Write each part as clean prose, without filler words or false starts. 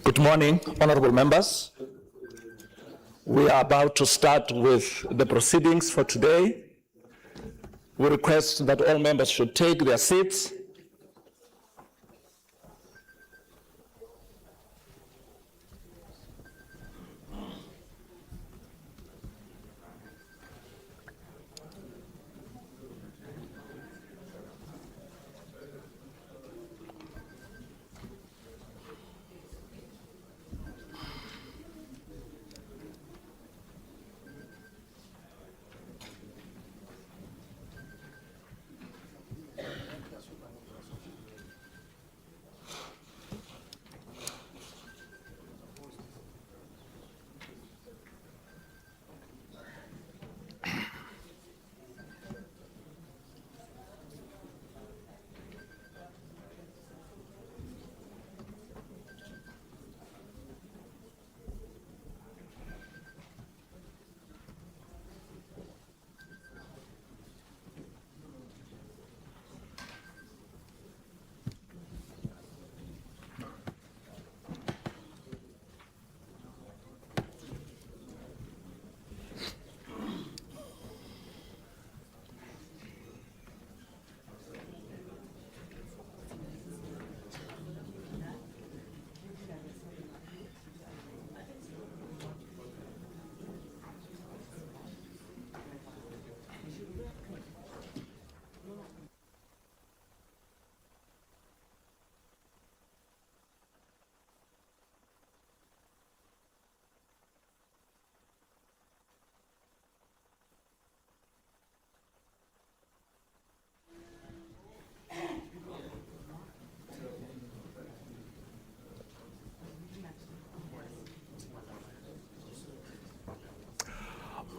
Good morning, honorable members. We are about to start with the proceedings for today. We request that all members should take their seats.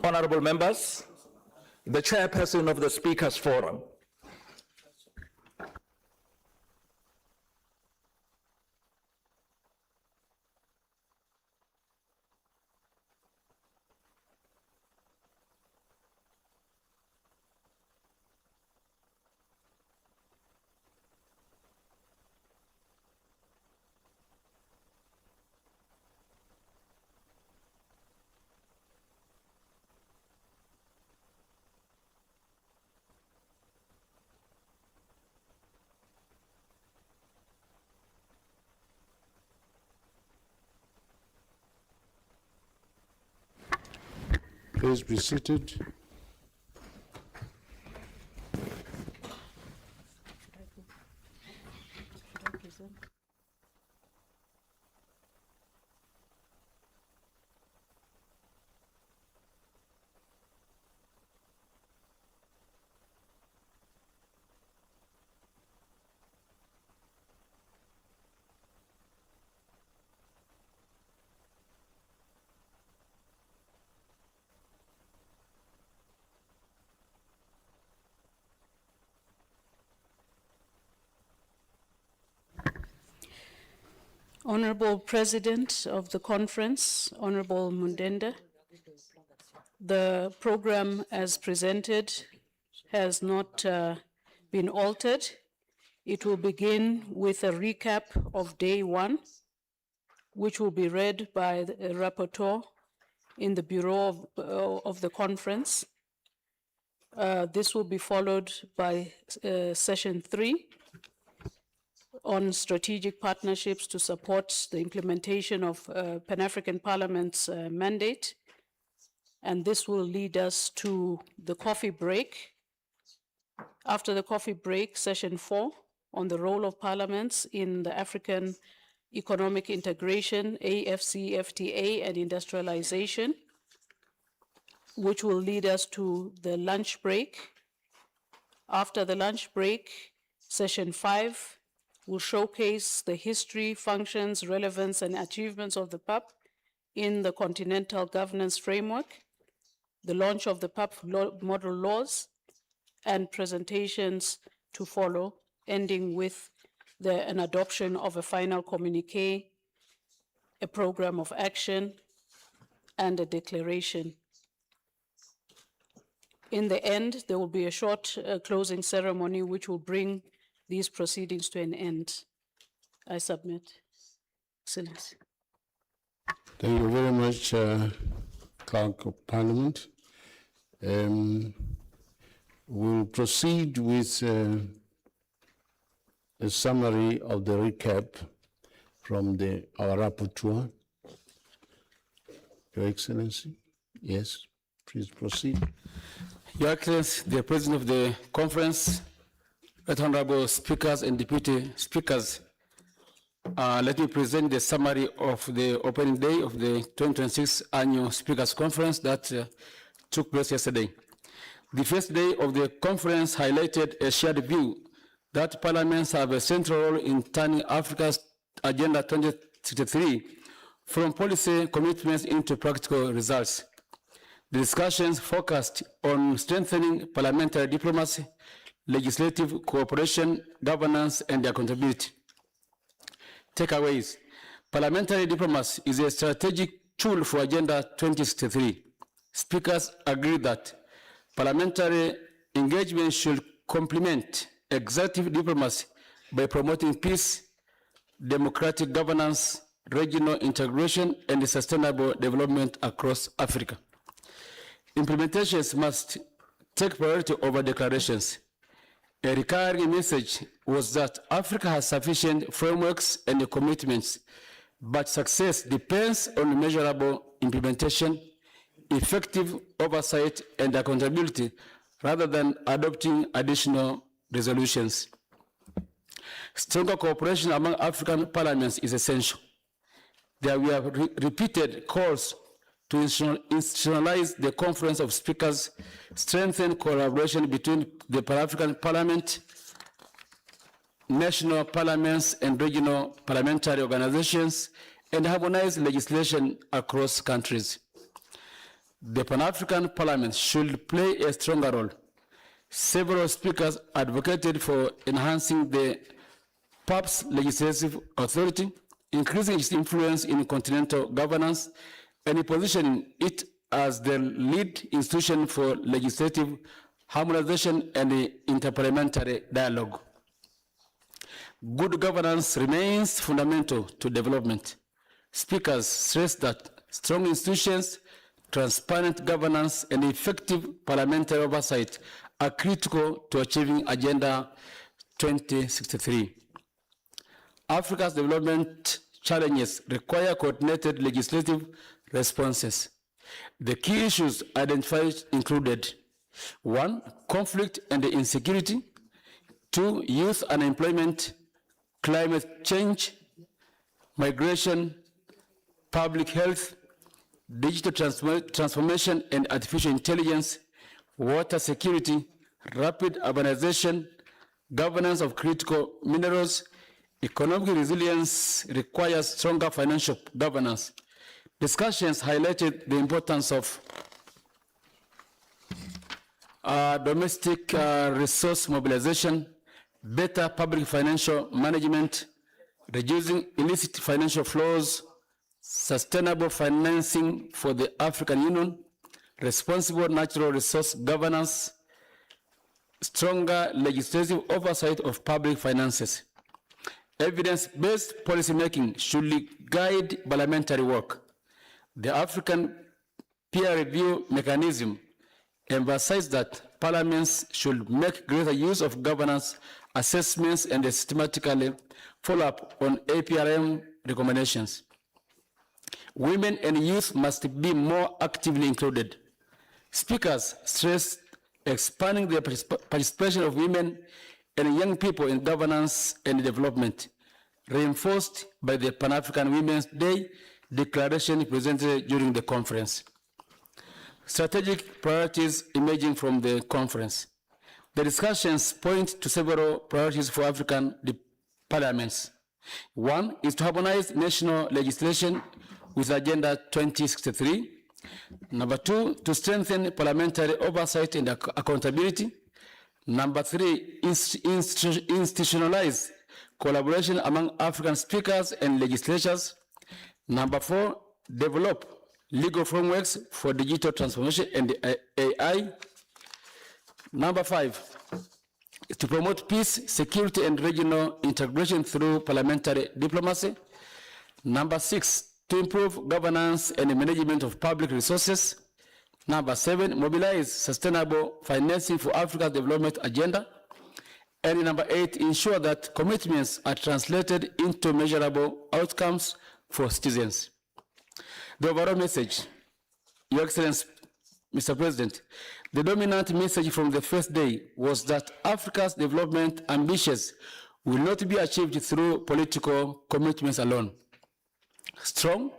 Honorable members, the chairperson of the Speakers Forum. Please be seated. Honorable President of the conference, Honorable Mundenda, the program as presented has not been altered. It will begin with a recap of day one, which will be read by the rapporteur in the bureau of the conference. This will be followed by session 3, on strategic partnerships to support the implementation of Pan-African Parliament's mandate. And this will lead us to the coffee break. After the coffee break, session 4 on the role of parliaments in the African economic integration, AFCFTA, and industrialization, which will lead us to the lunch break. After the lunch break, session 5 will showcase the history, functions, relevance, and achievements of the PAP in the continental governance framework, the launch of the PAP model laws, and presentations to follow, ending with an adoption of a final communique, a program of action, and a declaration. In the end, there will be a short closing ceremony which will bring these proceedings to an end. I submit. Excellency. Thank you very much, Clerk of Parliament. We'll proceed with a summary of the recap from our rapporteur. Your Excellency, yes, please proceed. Your Excellency, the President of the Conference, Right Honorable Speakers and Deputy Speakers, let me present the summary of the opening day of the 2026 Annual Speakers Conference that took place yesterday. The first day of the conference highlighted a shared view that parliaments have a central role in turning Africa's Agenda 2063 from policy commitments into practical results. The discussions focused on strengthening parliamentary diplomacy, legislative cooperation, governance, and accountability. Takeaways. Parliamentary diplomacy is a strategic tool for Agenda 2063. Speakers agree that parliamentary engagement should complement executive diplomacy by promoting peace, democratic governance, regional integration, and sustainable development across Africa. Implementations must take priority over declarations. A recurring message was that Africa has sufficient frameworks and commitments, but success depends on measurable implementation, effective oversight, and accountability, rather than adopting additional resolutions. Stronger cooperation among African parliaments is essential. There were repeated calls to institutionalize the Conference of Speakers, strengthen collaboration between the Pan-African Parliament, national parliaments, and regional parliamentary organizations, and harmonize legislation across countries. The Pan-African Parliament should play a stronger role. Several speakers advocated for enhancing the PAP's legislative authority, increasing its influence in continental governance, and positioning it as the lead institution for legislative harmonization and interparliamentary dialogue. Good governance remains fundamental to development. Speakers stress that strong institutions, transparent governance, and effective parliamentary oversight are critical to achieving Agenda 2063. Africa's development challenges require coordinated legislative responses. The key issues identified included: 1, conflict and insecurity; 2, youth unemployment; climate change; migration; public health; digital transformation and artificial intelligence; water security; rapid urbanization; governance of critical minerals. Economic resilience requires stronger financial governance. Discussions highlighted the importance of domestic resource mobilization, better public financial management, reducing illicit financial flows, sustainable financing for the African Union, responsible natural resource governance, stronger legislative oversight of public finances. Evidence-based policymaking should guide parliamentary work. The African peer review mechanism emphasized that parliaments should make greater use of governance assessments and systematically follow up on APRM recommendations. Women and youth must be more actively included. Speakers stressed expanding the participation of women and young people in governance and development, reinforced by the Pan-African Women's Day declaration presented during the conference. Strategic priorities emerging from the conference. The discussions point to several priorities for African parliaments. 1 is to harmonize national legislation with Agenda 2063. Number 2, to strengthen parliamentary oversight and accountability. Number 3, institutionalize collaboration among African speakers and legislatures. Number 4, develop legal frameworks for digital transformation and AI. Number 5, is to promote peace, security, and regional integration through parliamentary diplomacy. Number 6, to improve governance and management of public resources. Number 7, mobilize sustainable financing for Africa's development agenda. And number 8, ensure that commitments are translated into measurable outcomes for citizens. The overall message, Your Excellency, Mr. President, the dominant message from the first day was that Africa's development ambitions will not be achieved through political commitments alone. Strong,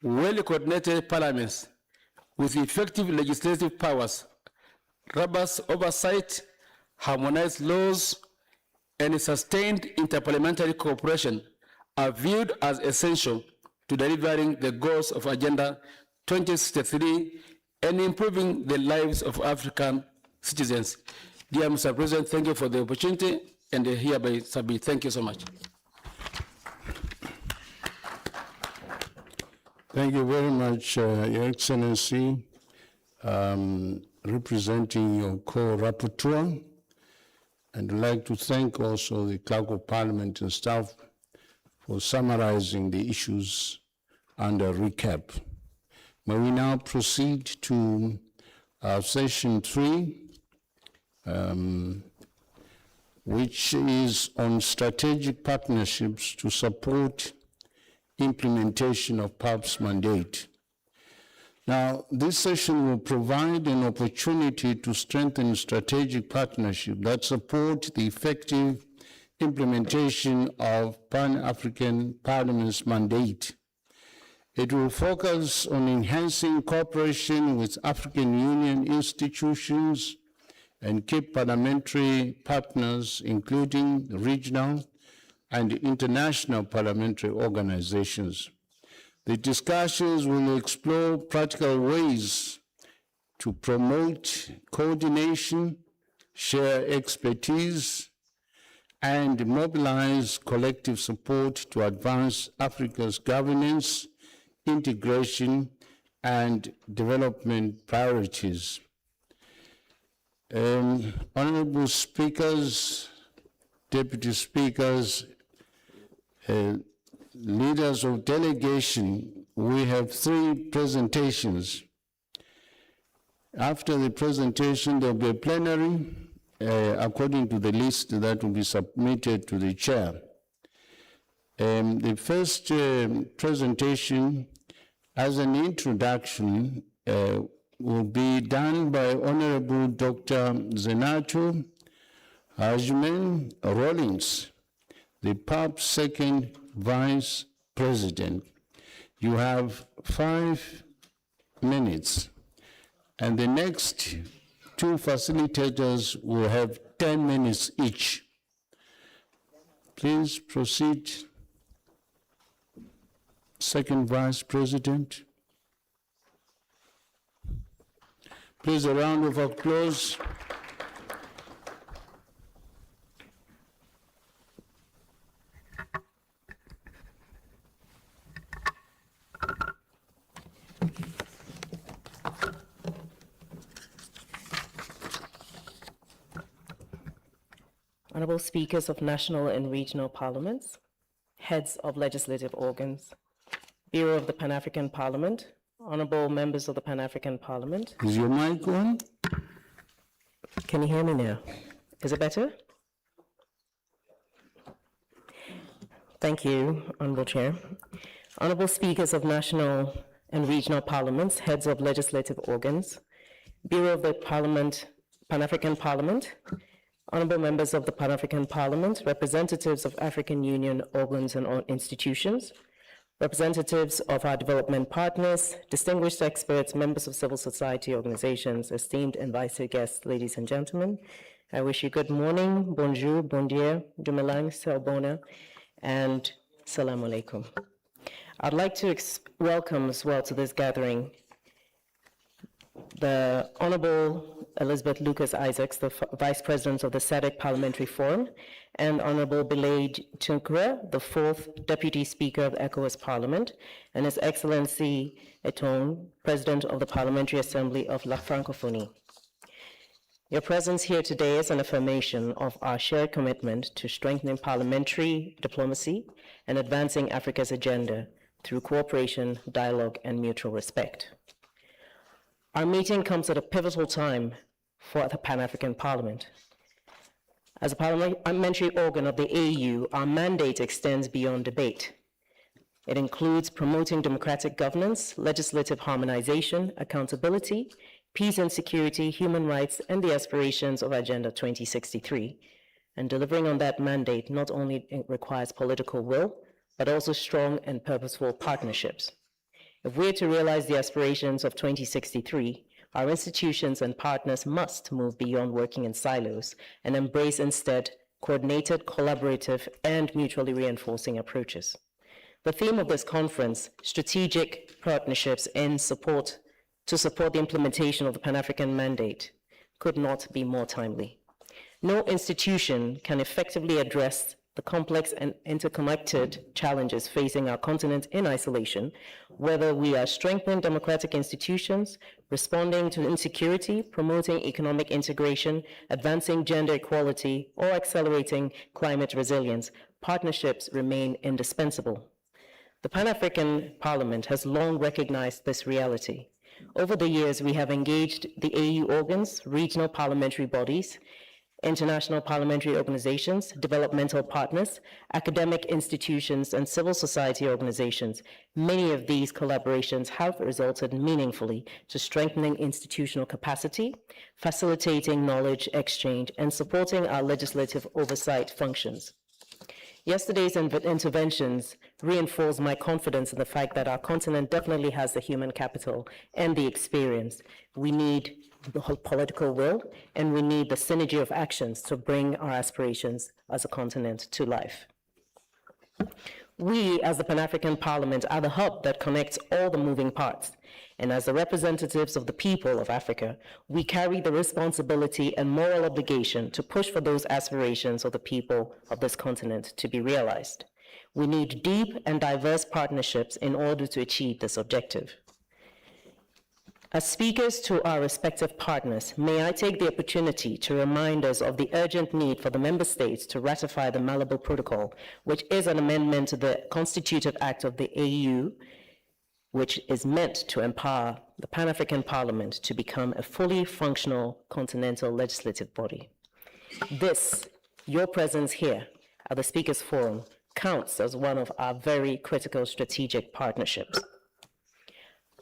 well-coordinated parliaments with effective legislative powers, robust oversight, harmonized laws, and sustained interparliamentary cooperation are viewed as essential to delivering the goals of Agenda 2063 and improving the lives of African citizens. Dear Mr. President, thank you for the opportunity, and hereby submit. Thank you so much. Thank you very much, Your Excellency, representing your co-rapporteur. And I'd like to thank also the Clerk of Parliament and staff for summarizing the issues under recap. May we now proceed to session 3, which is on strategic partnerships to support implementation of PAP's mandate. Now, this session will provide an opportunity to strengthen strategic partnership that support the effective implementation of Pan-African Parliament's mandate. It will focus on enhancing cooperation with African Union institutions and key parliamentary partners, including regional and international parliamentary organizations. The discussions will explore practical ways to promote coordination, share expertise, and mobilize collective support to advance Africa's governance, integration, and development priorities. Honorable speakers, deputy speakers, leaders of delegation, we have 3 presentations. After the presentation, there will be a plenary according to the list that will be submitted to the chair. The first presentation, as an introduction, will be done by Honorable Dr. Zenato Hajmen Rawlings, the PAP's second Vice President. You have 5 minutes, and the next 2 facilitators will have 10 minutes each. Please proceed. Second Vice President. Please, a round of applause. Honorable Speakers of National and Regional Parliaments, Heads of Legislative Organs, Bureau of the Pan-African Parliament, Honorable Members of the Pan-African Parliament. Is your mic on? Can you hear me now? Is it better? Thank you, Honorable Chair. Honorable Speakers of National and Regional Parliaments, Heads of Legislative Organs, Bureau of the Pan-African Parliament, Honorable Members of the Pan-African Parliament, representatives of African Union organs and institutions, representatives of our development partners, distinguished experts, members of civil society organizations, esteemed invited guests, ladies and gentlemen, I wish you good morning, bonjour, bon dia, dumelang, selbona, and salam alaikum. I'd like to welcome as well to this gathering the Honorable Elizabeth Lucas Isaacs, the Vice President of the SADC Parliamentary Forum, and Honorable Belaid Tunkra, the 4th Deputy Speaker of ECOWAS Parliament, and His Excellency Eton, President of the Parliamentary Assembly of La Francophonie. Your presence here today is an affirmation of our shared commitment to strengthening parliamentary diplomacy and advancing Africa's agenda through cooperation, dialogue, and mutual respect. Our meeting comes at a pivotal time for the Pan-African Parliament. As a parliamentary organ of the AU, our mandate extends beyond debate. It includes promoting democratic governance, legislative harmonization, accountability, peace and security, human rights, and the aspirations of Agenda 2063. And delivering on that mandate not only requires political will, but also strong and purposeful partnerships. If we are to realize the aspirations of 2063, our institutions and partners must move beyond working in silos and embrace instead coordinated, collaborative, and mutually reinforcing approaches. The theme of this conference, strategic partnerships to support the implementation of the Pan-African Mandate, could not be more timely. No institution can effectively address the complex and interconnected challenges facing our continent in isolation, whether we are strengthening democratic institutions, responding to insecurity, promoting economic integration, advancing gender equality, or accelerating climate resilience. Partnerships remain indispensable. The Pan-African Parliament has long recognized this reality. Over the years, we have engaged the AU organs, regional parliamentary bodies, international parliamentary organizations, developmental partners, academic institutions, and civil society organizations. Many of these collaborations have resulted meaningfully to strengthening institutional capacity, facilitating knowledge exchange, and supporting our legislative oversight functions. Yesterday's interventions reinforce my confidence in the fact that our continent definitely has the human capital and the experience. We need the whole political will, and we need the synergy of actions to bring our aspirations as a continent to life. We, as the Pan-African Parliament, are the hub that connects all the moving parts. And as the representatives of the people of Africa, we carry the responsibility and moral obligation to push for those aspirations of the people of this continent to be realized. We need deep and diverse partnerships in order to achieve this objective. As speakers to our respective partners, may I take the opportunity to remind us of the urgent need for the member states to ratify the Malabo Protocol, which is an amendment to the Constitutive Act of the AU, which is meant to empower the Pan-African Parliament to become a fully functional continental legislative body. This, your presence here at the Speakers Forum, counts as one of our very critical strategic partnerships.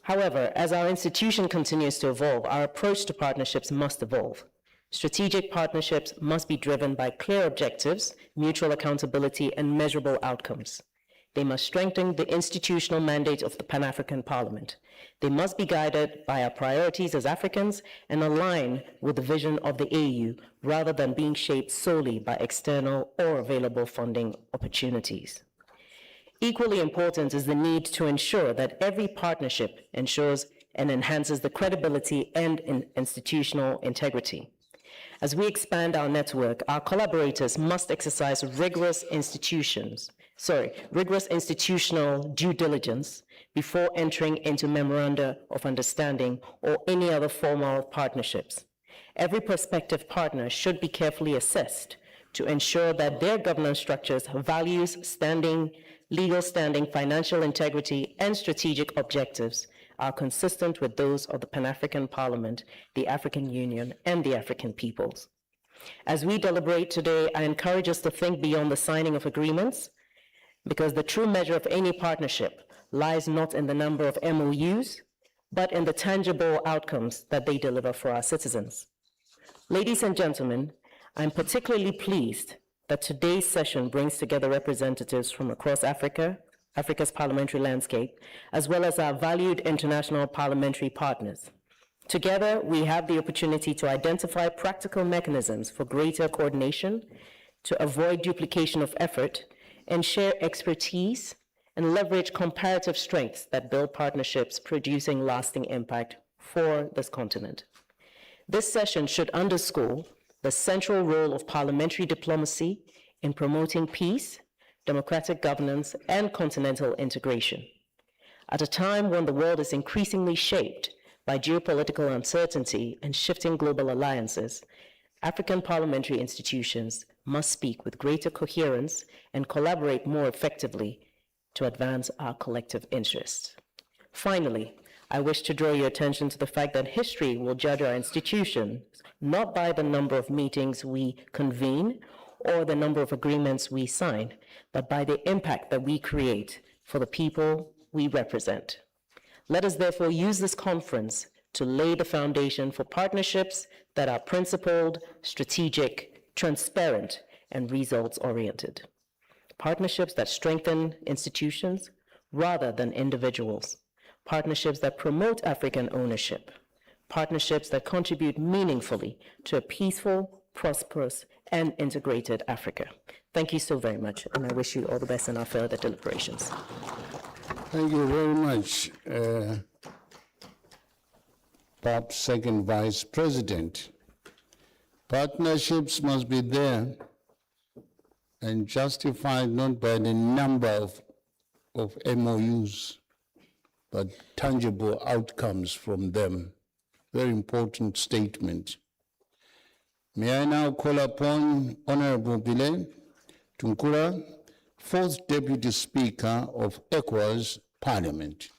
However, as our institution continues to evolve, our approach to partnerships must evolve. Strategic partnerships must be driven by clear objectives, mutual accountability, and measurable outcomes. They must strengthen the institutional mandate of the Pan-African Parliament. They must be guided by our priorities as Africans and align with the vision of the AU, rather than being shaped solely by external or available funding opportunities. Equally important is the need to ensure that every partnership ensures and enhances the credibility and institutional integrity. As we expand our network, our collaborators must exercise rigorous institutional due diligence before entering into memoranda of understanding or any other formal partnerships. Every prospective partner should be carefully assessed to ensure that their governance structures, values, legal standing, financial integrity, and strategic objectives are consistent with those of the Pan-African Parliament, the African Union, and the African peoples. As we deliberate today, I encourage us to think beyond the signing of agreements, because the true measure of any partnership lies not in the number of MOUs, but in the tangible outcomes that they deliver for our citizens. Ladies and gentlemen, I'm particularly pleased that today's session brings together representatives from across Africa's parliamentary landscape, as well as our valued international parliamentary partners. Together, we have the opportunity to identify practical mechanisms for greater coordination, to avoid duplication of effort, and share expertise and leverage comparative strengths that build partnerships producing lasting impact for this continent. This session should underscore the central role of parliamentary diplomacy in promoting peace, democratic governance, and continental integration. At a time when the world is increasingly shaped by geopolitical uncertainty and shifting global alliances, African parliamentary institutions must speak with greater coherence and collaborate more effectively to advance our collective interests. Finally, I wish to draw your attention to the fact that history will judge our institutions not by the number of meetings we convene or the number of agreements we sign, but by the impact that we create for the people we represent. Let us therefore use this conference to lay the foundation for partnerships that are principled, strategic, transparent, and results-oriented. Partnerships that strengthen institutions rather than individuals. Partnerships that promote African ownership. Partnerships that contribute meaningfully to a peaceful, prosperous, and integrated Africa. Thank you so very much, and I wish you all the best in our further deliberations. Thank you very much, perhaps Second Vice President. Partnerships must be there and justified not by the number of MOUs, but tangible outcomes from them. Very important statement. May I now call upon Honorable Bile Tunkura, Fourth Deputy Speaker of ECOWAS Parliament.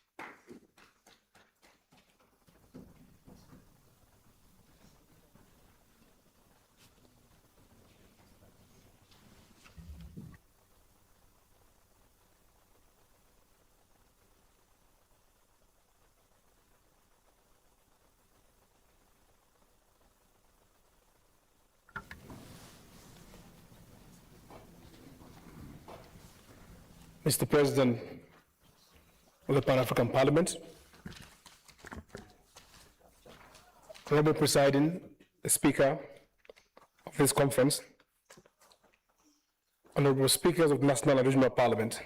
Mr. President of the Pan-African Parliament, Honorable Presiding Speaker of this conference, Honorable Speakers of National and Regional Parliament,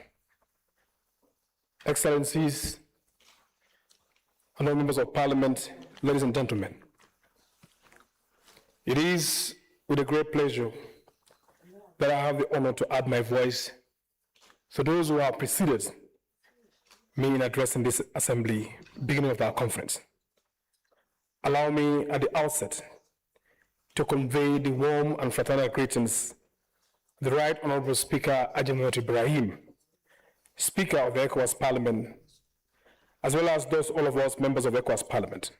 Excellencies, Honorable Members of Parliament, ladies and gentlemen. It is with a great pleasure that I have the honor to add my voice to those who have preceded me in addressing this assembly, beginning of our conference. Allow me at the outset to convey the warm and fraternal greetings of the Right Honorable Speaker Haji Mohammed Ibrahim, Speaker of the ECOWAS Parliament, as well as those all of us members of ECOWAS Parliament.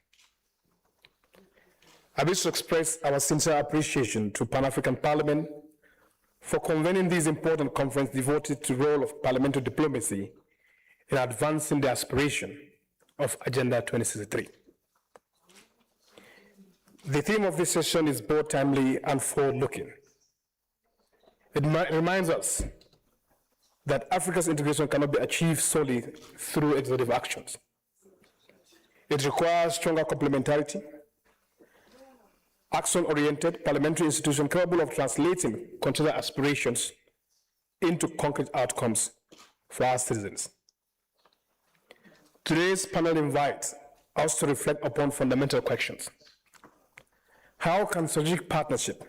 I wish to express our sincere appreciation to Pan-African Parliament for convening this important conference devoted to the role of parliamentary diplomacy in advancing the aspiration of Agenda 2063. The theme of this session is both timely and forward-looking. It reminds us that Africa's integration cannot be achieved solely through executive actions. It requires stronger complementarity, action-oriented parliamentary institution capable of translating considered aspirations into concrete outcomes for our citizens. Today's panel invites us to reflect upon fundamental questions. How can strategic partnership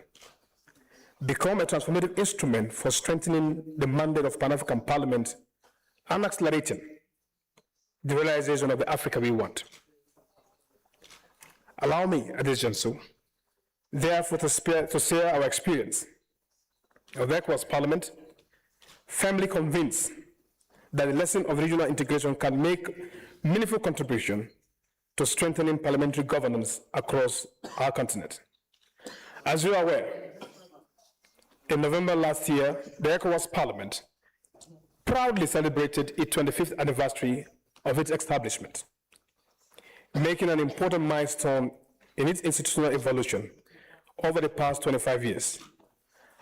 become a transformative instrument for strengthening the mandate of Pan-African Parliament and accelerating the realization of the Africa we want? Allow me, at this juncture, therefore to share our experience of the ECOWAS Parliament, firmly convinced that the lesson of regional integration can make meaningful contribution to strengthening parliamentary governance across our continent. As you are aware, in November last year, the ECOWAS Parliament proudly celebrated its 25th anniversary of its establishment, making an important milestone in its institutional evolution over the past 25 years.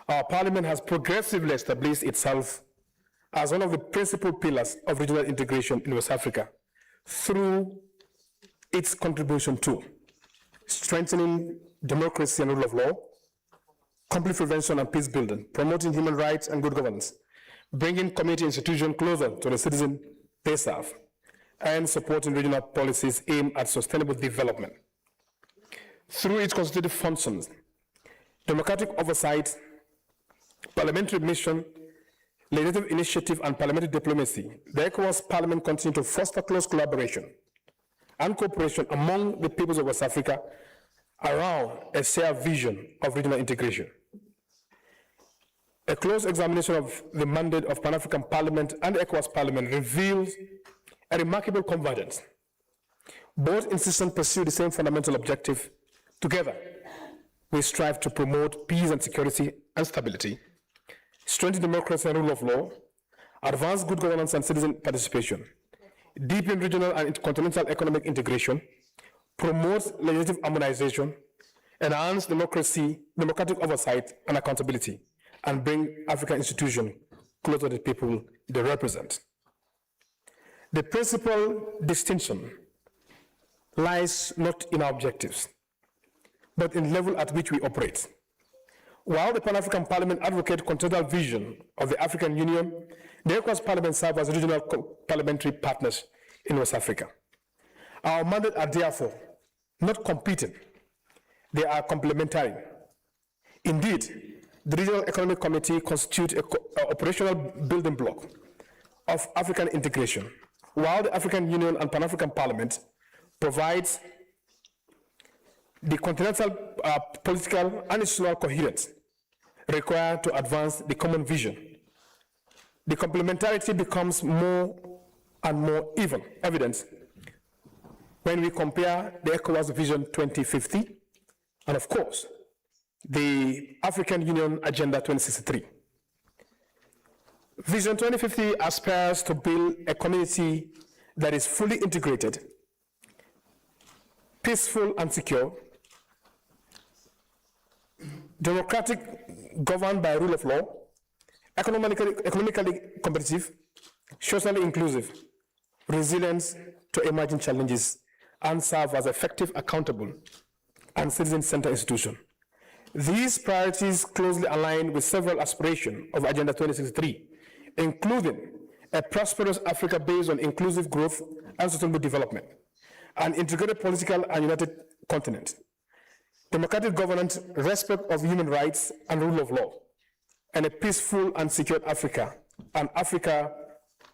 Our parliament has progressively established itself as one of the principal pillars of regional integration in West Africa through its contribution to strengthening democracy and rule of law, conflict prevention and peace building, promoting human rights and good governance, bringing community institutions closer to the citizens they serve, and supporting regional policies aimed at sustainable development. Through its constitutive functions, democratic oversight, parliamentary mission, legislative initiative, and parliamentary diplomacy, the ECOWAS Parliament continues to foster close collaboration and cooperation among the peoples of West Africa around a shared vision of regional integration. A close examination of the mandate of Pan-African Parliament and the ECOWAS Parliament reveals a remarkable convergence. Both institutions pursue the same fundamental objective. Together, we strive to promote peace and security and stability, strengthen democracy and rule of law, advance good governance and citizen participation, deepen regional and intercontinental economic integration, promote legislative harmonization, enhance democratic oversight and accountability, and bring African institutions closer to the people they represent. The principal distinction lies not in our objectives, but in the level at which we operate. While the Pan-African Parliament advocates continental vision of the African Union, the ECOWAS Parliament serves as regional parliamentary partners in West Africa. Our mandates are therefore not competing, they are complementary. Indeed, the Regional Economic Committee constitutes an operational building block of African integration, while the African Union and Pan-African Parliament provides the continental political and institutional coherence required to advance the common vision. The complementarity becomes more and more evident when we compare the ECOWAS Vision 2050 and, of course, the African Union Agenda 2063. Vision 2050 aspires to build a community that is fully integrated, peaceful and secure, democratic, governed by rule of law, economically competitive, socially inclusive, resilient to emerging challenges, and serve as effective, accountable, and citizen-centered institution. These priorities closely align with several aspirations of Agenda 2063, including a prosperous Africa based on inclusive growth and sustainable development, an integrated political and united continent, democratic governance, respect of human rights and rule of law, and a peaceful and secure Africa, an Africa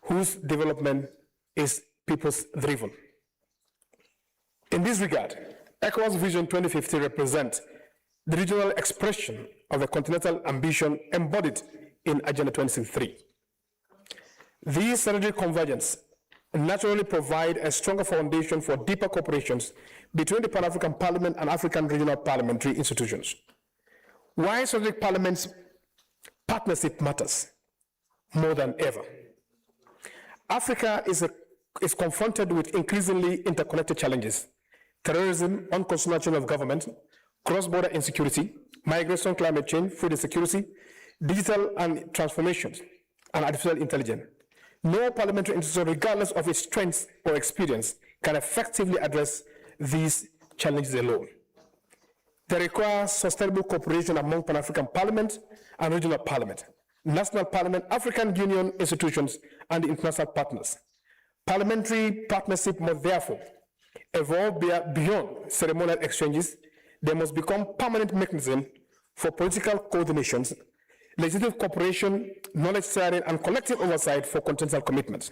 whose development is peoples-driven. In this regard, ECOWAS Vision 2050 represents the regional expression of a continental ambition embodied in Agenda 2063. These strategic convergence naturally provide a stronger foundation for deeper cooperation between the Pan-African Parliament and African regional parliamentary institutions. Why strategic parliaments partnership matters more than ever. Africa is confronted with increasingly interconnected challenges: terrorism, unconstitutional change of government, cross-border insecurity, migration, climate change, food insecurity, digital and transformations, and artificial intelligence. No parliamentary institution, regardless of its strengths or experience, can effectively address these challenges alone. They require sustainable cooperation among Pan-African Parliament and regional parliament, national parliament, African Union institutions, and the international partners. Parliamentary partnership must therefore evolve beyond ceremonial exchanges. They must become permanent mechanisms for political coordinations, legislative cooperation, knowledge sharing, and collective oversight for continental commitments.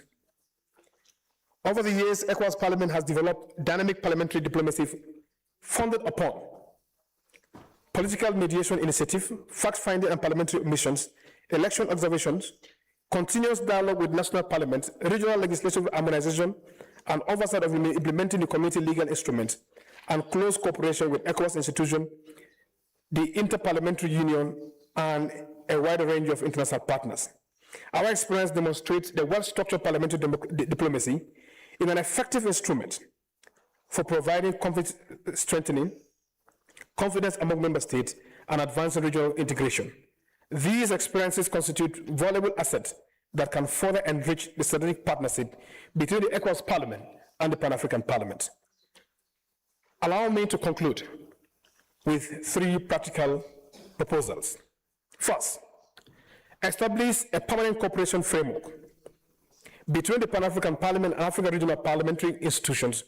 Over the years, ECOWAS Parliament has developed dynamic parliamentary diplomacy founded upon political mediation initiative, fact-finding and parliamentary missions, election observations, continuous dialogue with national parliaments, regional legislative harmonization, and oversight of implementing the community legal instruments, and close cooperation with ECOWAS institutions, the Interparliamentary Union, and a wider range of international partners. Our experience demonstrates the well-structured parliamentary diplomacy is an effective instrument for providing conflict strengthening, confidence among member states, and advancing regional integration. These experiences constitute valuable assets that can further enrich the strategic partnership between the ECOWAS Parliament and the Pan-African Parliament. Allow me to conclude with 3 practical proposals. First, establish a permanent cooperation framework between the Pan-African Parliament and African regional parliamentary institutions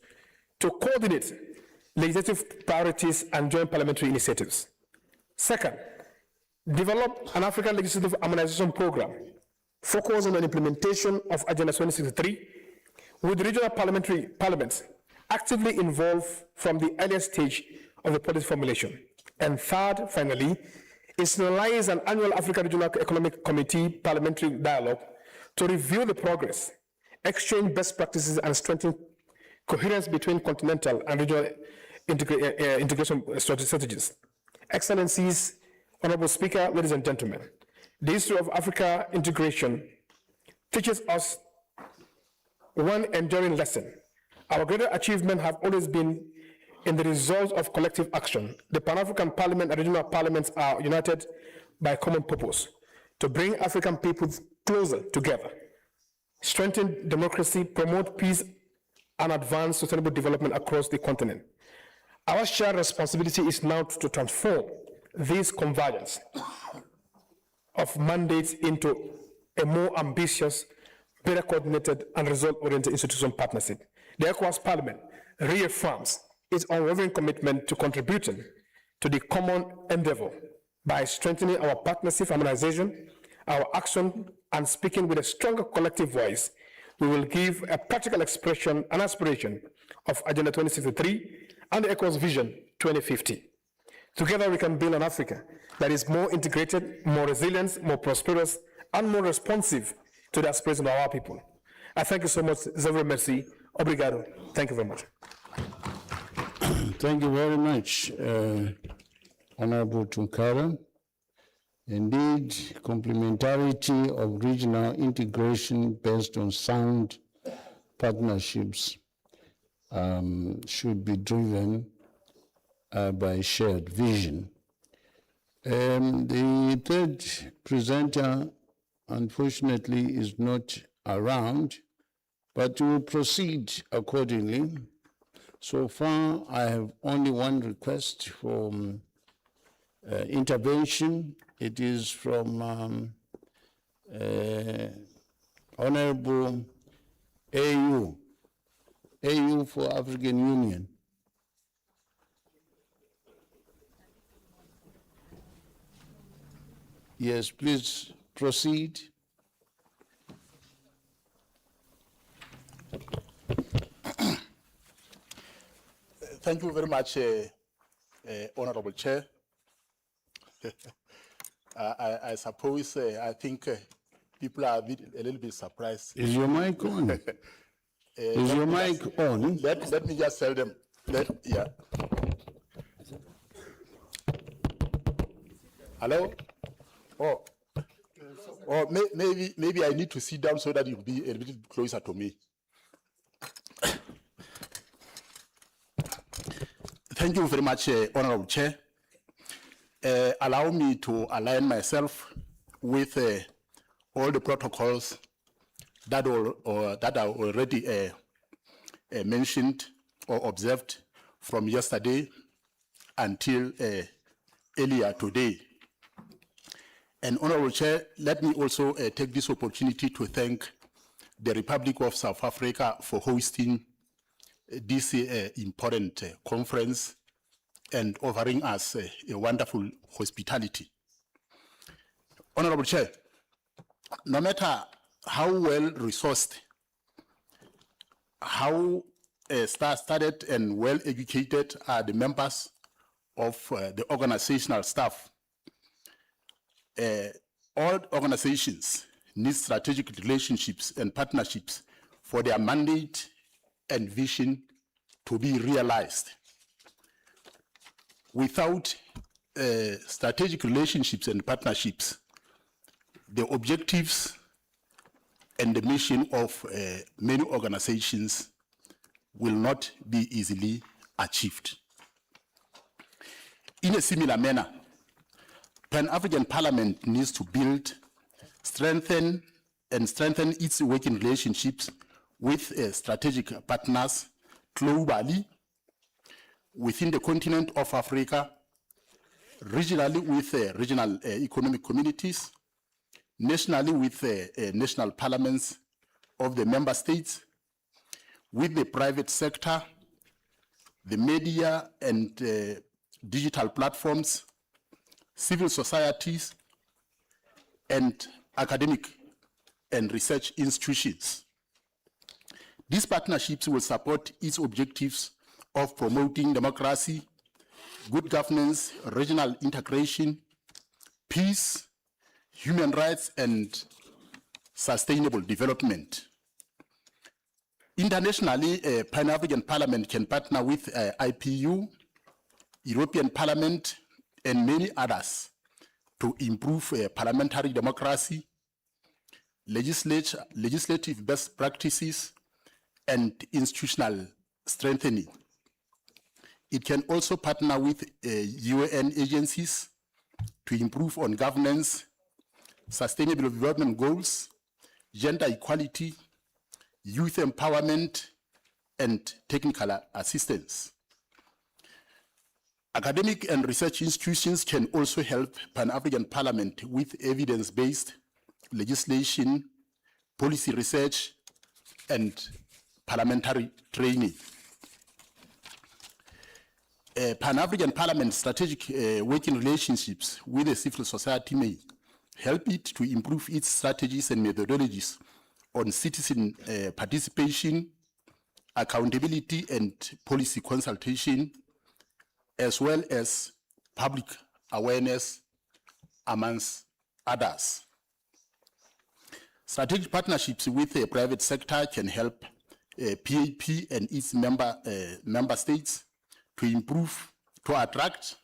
to coordinate legislative priorities and joint parliamentary initiatives. Second, develop an African legislative harmonization program focusing on implementation of Agenda 2063 with regional parliaments actively involved from the earliest stage of the policy formulation. And third, finally, institutionalize an annual Africa Regional Economic Committee parliamentary dialogue to review the progress, exchange best practices, and strengthen coherence between continental and regional integration strategies. Excellencies, Honorable Speaker, ladies and gentlemen, the history of Africa integration teaches us one enduring lesson. Our greater achievements have always been in the result of collective action. The Pan-African Parliament and regional parliaments are united by a common purpose: to bring African peoples closer together, strengthen democracy, promote peace, and advance sustainable development across the continent. Our shared responsibility is now to transform this convergence of mandates into a more ambitious, better coordinated, and result-oriented institutional partnership. The ECOWAS Parliament reaffirms its unwavering commitment to contributing to the common endeavor by strengthening our partnership harmonization, our action, and speaking with a stronger collective voice. We will give a practical expression and aspiration of Agenda 2063 and the ECOWAS Vision 2050. Together we can build an Africa that is more integrated, more resilient, more prosperous, and more responsive to the aspirations of our people. I thank you so much. Zéro merci. Obrigado. Thank you very much. Thank you very much, Honorable Tunkara. Indeed, complementarity of regional integration based on sound partnerships should be driven by shared vision. The third presenter, unfortunately, is not around, but we will proceed accordingly. So far, I have only one request for intervention. It is from Honorable AU for African Union. Yes, please proceed. Thank you very much, Honorable Chair. I suppose, I think people are a little bit surprised. Is your mic on? Is your mic on? Let me just tell them. Yeah. Hello? Oh, maybe I need to sit down so that you'll be a little closer to me. Thank you very much, Honorable Chair. Allow me to align myself with all the protocols that are already mentioned or observed from yesterday until earlier today. And Honorable Chair, let me also take this opportunity to thank the Republic of South Africa for hosting this important conference and offering us a wonderful hospitality. Honorable Chair, no matter how well resourced, how star-studded and well educated are the members of the organizational staff, all organizations need strategic relationships and partnerships for their mandate and vision to be realized. Without strategic relationships and partnerships, the objectives and the mission of many organizations will not be easily achieved. In a similar manner, Pan-African Parliament needs to build, strengthen its working relationships with strategic partners globally, within the continent of Africa, regionally with regional economic communities, nationally with national parliaments of the member states, with the private sector, the media and digital platforms, civil societies, and academic and research institutions. These partnerships will support its objectives of promoting democracy, good governance, regional integration, peace, human rights, and sustainable development. Internationally, Pan-African Parliament can partner with IPU, European Parliament, and many others to improve parliamentary democracy, legislative best practices, and institutional strengthening. It can also partner with UN agencies to improve on governance, sustainable development goals, gender equality, youth empowerment, and technical assistance. Academic and research institutions can also help Pan-African Parliament with evidence-based legislation, policy research, and parliamentary training. Pan-African Parliament strategic working relationships with the civil society may help it to improve its strategies and methodologies on citizen participation, accountability, and policy consultation, as well as public awareness, amongst others. Strategic partnerships with the private sector can help PAP and its member states to improve, to attract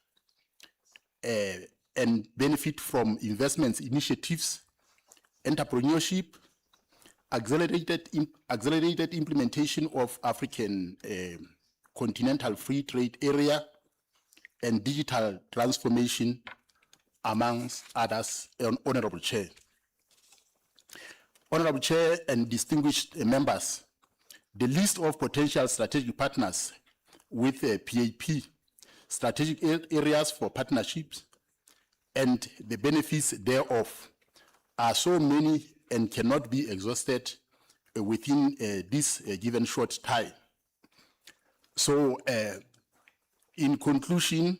and benefit from investments initiatives, entrepreneurship, accelerated implementation of African continental free trade area, and digital transformation, amongst others. Honorable Chair. Honorable Chair and distinguished members, the list of potential strategic partners with PAP, strategic areas for partnerships, and the benefits thereof are so many and cannot be exhausted within this given short time. So, in conclusion,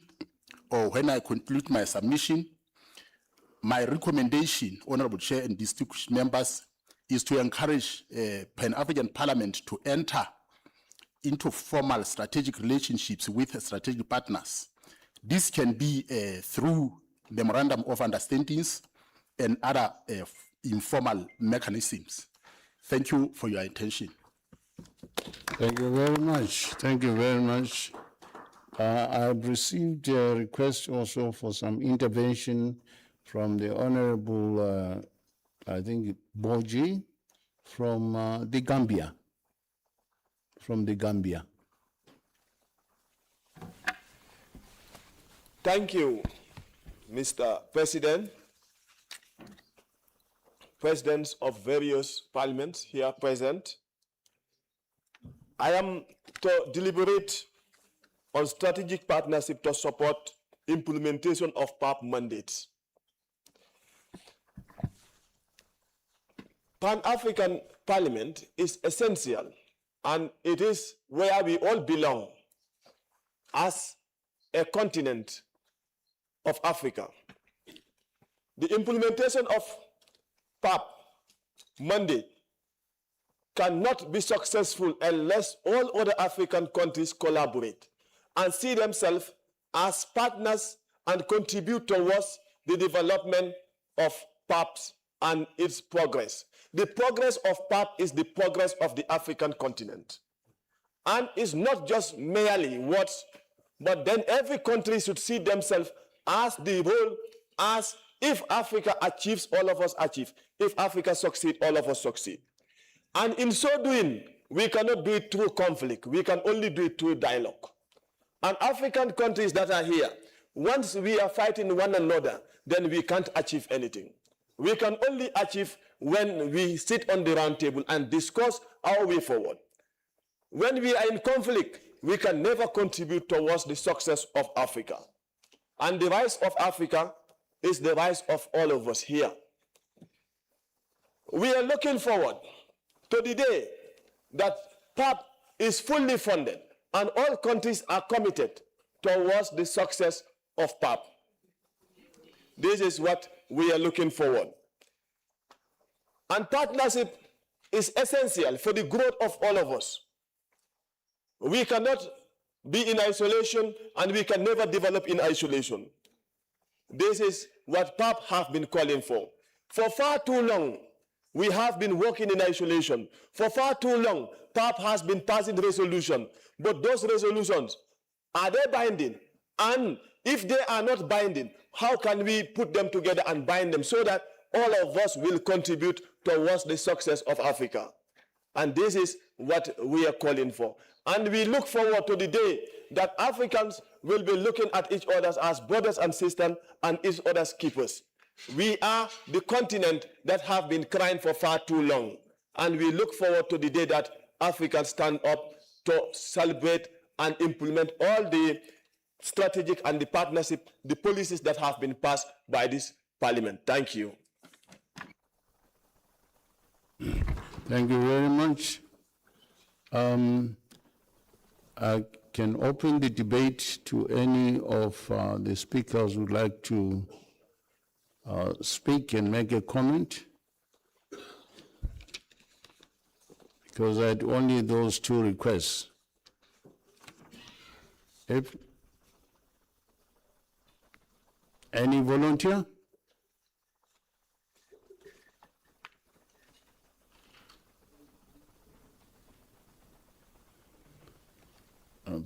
or when I conclude my submission, my recommendation, Honorable Chair and distinguished members, is to encourage Pan-African Parliament to enter into formal strategic relationships with strategic partners. This can be through memorandum of understandings and other informal mechanisms. Thank you for your attention. Thank you very much. Thank you very much. I've received a request also for some intervention from the Honorable, I think, Boji from the Gambia. From the Gambia. Thank you, Mr. President. Presidents of various parliaments here present. I am to deliberate on strategic partnership to support implementation of PAP mandates. Pan-African Parliament is essential, and it is where we all belong as a continent of Africa. The implementation of PAP mandate cannot be successful unless all other African countries collaborate and see themselves as partners and contribute towards the development of PAPs and its progress. The progress of PAP is the progress of the African continent. And it's not just merely words, but then every country should see themselves as the whole, as if Africa achieves, all of us achieve. If Africa succeeds, all of us succeed. And in so doing, we cannot do it through conflict. We can only do it through dialogue. And African countries that are here, once we are fighting one another, then we can't achieve anything. We can only achieve when we sit on the round table and discuss our way forward. When we are in conflict, we can never contribute towards the success of Africa. And the rise of Africa is the rise of all of us here. We are looking forward to the day that PAP is fully funded and all countries are committed towards the success of PAP. This is what we are looking forward. And partnership is essential for the growth of all of us. We cannot be in isolation, and we can never develop in isolation. This is what PAP have been calling for. For far too long, we have been working in isolation. For far too long, PAP has been passing resolutions. But those resolutions, are they binding? And if they are not binding, how can we put them together and bind them so that all of us will contribute towards the success of Africa? And this is what we are calling for. And we look forward to the day that Africans will be looking at each other as brothers and sisters and each other's keepers. We are the continent that have been crying for far too long. And we look forward to the day that Africans stand up to celebrate and implement all the strategic and the partnership, the policies that have been passed by this parliament. Thank you. Thank you very much. I can open the debate to any of the speakers who would like to speak and make a comment. Because I had only those two requests. If any volunteer?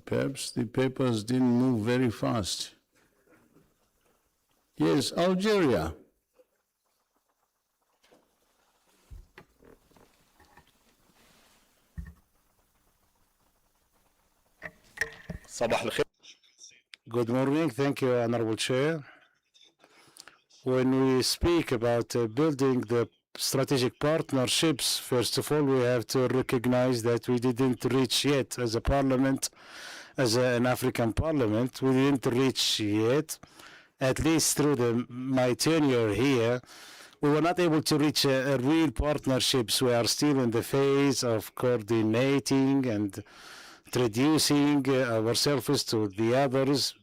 Perhaps the papers didn't move very fast. Yes, Algeria. Good morning. Thank you, Honorable Chair. When we speak about building the strategic partnerships, first of all, we have to recognize that we didn't reach yet as a parliament, as an African parliament, we didn't reach yet, at least through my tenure here, we were not able to reach a real partnerships. We are still in the phase of coordinating and introducing ourselves to the others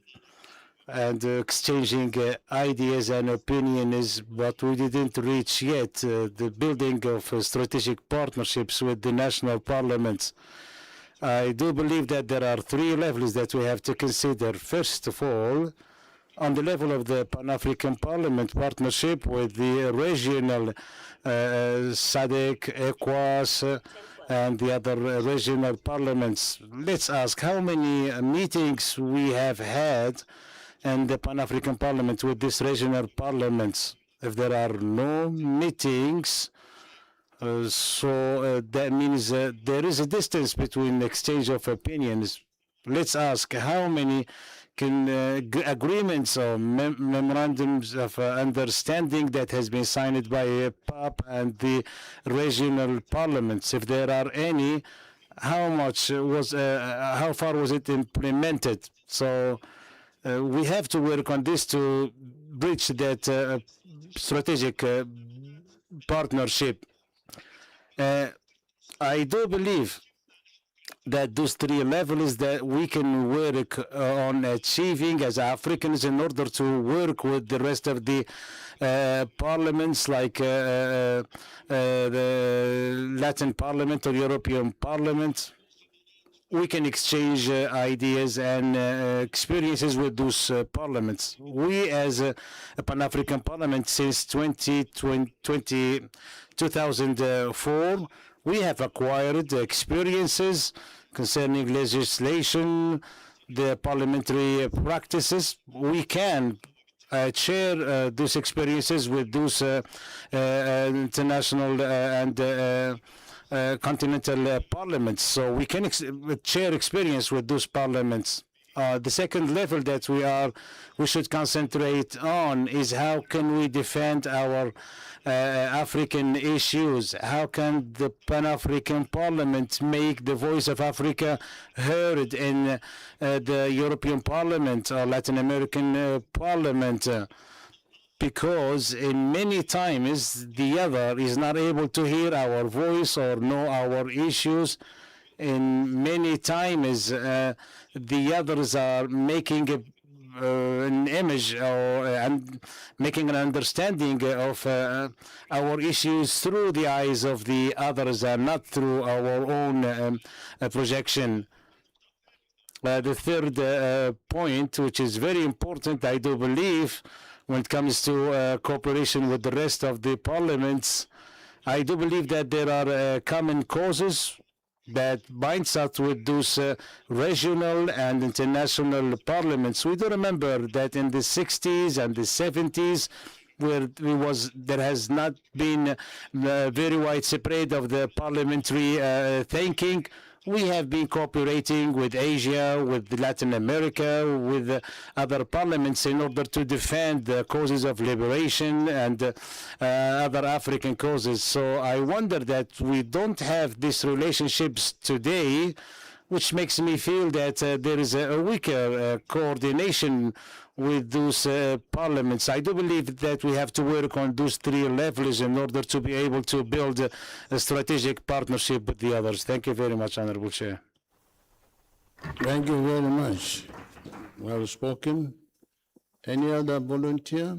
and exchanging ideas and opinions, but we didn't reach yet the building of strategic partnerships with the national parliaments. I do believe that there are three levels that we have to consider. First of all, on the level of the Pan-African Parliament partnership with the regional SADC, ECOWAS, and the other regional parliaments. Let's ask how many meetings we have had in the Pan-African Parliament with these regional parliaments. If there are no meetings, that means there is a distance between exchange of opinions. Let's ask how many agreements or memorandums of understanding that has been signed by PAP and the regional parliaments. If there are any, how far was it implemented? So we have to work on this to bridge that strategic partnership. I do believe that those three levels that we can work on achieving as Africans in order to work with the rest of the parliaments like the Latin Parliament or European Parliament. We can exchange ideas and experiences with those parliaments. We as a Pan-African Parliament since 2004, we have acquired experiences concerning legislation, the parliamentary practices. We can share those experiences with those international and continental parliaments. So we can share experience with those parliaments. The second level that we should concentrate on is how can we defend our African issues? How can the Pan-African Parliament make the voice of Africa heard in the European Parliament or Latin American Parliament? Because in many times the other is not able to hear our voice or know our issues. In many times the others are making an image and making an understanding of our issues through the eyes of the others and not through our own projection. The third point, which is very important, I do believe, when it comes to cooperation with the rest of the parliaments. I do believe that there are common causes that binds us with those regional and international parliaments. We do remember that in the 60s and the 70s, where there has not been very widespread of the parliamentary thinking. We have been cooperating with Asia, with Latin America, with other parliaments in order to defend the causes of liberation and other African causes. So I wonder that we don't have these relationships today, which makes me feel that there is a weaker coordination with those parliaments. I do believe that we have to work on those three levels in order to be able to build a strategic partnership with the others. Thank you very much, Honorable Chair. Thank you very much. Well spoken. Any other volunteer?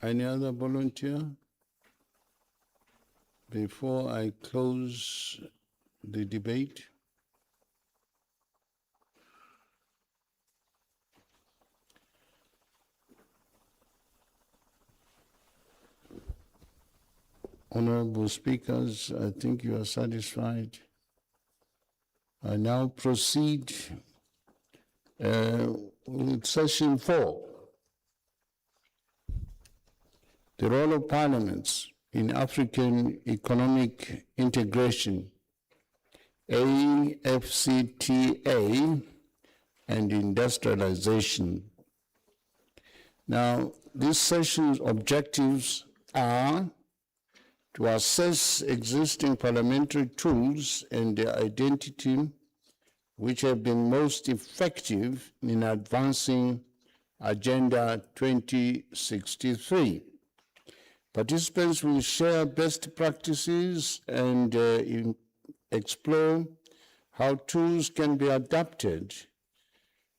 Any other volunteer? Before I close the debate. Honorable speakers, I think you are satisfied. I now proceed with session 4. The role of parliaments in African economic integration, AFCTA, and industrialization. Now, this session's objectives are to assess existing parliamentary tools and their identity, which have been most effective in advancing Agenda 2063. Participants will share best practices and explore how tools can be adapted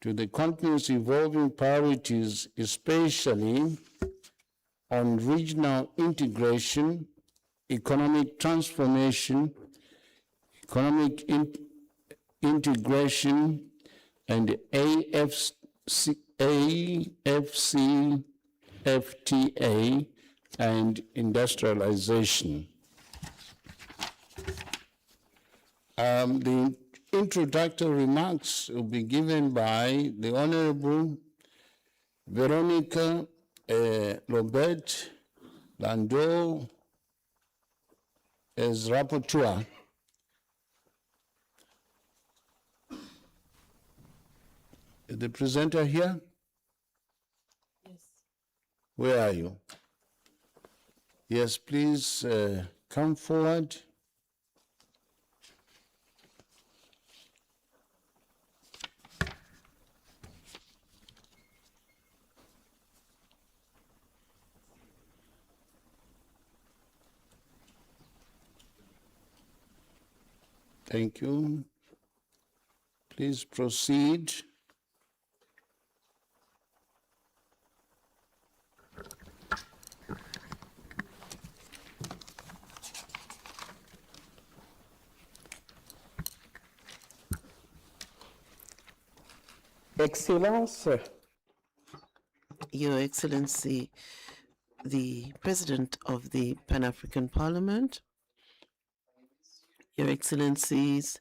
to the continent's evolving priorities, especially on regional integration, economic transformation, economic integration, and AFCFTA and industrialization. The introductory remarks will be given by the Honorable Veronica Robert Landau as rapporteur. Is the presenter here? Yes. Where are you? Yes, please come forward. Thank you. Please proceed. Excellence. Your Excellency, the President of the Pan-African Parliament, Your Excellencies,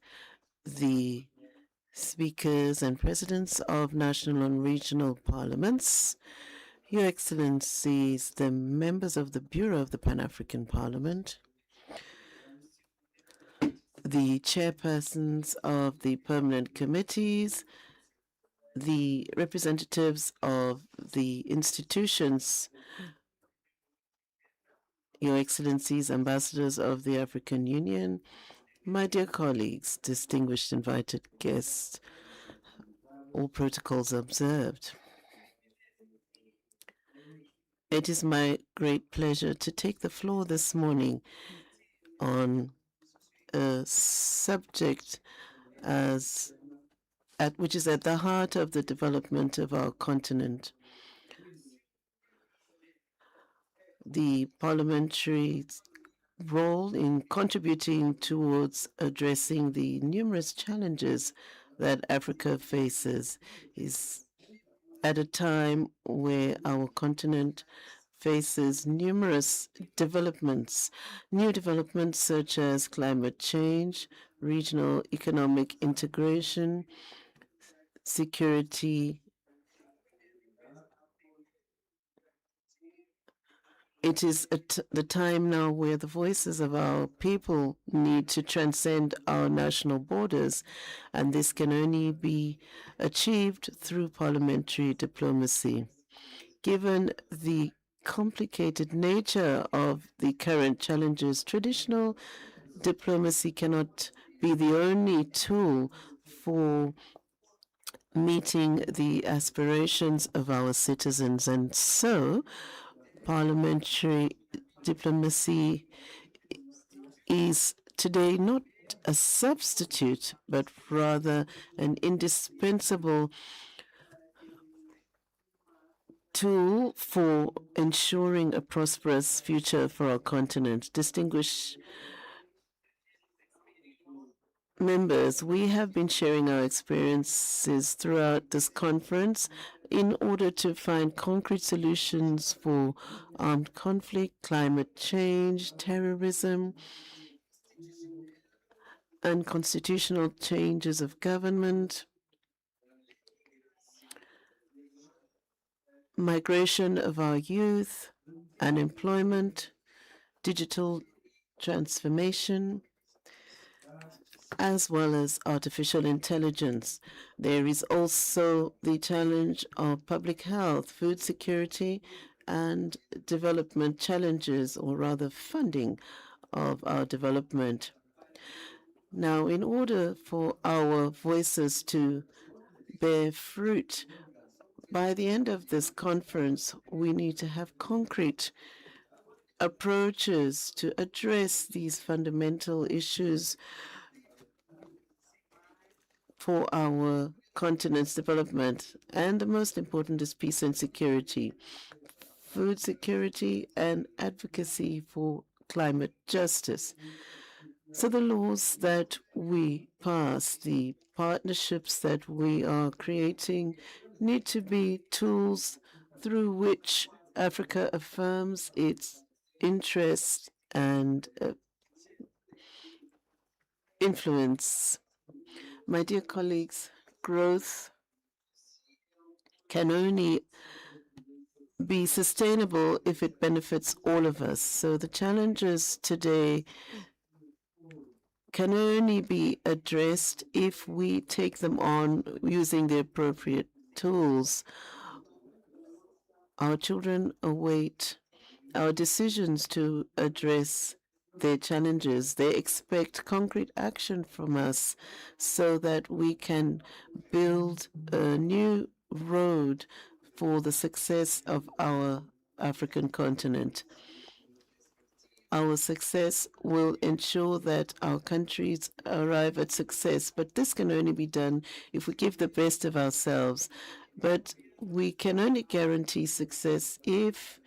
the Speakers and Presidents of national and regional parliaments, Your Excellencies, the members of the Bureau of the Pan-African Parliament, the chairpersons of the permanent committees, the representatives of the institutions, Your Excellencies, ambassadors of the African Union, my dear colleagues, distinguished invited guests, all protocols observed. It is my great pleasure to take the floor this morning on a subject which is at the heart of the development of our continent. The parliamentary role in contributing towards addressing the numerous challenges that Africa faces is at a time where our continent faces numerous developments, new developments such as climate change, regional economic integration, security. It is the time now where the voices of our people need to transcend our national borders, and this can only be achieved through parliamentary diplomacy. Given the complicated nature of the current challenges, traditional diplomacy cannot be the only tool for meeting the aspirations of our citizens, and so parliamentary diplomacy is today not a substitute, but rather an indispensable tool for ensuring a prosperous future for our continent. Distinguished members, we have been sharing our experiences throughout this conference in order to find concrete solutions for armed conflict, climate change, terrorism, unconstitutional changes of government, migration of our youth, unemployment, digital transformation, as well as artificial intelligence. There is also the challenge of public health, food security, and development challenges, or rather funding of our development. Now, in order for our voices to bear fruit, by the end of this conference, we need to have concrete approaches to address these fundamental issues for our continent's development. And the most important is peace and security, food security, and advocacy for climate justice. So the laws that we pass, the partnerships that we are creating, need to be tools through which Africa affirms its interest and influence. My dear colleagues, growth can only be sustainable if it benefits all of us. So the challenges today can only be addressed if we take them on using the appropriate tools. Our children await our decisions to address their challenges. They expect concrete action from us so that we can build a new road for the success of our African continent. Our success will ensure that our countries arrive at success, but this can only be done if we give the best of ourselves. But we can only guarantee success if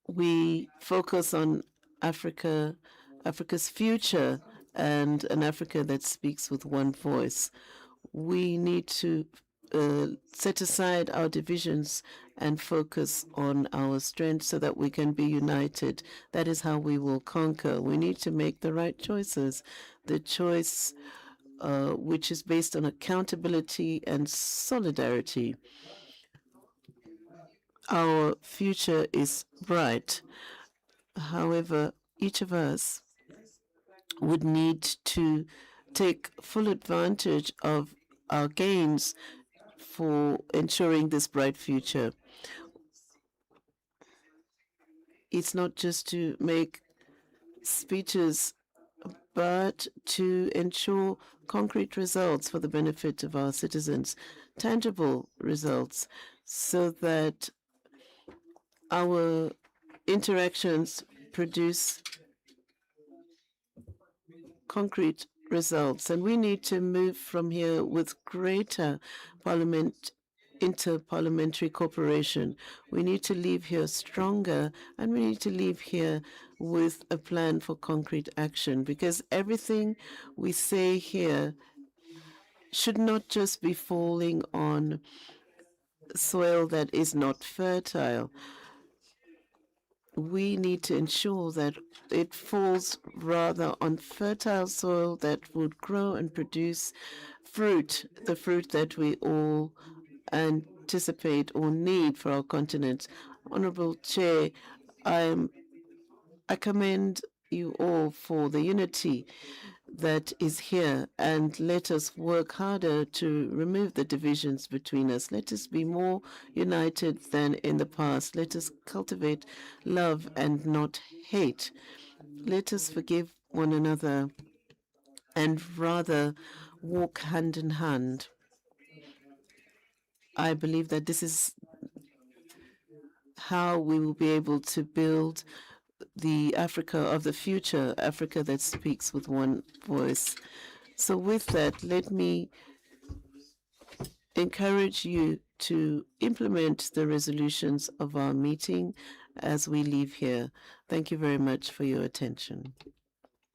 we focus on Africa's future, and an Africa that speaks with one voice. We need to set aside our divisions and focus on our strengths so that we can be united. That is how we will conquer. We need to make the right choices, the choice which is based on accountability and solidarity. Our future is bright. However, each of us would need to take full advantage of our gains for ensuring this bright future. It's not just to make speeches, but to ensure concrete results for the benefit of our citizens, tangible results, so that our interactions produce concrete results. And we need to move from here with greater interparliamentary cooperation. We need to leave here stronger, and we need to leave here with a plan for concrete action, because everything we say here should not just be falling on soil that is not fertile. We need to ensure that it falls rather on fertile soil that would grow and produce fruit, the fruit that we all anticipate or need for our continent. Honorable Chair, I commend you all for the unity that is here, and let us work harder to remove the divisions between us. Let us be more united than in the past. Let us cultivate love and not hate. Let us forgive one another and rather walk hand in hand. I believe that this is how we will be able to build the Africa of the future, Africa that speaks with one voice. So with that, let me encourage you to implement the resolutions of our meeting as we leave here. Thank you very much for your attention.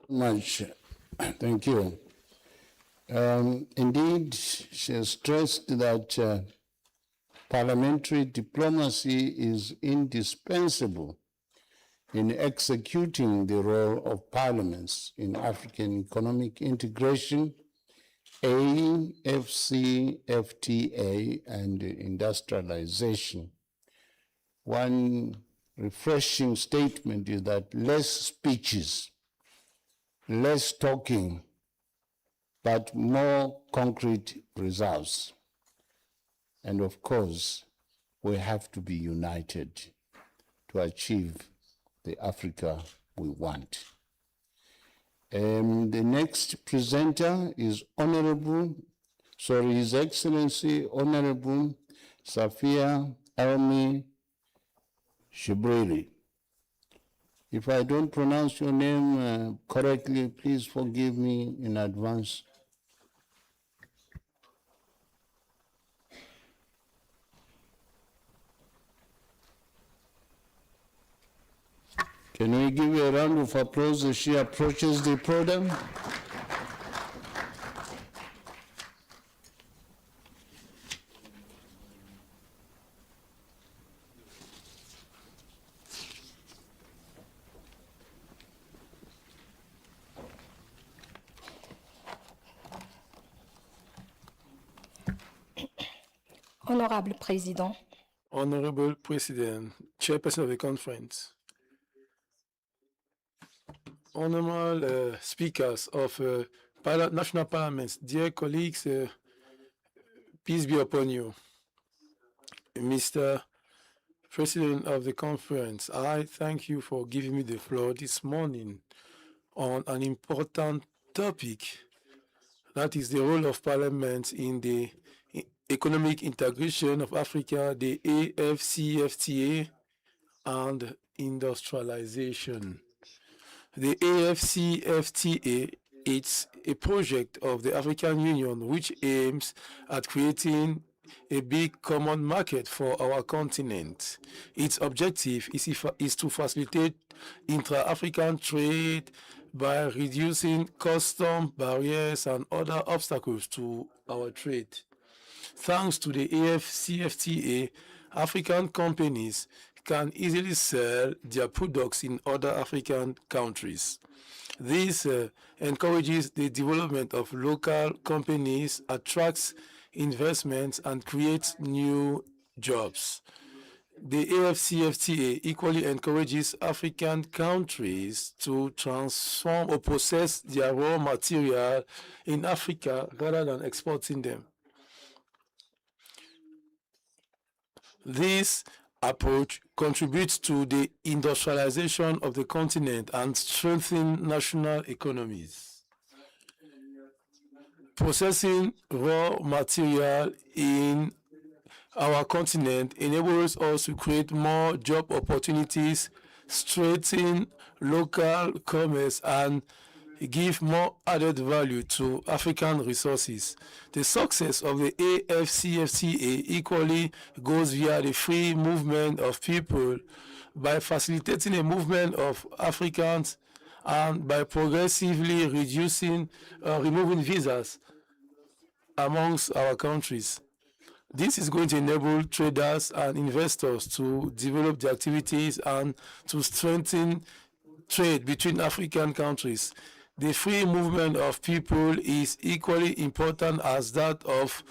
Much. Thank you. Indeed, she has stressed that parliamentary diplomacy is indispensable in executing the role of parliaments in African economic integration, AfCFTA, and industrialization. One refreshing statement is that less speeches, less talking, but more concrete results. And of course, we have to be united to achieve the Africa we want. The next presenter is His Excellency Honorable Safia Almi Shibrili. If I don't pronounce your name correctly, please forgive me in advance. Can we give a round of applause as she approaches the podium? Honorable President, Honorable President, Chairperson of the conference, honorable speakers of national parliaments, dear colleagues, peace be upon you. Mr. President of the conference, I thank you for giving me the floor this morning on an important topic, that is the role of parliament in the economic integration of Africa, the AfCFTA, and industrialization. The AfCFTA is a project of the African Union which aims at creating a big common market for our continent. Its objective is to facilitate intra-African trade by reducing custom barriers and other obstacles to our trade. Thanks to the AfCFTA, African companies can easily sell their products in other African countries. This encourages the development of local companies, attracts investments, and creates new jobs. The AfCFTA equally encourages African countries to transform or process their raw material in Africa rather than exporting them. This approach contributes to the industrialization of the continent and strengthening national economies. Processing raw material in our continent enables us to create more job opportunities, strengthen local commerce, and give more added value to African resources. The success of the AfCFTA equally goes via the free movement of people by facilitating a movement of Africans and by progressively removing visas amongst our countries. This is going to enable traders and investors to develop their activities and to strengthen trade between African countries. The free movement of people is equally important as that of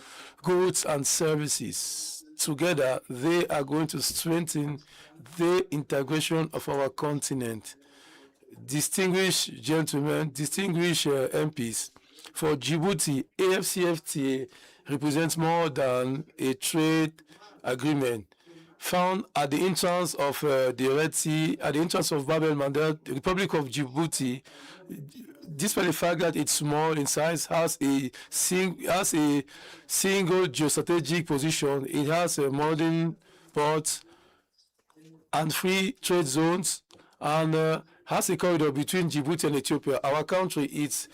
goods and services. Together, they are going to strengthen the integration of our continent. Distinguished gentlemen, distinguished MPs, for Djibouti, AFCFTA represents more than a trade agreement. Found at the entrance of the Red Sea, at the entrance of Bab el-Mandeb, the Republic of Djibouti, despite the fact that it's small in size, has a single geostrategic position. It has a modern port and free trade zones, and has a corridor between Djibouti and Ethiopia. Our country is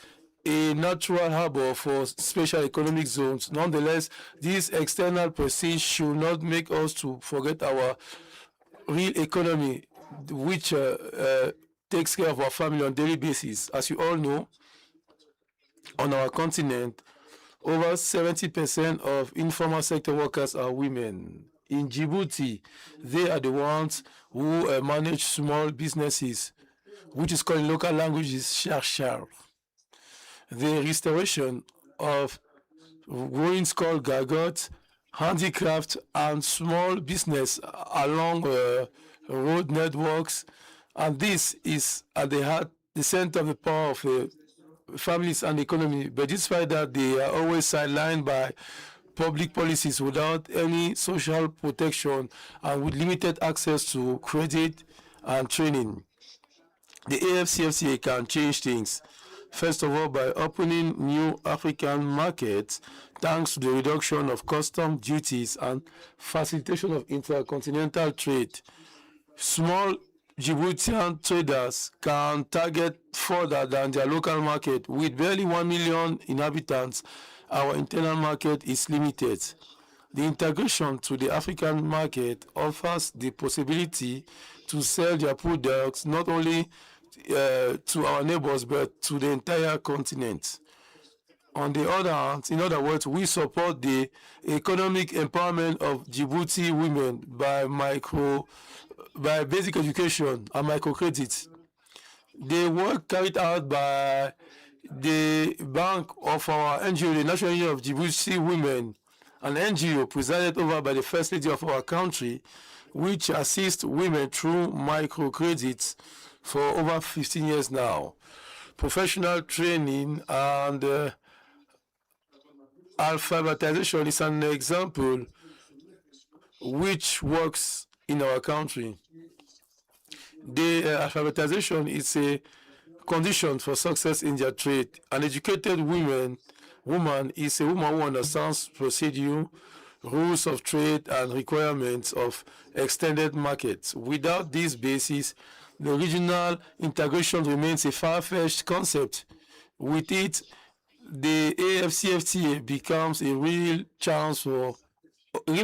a natural harbor for special economic zones. Nonetheless, this external prestige should not make us to forget our real economy, which takes care of our family on a daily basis. As you all know, on our continent, over 70% of informal sector workers are women. In Djibouti, they are the ones who manage small businesses, which is called in local languages chercheurs. The restoration of ruins called gargotes, handicraft, and small business along road networks, and this is at the center of the power of families and economy. But despite that, they are always sidelined by public policies without any social protection and with limited access to credit and training. The AFCFTA can change things. First of all, by opening new African markets, thanks to the reduction of custom duties and facilitation of intercontinental trade. Small Djiboutian traders can target further than their local market. With barely 1 million inhabitants, our internal market is limited. The integration to the African market offers the possibility to sell their products not only to our neighbors, but to the entire continent. On the other hand, in other words, we support the economic empowerment of Djibouti women by basic education and microcredit. The work carried out by the bank of our NGO, the National Union of Djibouti Women, an NGO presided over by the First Lady of our country, which assists women through microcredits for over 15 years now. Professional training and alphabetization is an example which works in our country. The alphabetization is a condition for success in their trade. An educated woman is a woman who understands procedure, rules of trade, and requirements of extended markets. Without this basis, the regional integration remains a far-fetched concept. With it, the AFCFTA becomes a real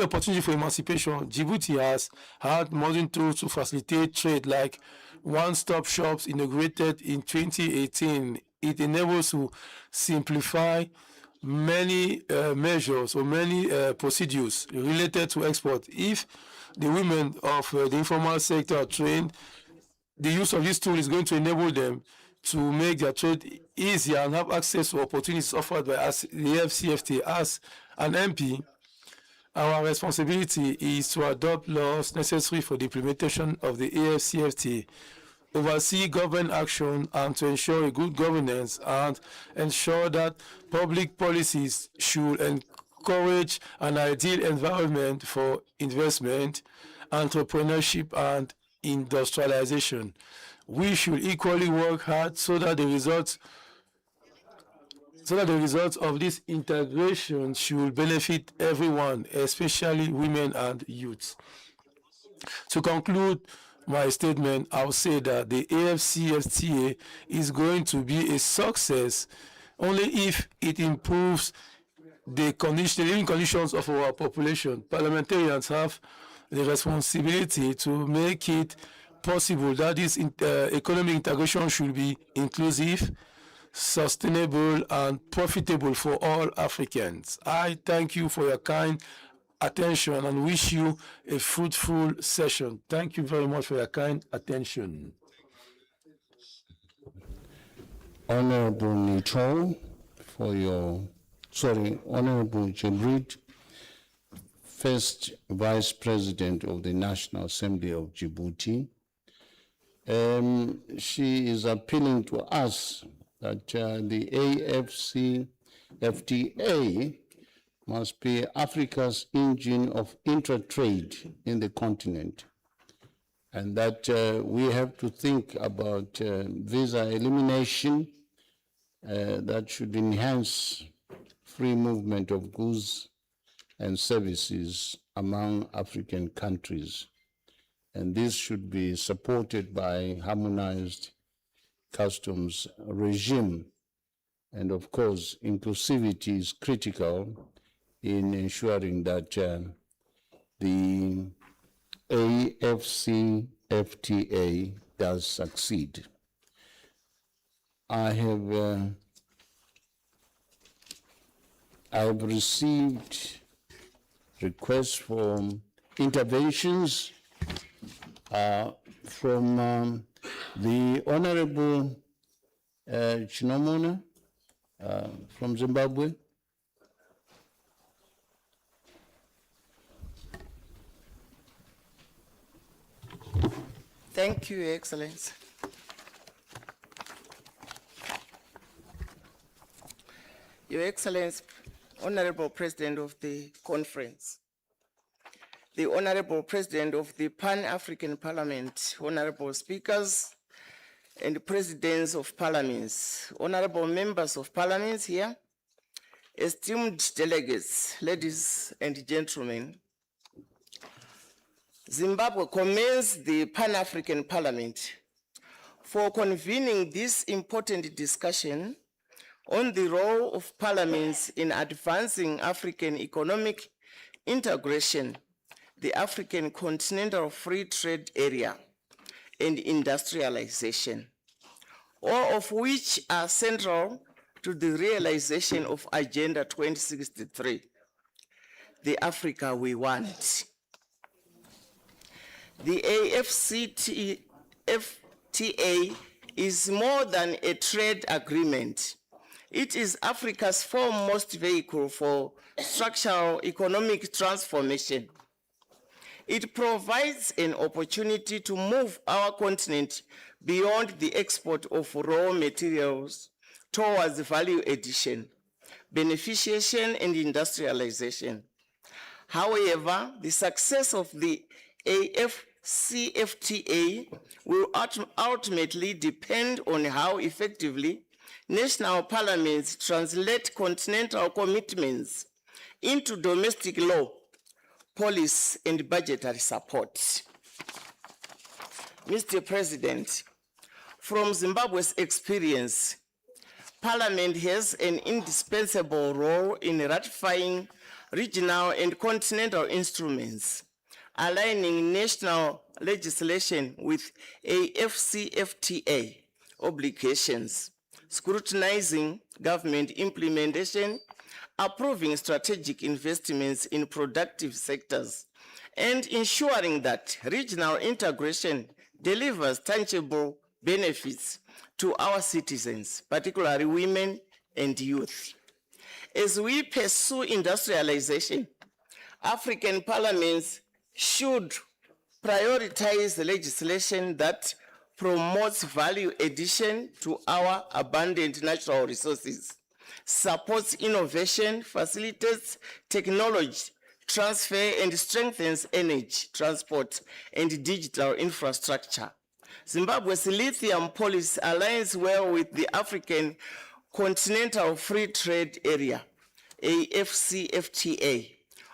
opportunity for emancipation. Djibouti has had modern tools to facilitate trade, like one-stop shops inaugurated in 2018. It enables to simplify many measures or many procedures related to export. If the women of the informal sector are trained, the use of this tool is going to enable them to make their trade easier and have access to opportunities offered by us, the AFCFTA. As an MP, our responsibility is to adopt laws necessary for the implementation of the AFCFTA, oversee government action, and to ensure a good governance, and ensure that public policies should encourage an ideal environment for investment, entrepreneurship, and industrialization. We should equally work hard so that the results of this integration should benefit everyone, especially women and youth. To conclude my statement, I'll say that the AFCFTA is going to be a success only if it improves the living conditions of our population. Parliamentarians have the responsibility to make it possible that this economic integration should be inclusive, sustainable, and profitable for all Africans. I thank you for your kind attention and wish you a fruitful session. Thank you very much for your kind attention. Honorable Nitro, Honorable Jebrit, first Vice President of the National Assembly of Djibouti. She is appealing to us that the AFCFTA must be Africa's engine of intra-trade in the continent, and that we have to think about visa elimination that should enhance free movement of goods and services among African countries. And this should be supported by harmonized customs regime. And of course, inclusivity is critical in ensuring that the AFCFTA does succeed. I have received requests for interventions from the Honorable Chinomona from Zimbabwe. Thank you, Your Excellency. Your Excellency, Honorable President of the Conference, the Honorable President of the Pan-African Parliament, Honorable Speakers and Presidents of Parliaments, Honorable Members of Parliament here, esteemed delegates, ladies and gentlemen, Zimbabwe commends the Pan-African Parliament for convening this important discussion on the role of parliaments in advancing African economic integration, the African Continental Free Trade Area, and industrialization, all of which are central to the realization of Agenda 2063, the Africa we want. The AFCFTA is more than a trade agreement. It is Africa's foremost vehicle for structural economic transformation. It provides an opportunity to move our continent beyond the export of raw materials towards value addition, beneficiation, and industrialization. However, the success of the AFCFTA will ultimately depend on how effectively national parliaments translate continental commitments into domestic law, policy, and budgetary support. Mr. President, from Zimbabwe's experience, Parliament has an indispensable role in ratifying regional and continental instruments, aligning national legislation with AFCFTA obligations, scrutinizing government implementation, approving strategic investments in productive sectors, and ensuring that regional integration delivers tangible benefits to our citizens, particularly women and youth. As we pursue industrialization, African parliaments should prioritize legislation that promotes value addition to our abundant natural resources, supports innovation, facilitates technology transfer, and strengthens energy, transport, and digital infrastructure. Zimbabwe's lithium policy aligns well with the African Continental Free Trade Area, AFCFTA,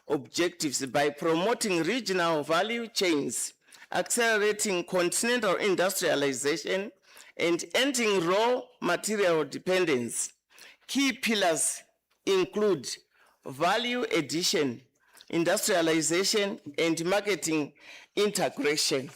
objectives by promoting regional value chains, accelerating continental industrialization, and ending raw material dependence. Key pillars include value addition, industrialization, and marketing integration.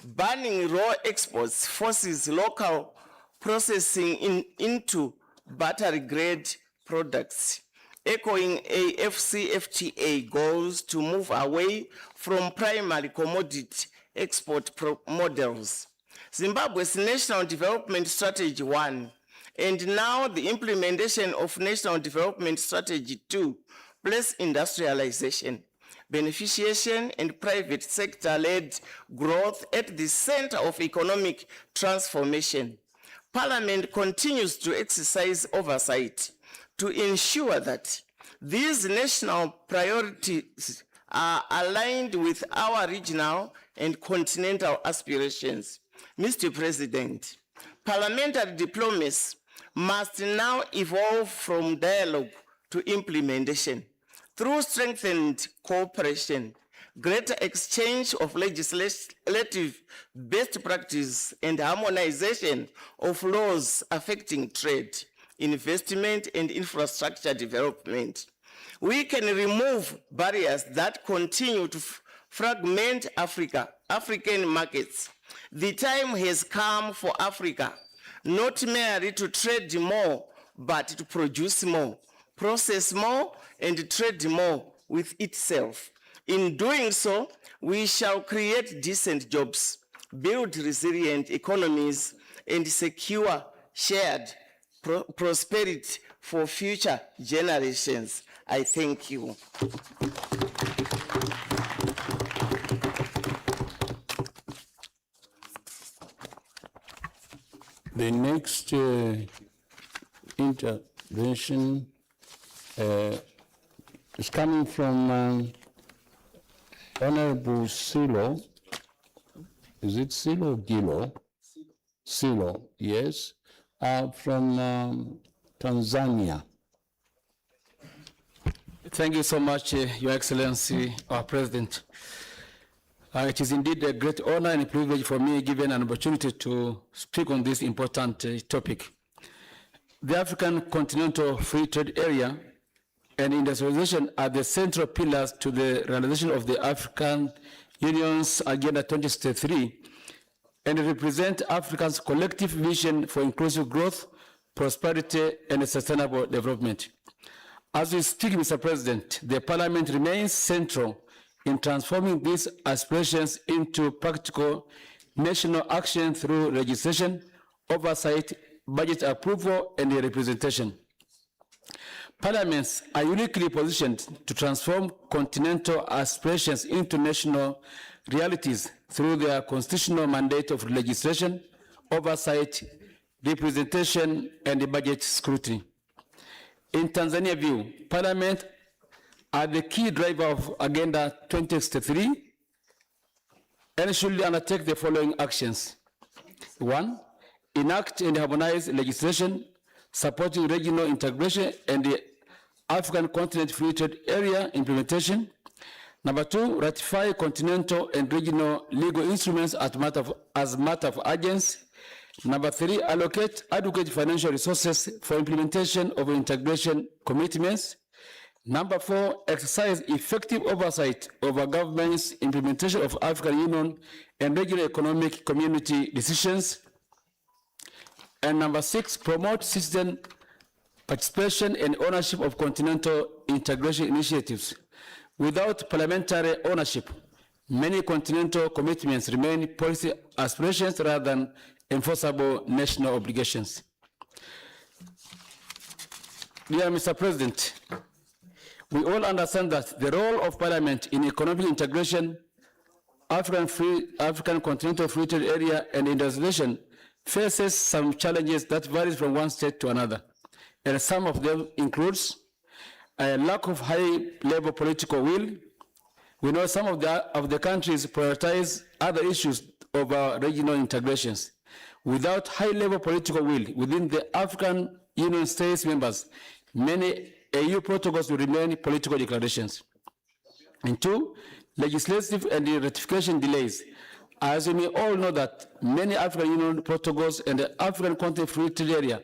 Banning raw exports forces local processing into battery-grade products, echoing AFCFTA goals to move away from primary commodity export models. Zimbabwe's National Development Strategy 1 and now the implementation of National Development Strategy 2 place industrialization, beneficiation, and private sector-led growth at the center of economic transformation. Parliament continues to exercise oversight to ensure that these national priorities are aligned with our regional and continental aspirations. Mr. President, parliamentary diplomacy must now evolve from dialogue to implementation through strengthened cooperation, greater exchange of legislative best practice, and harmonization of laws affecting trade, investment, and infrastructure development. We can remove barriers that continue to fragment African markets. The time has come for Africa not merely to trade more, but to produce more, process more, and trade more with itself. In doing so, we shall create decent jobs, build resilient economies, and secure shared prosperity for future generations. I thank you. The next intervention is coming from Honorable Silo. Is it Silo or Gilo? Silo, yes, from Tanzania. Thank you so much, Your Excellency, our President. It is indeed a great honor and a privilege for me given an opportunity to speak on this important topic. The African Continental Free Trade Area and industrialization are the central pillars to the realization of the African Union's Agenda 2063 and represent Africa's collective vision for inclusive growth, prosperity, and sustainable development. As we speak, Mr. President, the Parliament remains central in transforming these aspirations into practical national action through legislation, oversight, budget approval, and representation. Parliaments are uniquely positioned to transform continental aspirations into national realities through their constitutional mandate of legislation, oversight, representation, and budget scrutiny. In Tanzania view, Parliament are the key driver of Agenda 2063 and should undertake the following actions. 1, enact and harmonize legislation supporting regional integration and the African Continent Free Trade Area implementation. Number 2, ratify continental and regional legal instruments as matter of urgency. Number 3, allocate adequate financial resources for implementation of integration commitments. Number 4, exercise effective oversight over government's implementation of African Union and regional economic community decisions. And number 6, promote citizen participation and ownership of continental integration initiatives. Without parliamentary ownership, many continental commitments remain policy aspirations rather than enforceable national obligations. Dear Mr. President, we all understand that the role of Parliament in economic integration, African Continental Free Trade Area, and industrialization faces some challenges that vary from one state to another. And some of them includes a lack of high-level political will. We know some of the countries prioritize other issues over regional integrations. Without high-level political will within the African Union states members, many AU protocols will remain political declarations. And 2, legislative and ratification delays. As we may all know that many African Union protocols and the African Continental Free Trade Area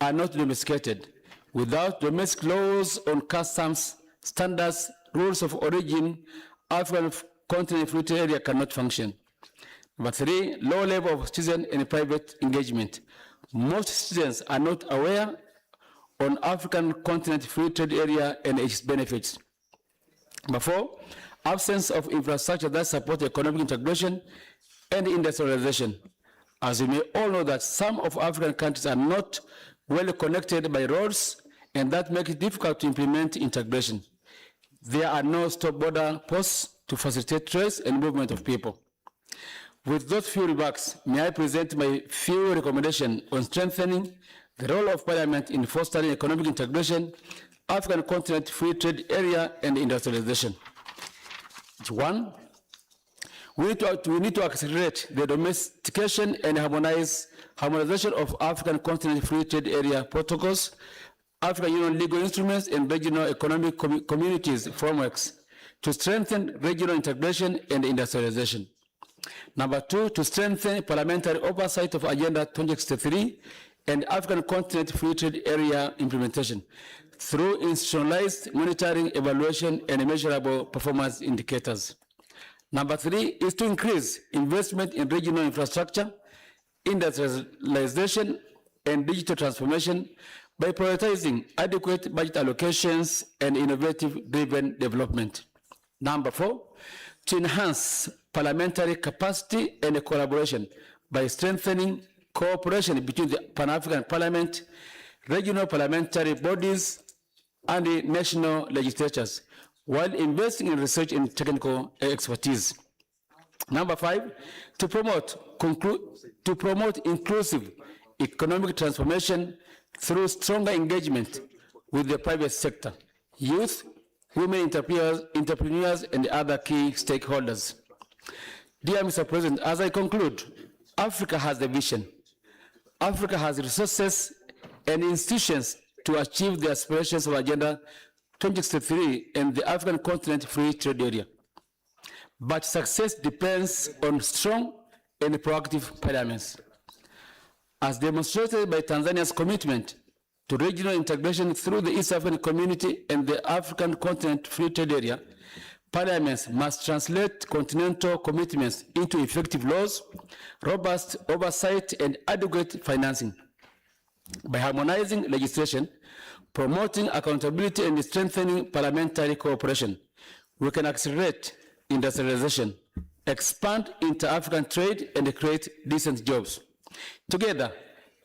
are not domesticated. Without domestic laws on customs, standards, rules of origin, African Continental Free Trade Area cannot function. Number 3, low level of citizen and private engagement. Most citizens are not aware on African continent free trade area and its benefits. Number 4, absence of infrastructure that support economic integration and industrialization. As we may all know that some of African countries are not well connected by roads, and that makes it difficult to implement integration. There are no stop border posts to facilitate trade and movement of people. With those few remarks, may I present my few recommendations on strengthening the role of Parliament in fostering economic integration, African continent free trade area, and industrialization. 1, we need to accelerate the domestication and harmonization of African continent free trade area protocols, African Union legal instruments, and regional economic communities frameworks to strengthen regional integration and industrialization. Number 2, to strengthen parliamentary oversight of Agenda 2063 and African continent free trade area implementation through institutionalized monitoring, evaluation, and measurable performance indicators. Number 3 is to increase investment in regional infrastructure, industrialization, and digital transformation by prioritizing adequate budget allocations and innovative-driven development. Number 4, to enhance parliamentary capacity and collaboration by strengthening cooperation between the Pan-African Parliament, regional parliamentary bodies, and the national legislatures, while investing in research and technical expertise. Number 5, to promote inclusive economic transformation through stronger engagement with the private sector, youth, women entrepreneurs, and other key stakeholders. Dear Mr. President, as I conclude, Africa has a vision. Africa has resources and institutions to achieve the aspirations of Agenda 2063 and the African continent free trade area. But success depends on strong and proactive parliaments. As demonstrated by Tanzania's commitment to regional integration through the East African Community and the African Continent Free Trade Area, parliaments must translate continental commitments into effective laws, robust oversight, and adequate financing. By harmonizing legislation, promoting accountability, and strengthening parliamentary cooperation, we can accelerate industrialization, expand inter-African trade, and create decent jobs. Together,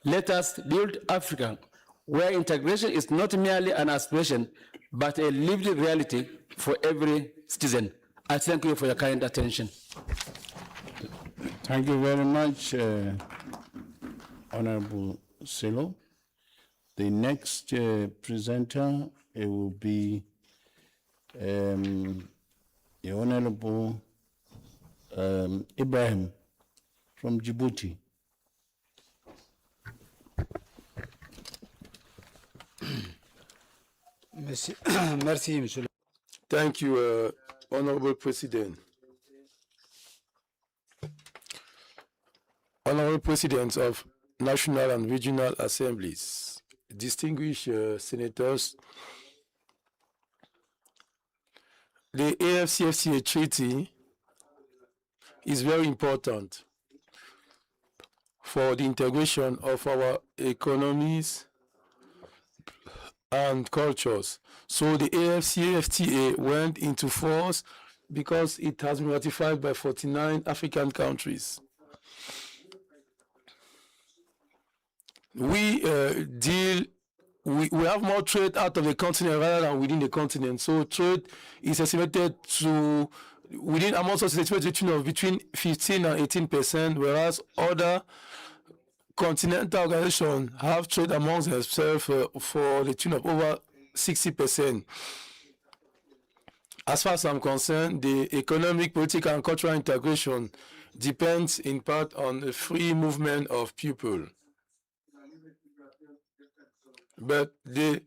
let us build Africa where integration is not merely an aspiration, but a lived reality for every citizen. I thank you for your kind attention. Thank you very much, Honorable Silo. The next presenter will be the Honorable Ibrahim from Djibouti. Merci, Monsieur. Thank you, Honorable President. Honorable Presidents of National and Regional Assemblies, distinguished senators, the AFCFTA Treaty is very important for the integration of our economies and cultures. So the AFCFTA went into force because it has been ratified by 49 African countries. We have more trade out of the continent rather than within the continent. So trade is estimated to amongst us estimated between 15 and 18%, whereas other continental organizations have trade amongst themselves for the tune of over 60%. As far as I'm concerned, the economic, political, and cultural integration depends in part on the free movement of people. But the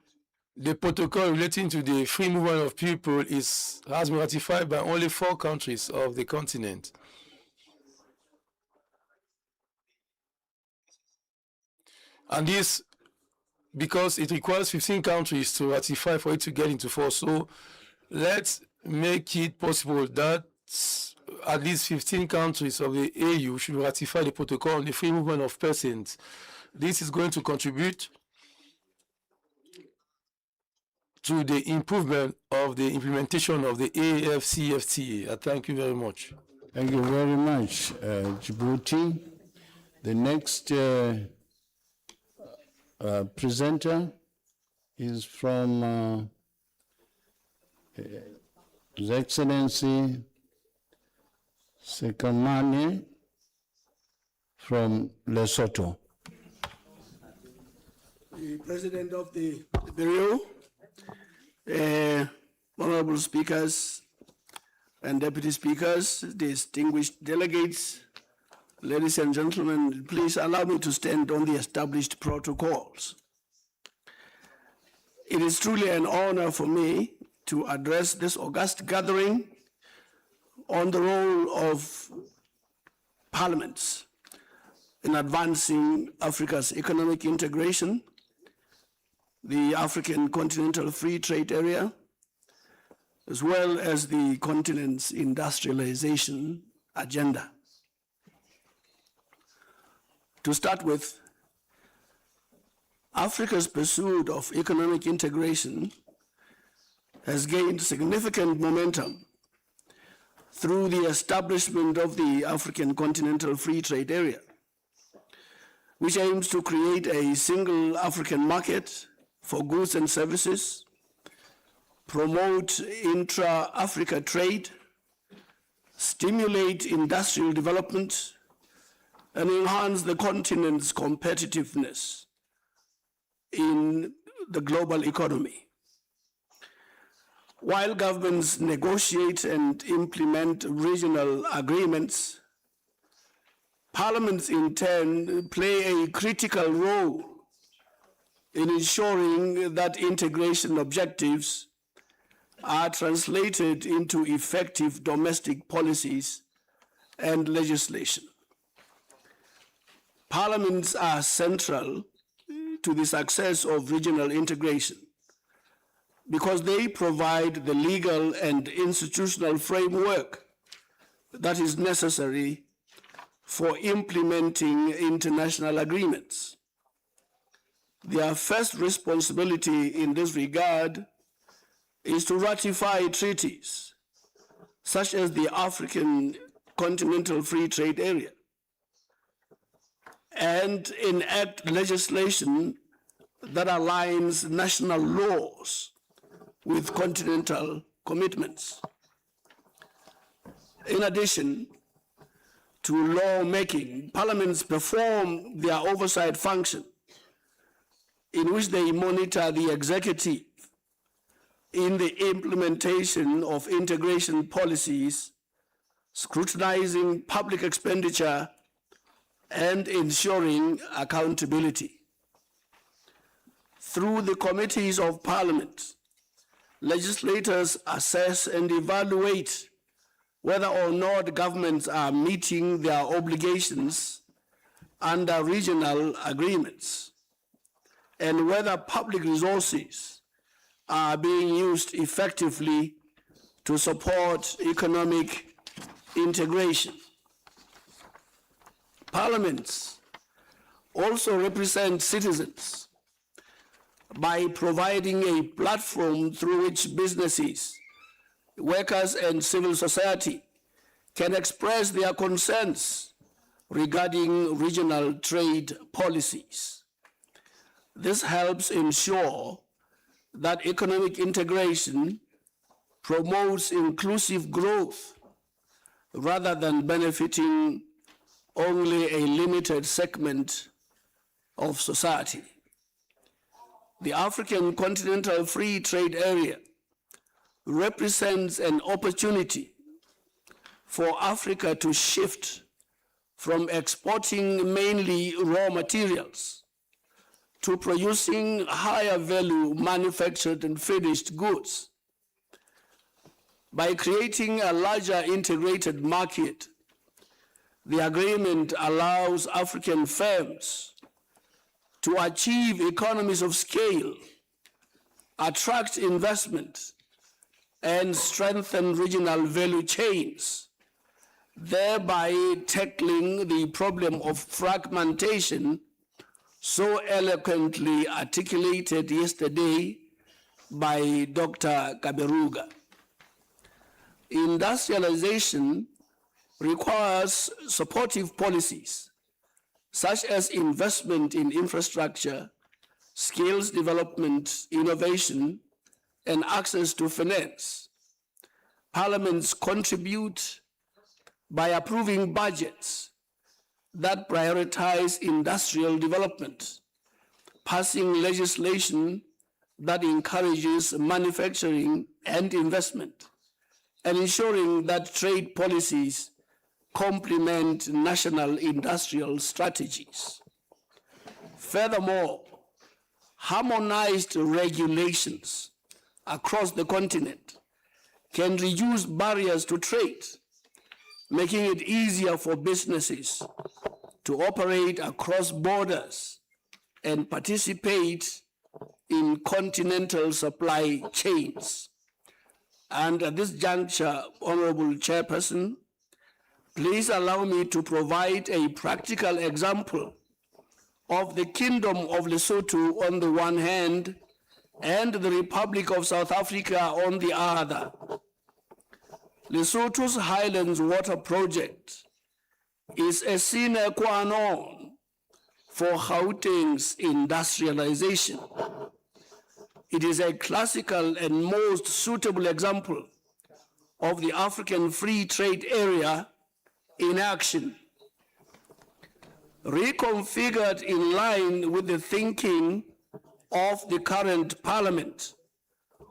protocol relating to the free movement of people has been ratified by only 4 countries of the continent. And this because it requires 15 countries to ratify for it to get into force. So let's make it possible that at least 15 countries of the AU should ratify the protocol on the free movement of persons this is going to contribute to the improvement of the implementation of the AFCFTA. I thank you very much. Thank you very much, Djibouti. The next presenter is from His Excellency Sekamane from Lesotho. The President of the Bureau, honorable speakers and deputy speakers, distinguished delegates, ladies and gentlemen, please allow me to stand on the established protocols. It is truly an honor for me to address this august gathering on the role of parliaments in advancing Africa's economic integration, the African Continental Free Trade Area, as well as the continent's industrialization agenda. To start with, Africa's pursuit of economic integration has gained significant momentum through the establishment of the African Continental Free Trade Area, which aims to create a single African market for goods and services, promote intra-Africa trade, stimulate industrial development, and enhance the continent's competitiveness in the global economy. While governments negotiate and implement regional agreements, parliaments in turn play a critical role in ensuring that integration objectives are translated into effective domestic policies and legislation. Parliaments are central to the success of regional integration because they provide the legal and institutional framework that is necessary for implementing international agreements. Their first responsibility in this regard is to ratify treaties, such as the African Continental Free Trade Area, and enact legislation that aligns national laws with continental commitments. In addition to lawmaking, parliaments perform their oversight function, in which they monitor the executive in the implementation of integration policies, scrutinizing public expenditure, and ensuring accountability. Through the committees of parliament, legislators assess and evaluate whether or not governments are meeting their obligations under regional agreements, and whether public resources are being used effectively to support economic integration. Parliaments also represent citizens by providing a platform through which businesses, workers, and civil society can express their concerns regarding regional trade policies. This helps ensure that economic integration promotes inclusive growth rather than benefiting only a limited segment of society. The African Continental Free Trade Area represents an opportunity for Africa to shift from exporting mainly raw materials to producing higher value manufactured and finished goods. By creating a larger integrated market, the agreement allows African firms to achieve economies of scale, attract investment, and strengthen regional value chains, thereby tackling the problem of fragmentation so eloquently articulated yesterday by Dr. Kaberuga. Industrialization requires supportive policies, such as investment in infrastructure, skills development, innovation, and access to finance. Parliaments contribute by approving budgets that prioritize industrial development, passing legislation that encourages manufacturing and investment, and ensuring that trade policies complement national industrial strategies. Furthermore, harmonized regulations across the continent can reduce barriers to trade, making it easier for businesses to operate across borders and participate in continental supply chains. And at this juncture, Honorable Chairperson, please allow me to provide a practical example of the Kingdom of Lesotho on the one hand and the Republic of South Africa on the other. Lesotho's Highlands Water Project is a sine qua non for Gauteng's industrialization. It is a classical and most suitable example of the African Free Trade Area in action, reconfigured in line with the thinking of the current parliament,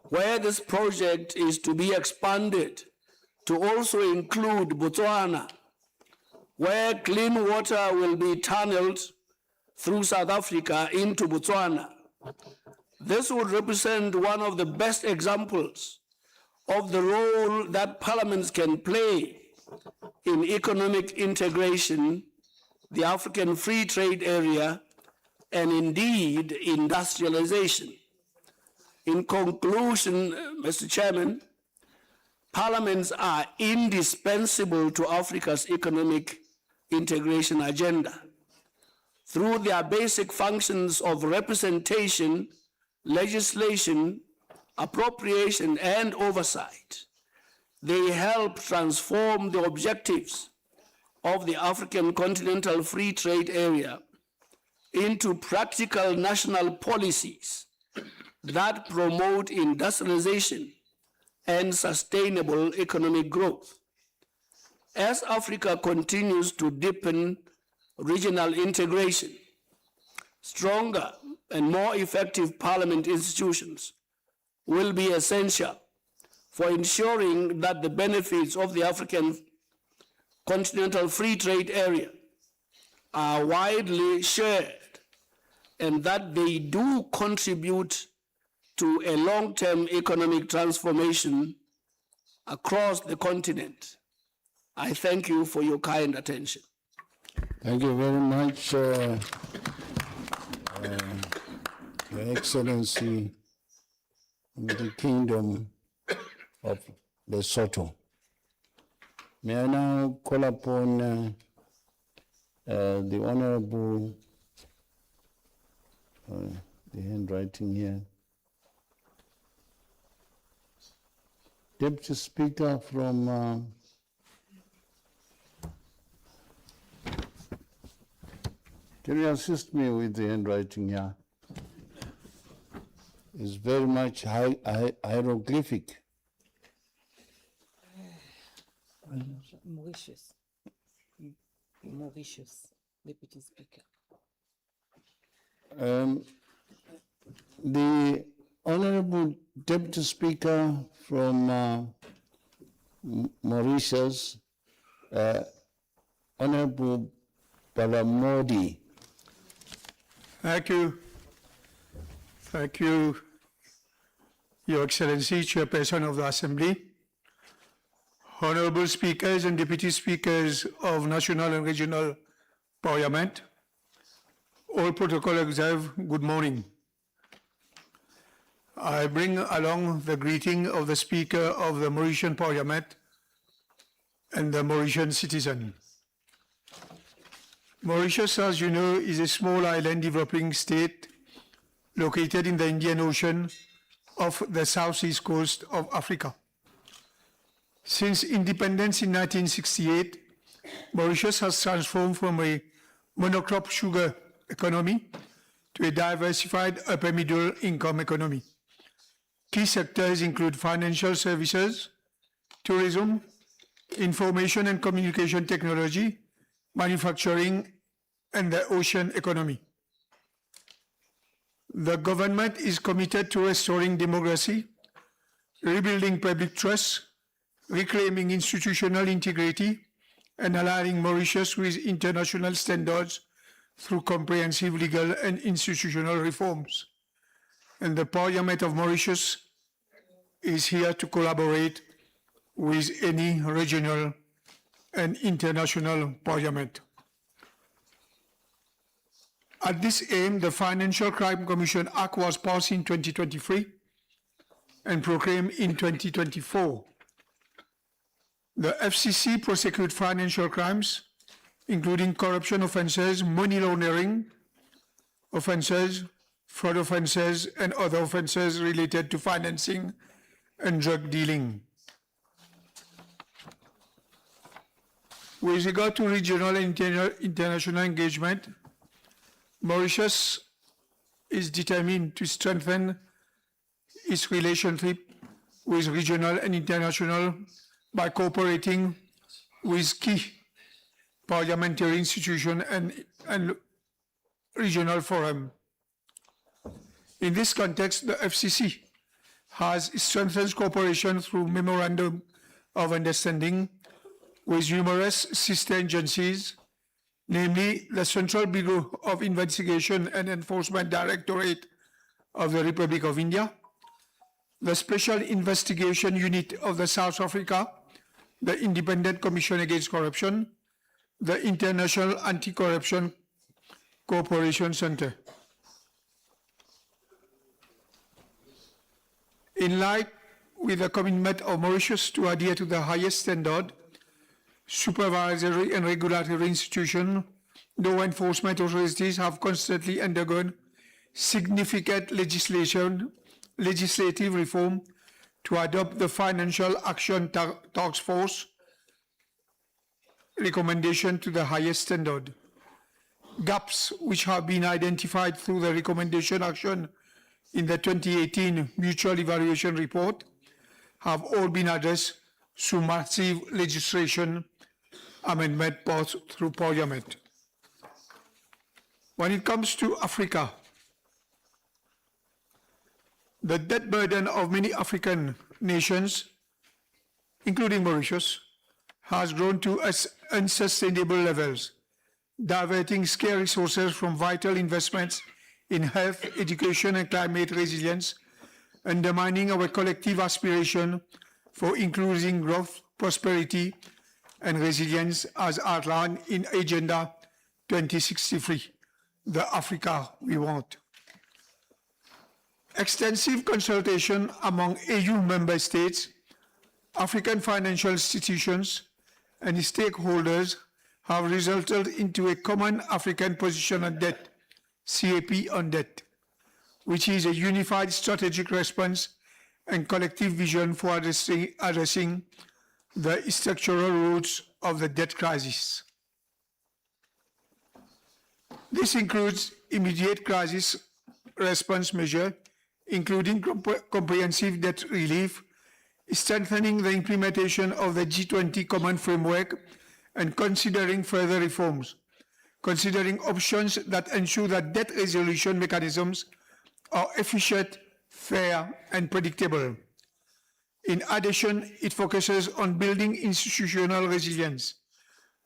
where this project is to be expanded to also include Botswana, where clean water will be tunneled through South Africa into Botswana. This would represent one of the best examples of the role that parliaments can play in economic integration, the African Free Trade Area, and indeed industrialization. In conclusion, Mr. Chairman, parliaments are indispensable to Africa's economic integration agenda. Through their basic functions of representation, legislation, appropriation, and oversight, they help transform the objectives of the African Continental Free Trade Area into practical national policies that promote industrialization and sustainable economic growth. As Africa continues to deepen regional integration, stronger and more effective parliament institutions will be essential for ensuring that the benefits of the African Continental Free Trade Area are widely shared and that they do contribute to a long-term economic transformation across the continent. I thank you for your kind attention. Thank you very much, Your Excellency, the Kingdom of Lesotho. May I now call upon the Honorable, the handwriting here, Deputy Speaker from can you assist me with the handwriting here? It's very much hieroglyphic. Mauritius. Mauritius, Deputy Speaker. The Honorable Deputy Speaker from Mauritius, Honorable Balamodi. Thank you. Thank you, Your Excellency, Chairperson of the Assembly, Honorable Speakers and Deputy Speakers of National and Regional Parliament, all protocol observed, good morning. I bring along the greeting of the Speaker of the Mauritian Parliament and the Mauritian citizen. Mauritius, as you know, is a small island developing state located in the Indian Ocean off the southeast coast of Africa. Since independence in 1968, Mauritius has transformed from a monocrop sugar economy to a diversified upper middle income economy. Key sectors include financial services, tourism, information and communication technology, manufacturing, and the ocean economy. The government is committed to restoring democracy, rebuilding public trust, reclaiming institutional integrity, and aligning Mauritius with international standards through comprehensive legal and institutional reforms. And the Parliament of Mauritius is here to collaborate with any regional and international parliament. At this aim, the Financial Crime Commission Act was passed in 2023 and proclaimed in 2024. The FCC prosecutes financial crimes, including corruption offenses, money laundering offenses, fraud offenses, and other offenses related to financing and drug dealing. With regard to regional and international engagement, Mauritius is determined to strengthen its relationship with regional and international by cooperating with key parliamentary institutions and regional forums. In this context, the FCC has strengthened cooperation through memorandum of understanding with numerous sister agencies, namely the Central Bureau of Investigation and Enforcement Directorate of the Republic of India, the Special Investigation Unit of the South Africa, the Independent Commission Against Corruption, the International Anti-Corruption Cooperation Center. In line with the commitment of Mauritius to adhere to the highest standard, supervisory and regulatory institutions, law enforcement authorities have constantly undergone significant legislative reform to adopt the Financial Action Task Force recommendation to the highest standard. Gaps which have been identified through the recommendation action in the 2018 Mutual Evaluation Report have all been addressed through massive legislation amendment passed through Parliament. When it comes to Africa, the debt burden of many African nations, including Mauritius, has grown to unsustainable levels, diverting scarce resources from vital investments in health, education, and climate resilience, undermining our collective aspiration for increasing growth, prosperity, and resilience as outlined in Agenda 2063, the Africa we want. Extensive consultation among AU member states, African financial institutions, and stakeholders have resulted into a common African position on debt, CAP on debt, which is a unified strategic response and collective vision for addressing the structural roots of the debt crisis. This includes immediate crisis response measures, including comprehensive debt relief, strengthening the implementation of the G20 Common Framework, and considering further reforms, considering options that ensure that debt resolution mechanisms are efficient, fair, and predictable. In addition, it focuses on building institutional resilience,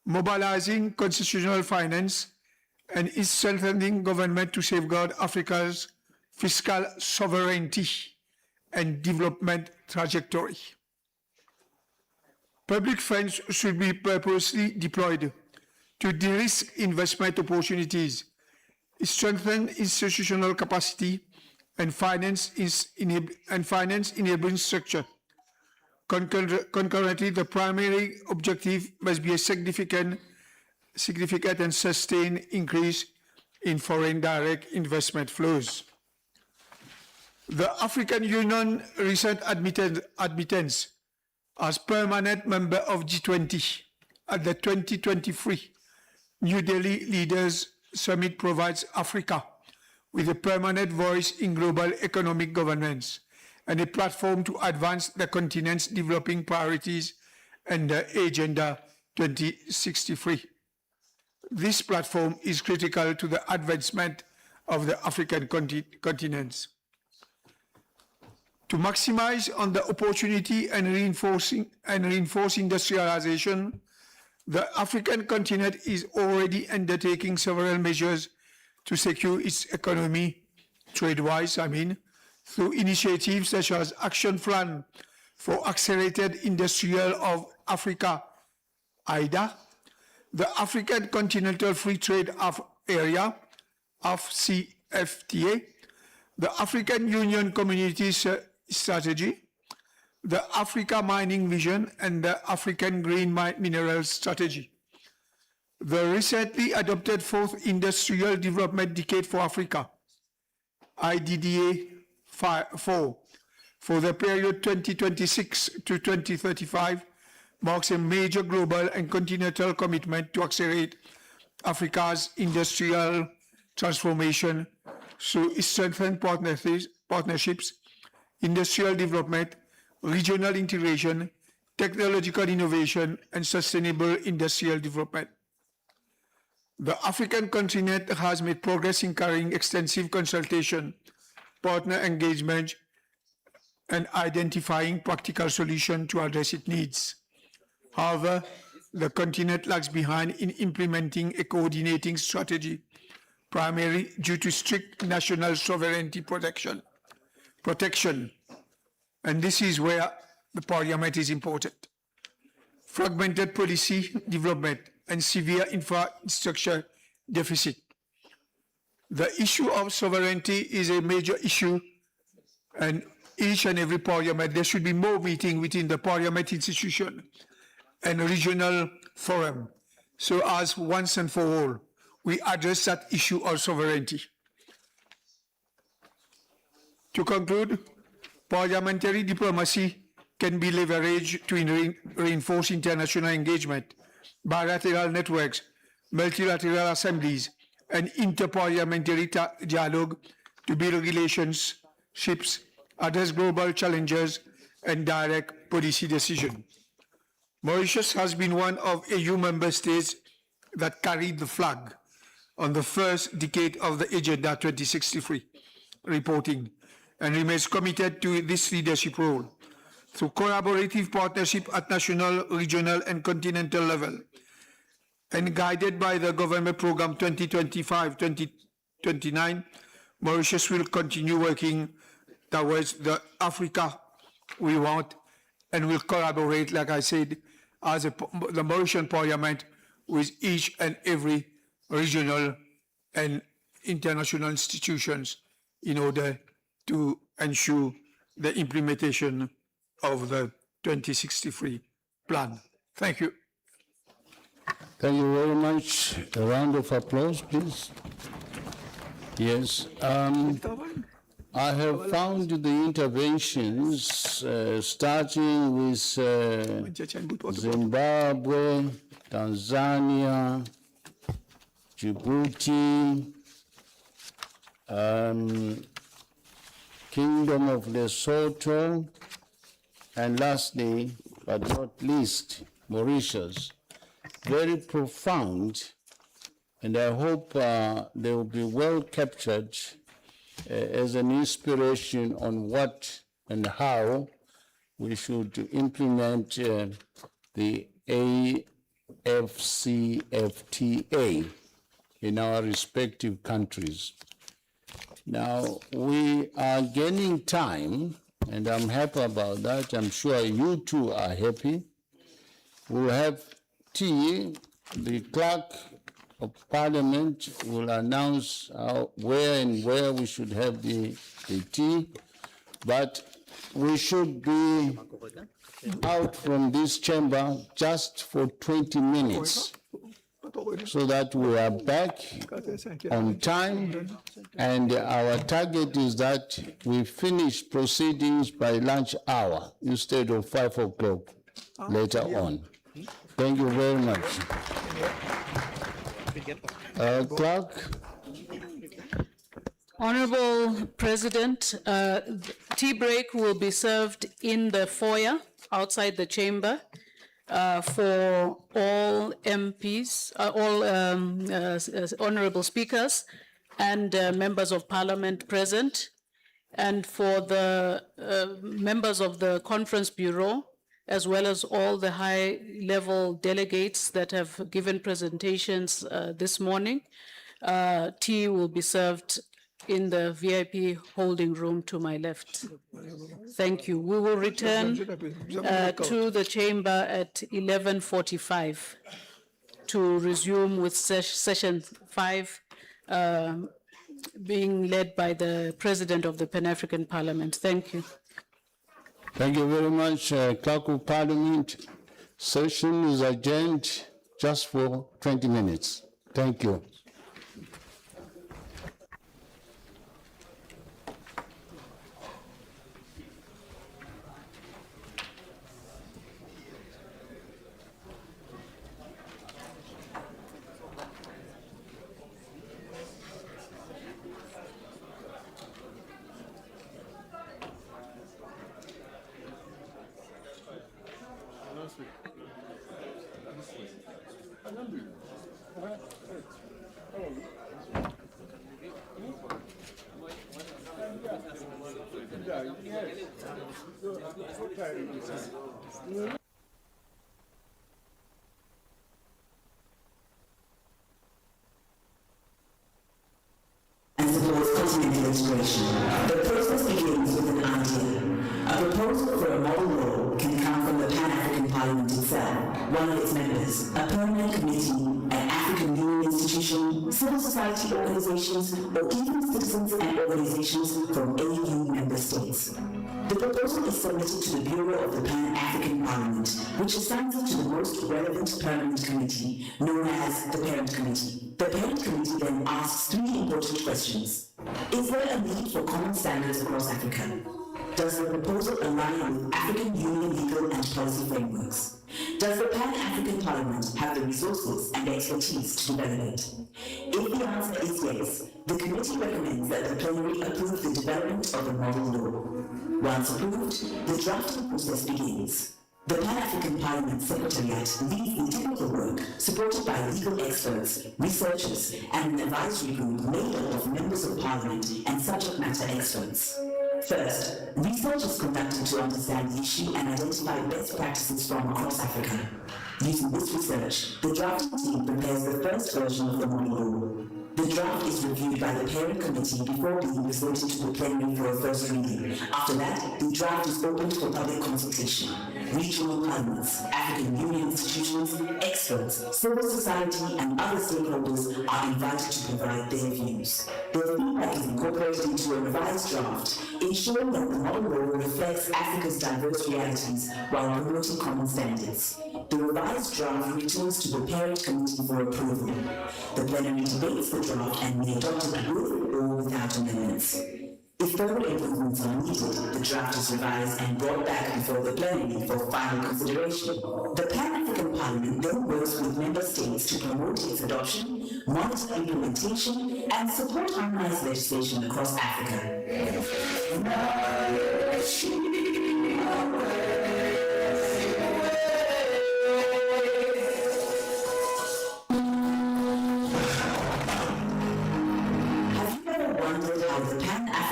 mobilizing constitutional finance, and is strengthening government to safeguard Africa's fiscal sovereignty and development trajectory. Public funds should be purposely deployed to de-risk investment opportunities, strengthen institutional capacity, and finance enabling structure. Concurrently, the primary objective must be a significant significant and sustained increase in foreign direct investment flows. The African Union recent admittance as permanent member of G20 at the 2023 New Delhi Leaders Summit provides Africa with a permanent voice in global economic governance and a platform to advance the continent's developing priorities under Agenda 2063. This platform is critical to the advancement of the African continents. To maximize on the opportunity and reinforce industrialization, the African continent is already undertaking several measures to secure its economy, trade-wise, through initiatives such as Action Plan for Accelerated Industrial of Africa, AIDA, the African Continental Free Trade Area, AfCFTA, the African Union Community Strategy, the Africa Mining Vision, and the African Green Minerals Strategy. The recently adopted Fourth Industrial Development Decade for Africa, IDDA 4, for the period 2026 to 2035, marks a major global and continental commitment to accelerate Africa's industrial transformation through strengthened partnerships, industrial development, regional integration, technological innovation, and sustainable industrial development. The African continent has made progress in carrying extensive consultation, partner engagement, and identifying practical solutions to address its needs. However, the continent lags behind in implementing a coordinating strategy, primarily due to strict national sovereignty protection. And this is where the Parliament is important. Fragmented policy development and severe infrastructure deficit. The issue of sovereignty is a major issue, and each and every Parliament, there should be more meeting within the Parliament institution and regional forum, so as once and for all, we address that issue of sovereignty. To conclude, parliamentary diplomacy can be leveraged to reinforce international engagement, bilateral networks, multilateral assemblies, and interparliamentary dialogue to build relationships, address global challenges, and direct policy decision. Mauritius has been one of EU member states that carried the flag on the first decade of the Agenda 2063 reporting and remains committed to this leadership role. Through collaborative partnership at national, regional, and continental level, and guided by the Government Program 2025-2029, Mauritius will continue working towards the Africa we want and will collaborate, like I said, as the Mauritian Parliament with each and every regional and international institutions in order to ensure the implementation of the 2063 plan. Thank you. Thank you very much. A round of applause, please. Yes. I have found the interventions starting with Zimbabwe, Tanzania, Djibouti, Kingdom of Lesotho, and lastly, but not least, Mauritius. Very profound, and I hope they will be well captured as an inspiration on what and how we should implement the AfCFTA in our respective countries. Now, we are gaining time, and I'm happy about that. I'm sure you too are happy. We'll have tea. The clerk of Parliament will announce where we should have the tea, but we should be out from this chamber just for 20 minutes. so that we are back on time. And our target is that we finish proceedings by lunch hour instead of 5 o'clock later on. Thank you very much. Clerk. Honorable President, tea break will be served in the foyer outside the chamber for all MPs, honorable speakers and members of parliament present, and for the members of the Conference Bureau, as well as all the high-level delegates that have given presentations this morning. Tea will be served in the VIP holding room to my left. Thank you. We will return to the chamber at 11:45 to resume with session 5 being led by the President of the Pan-African Parliament. Thank you. Thank you very much, Clerk of Parliament. Session is adjourned just for 20 minutes. Thank you. The process begins with an idea. A proposal for a model law can come from the Pan-African Parliament itself, one of its members, a permanent committee, an African Union institution, civil society organizations, or even citizens and organizations from AU member states. The proposal is submitted to the Bureau of the Pan-African Parliament, which assigns it to the most relevant permanent committee, known as the Parent Committee. The Parent Committee then asks 3 important questions. Is there a need for common standards across Africa? Does the proposal align with African Union legal and policy frameworks? Does the Pan-African Parliament have the resources and expertise to develop it? If the answer is yes, the committee recommends that the plenary approve the development of the model law. Once approved, the drafting process begins. The Pan-African Parliament Secretariat leads the technical work supported by legal experts, researchers, and an advisory group made up of members of Parliament and subject matter experts. First, research is conducted to understand the issue and identify best practices from across Africa. Using this research, the drafting team prepares the first version of the model law. The draft is reviewed by the Parent Committee before being presented to the plenary for a first reading. After that, the draft is opened for public consultation. Regional parliaments, African Union institutions, experts, civil society, and other stakeholders are invited to provide their views. Their feedback is incorporated into a revised draft, ensuring that the model law reflects Africa's diverse realities while promoting common standards. The revised draft returns to the Parent Committee for approval. The plenary debates the draft and may adopt it with or without amendments. If further improvements are needed, the draft is revised and brought back before the plenary for final consideration. The Pan-African Parliament then works with member states to promote its adoption, monitor implementation, and support harmonized legislation across Africa.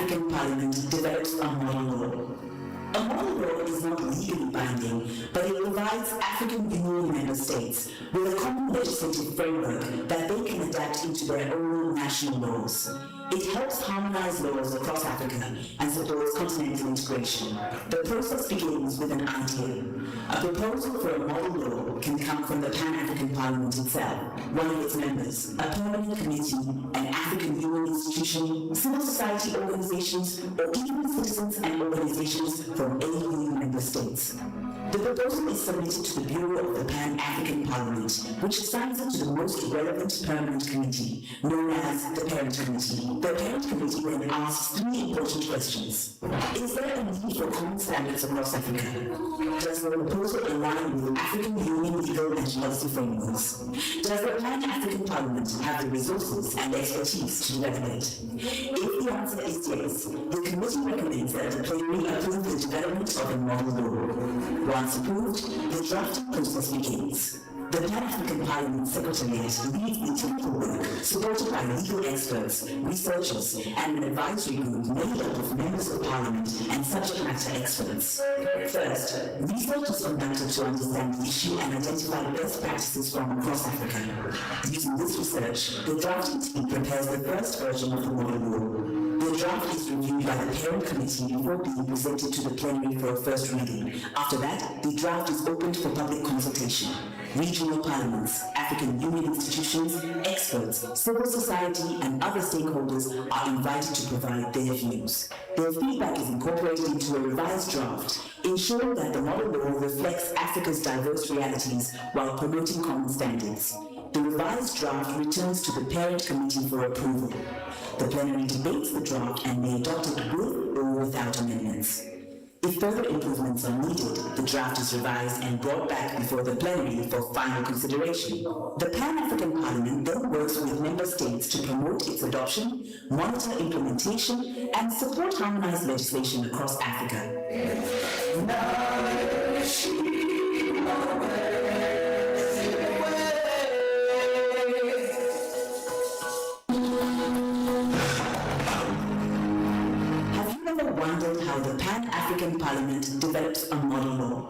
African Parliament develops a model law. A model law is not legally binding, but it provides African Union member states with a common legislative framework that they can adapt into their own national laws. It helps harmonize laws across Africa and supports continental integration. The process begins with an idea. A proposal for a model law can come from the Pan-African Parliament itself, one of its members, a permanent committee, an African Union institution, civil society organizations, or even citizens and organizations from AU member states. The proposal is submitted to the Bureau of the Pan-African Parliament, which assigns it to the most relevant permanent committee, known as the Parent Committee. The Parent Committee then asks three important questions. Is there a need for common standards across Africa? Does the proposal align with African Union legal and policy frameworks? Does the Pan-African Parliament have the resources and expertise to develop it? If the answer is yes, the committee recommends that the plenary approve the development of a model law. Once approved, the drafting process begins. The Pan-African Parliament Secretariat leads the technical work supported by legal experts, researchers, and an advisory group made up of members of Parliament and subject matter experts. First, research is conducted to understand the issue and identify best practices from across Africa. Using this research, the drafting team prepares the first version of the model law. The draft is reviewed by the Parent Committee before being presented to the plenary for a first reading. After that, the draft is opened for public consultation. Regional parliaments, African Union institutions, experts, civil society, and other stakeholders are invited to provide their views. Their feedback is incorporated into a revised draft, ensuring that the model law reflects Africa's diverse realities while promoting common standards. The revised draft returns to the Parent Committee for approval. The plenary debates the draft and may adopt it with or without amendments. If further improvements are needed, the draft is revised and brought back before the plenary for final consideration. The Pan-African Parliament then works with member states to promote its adoption, monitor implementation, and support harmonized legislation across Africa. Wondered how the Pan-African Parliament develops a model law.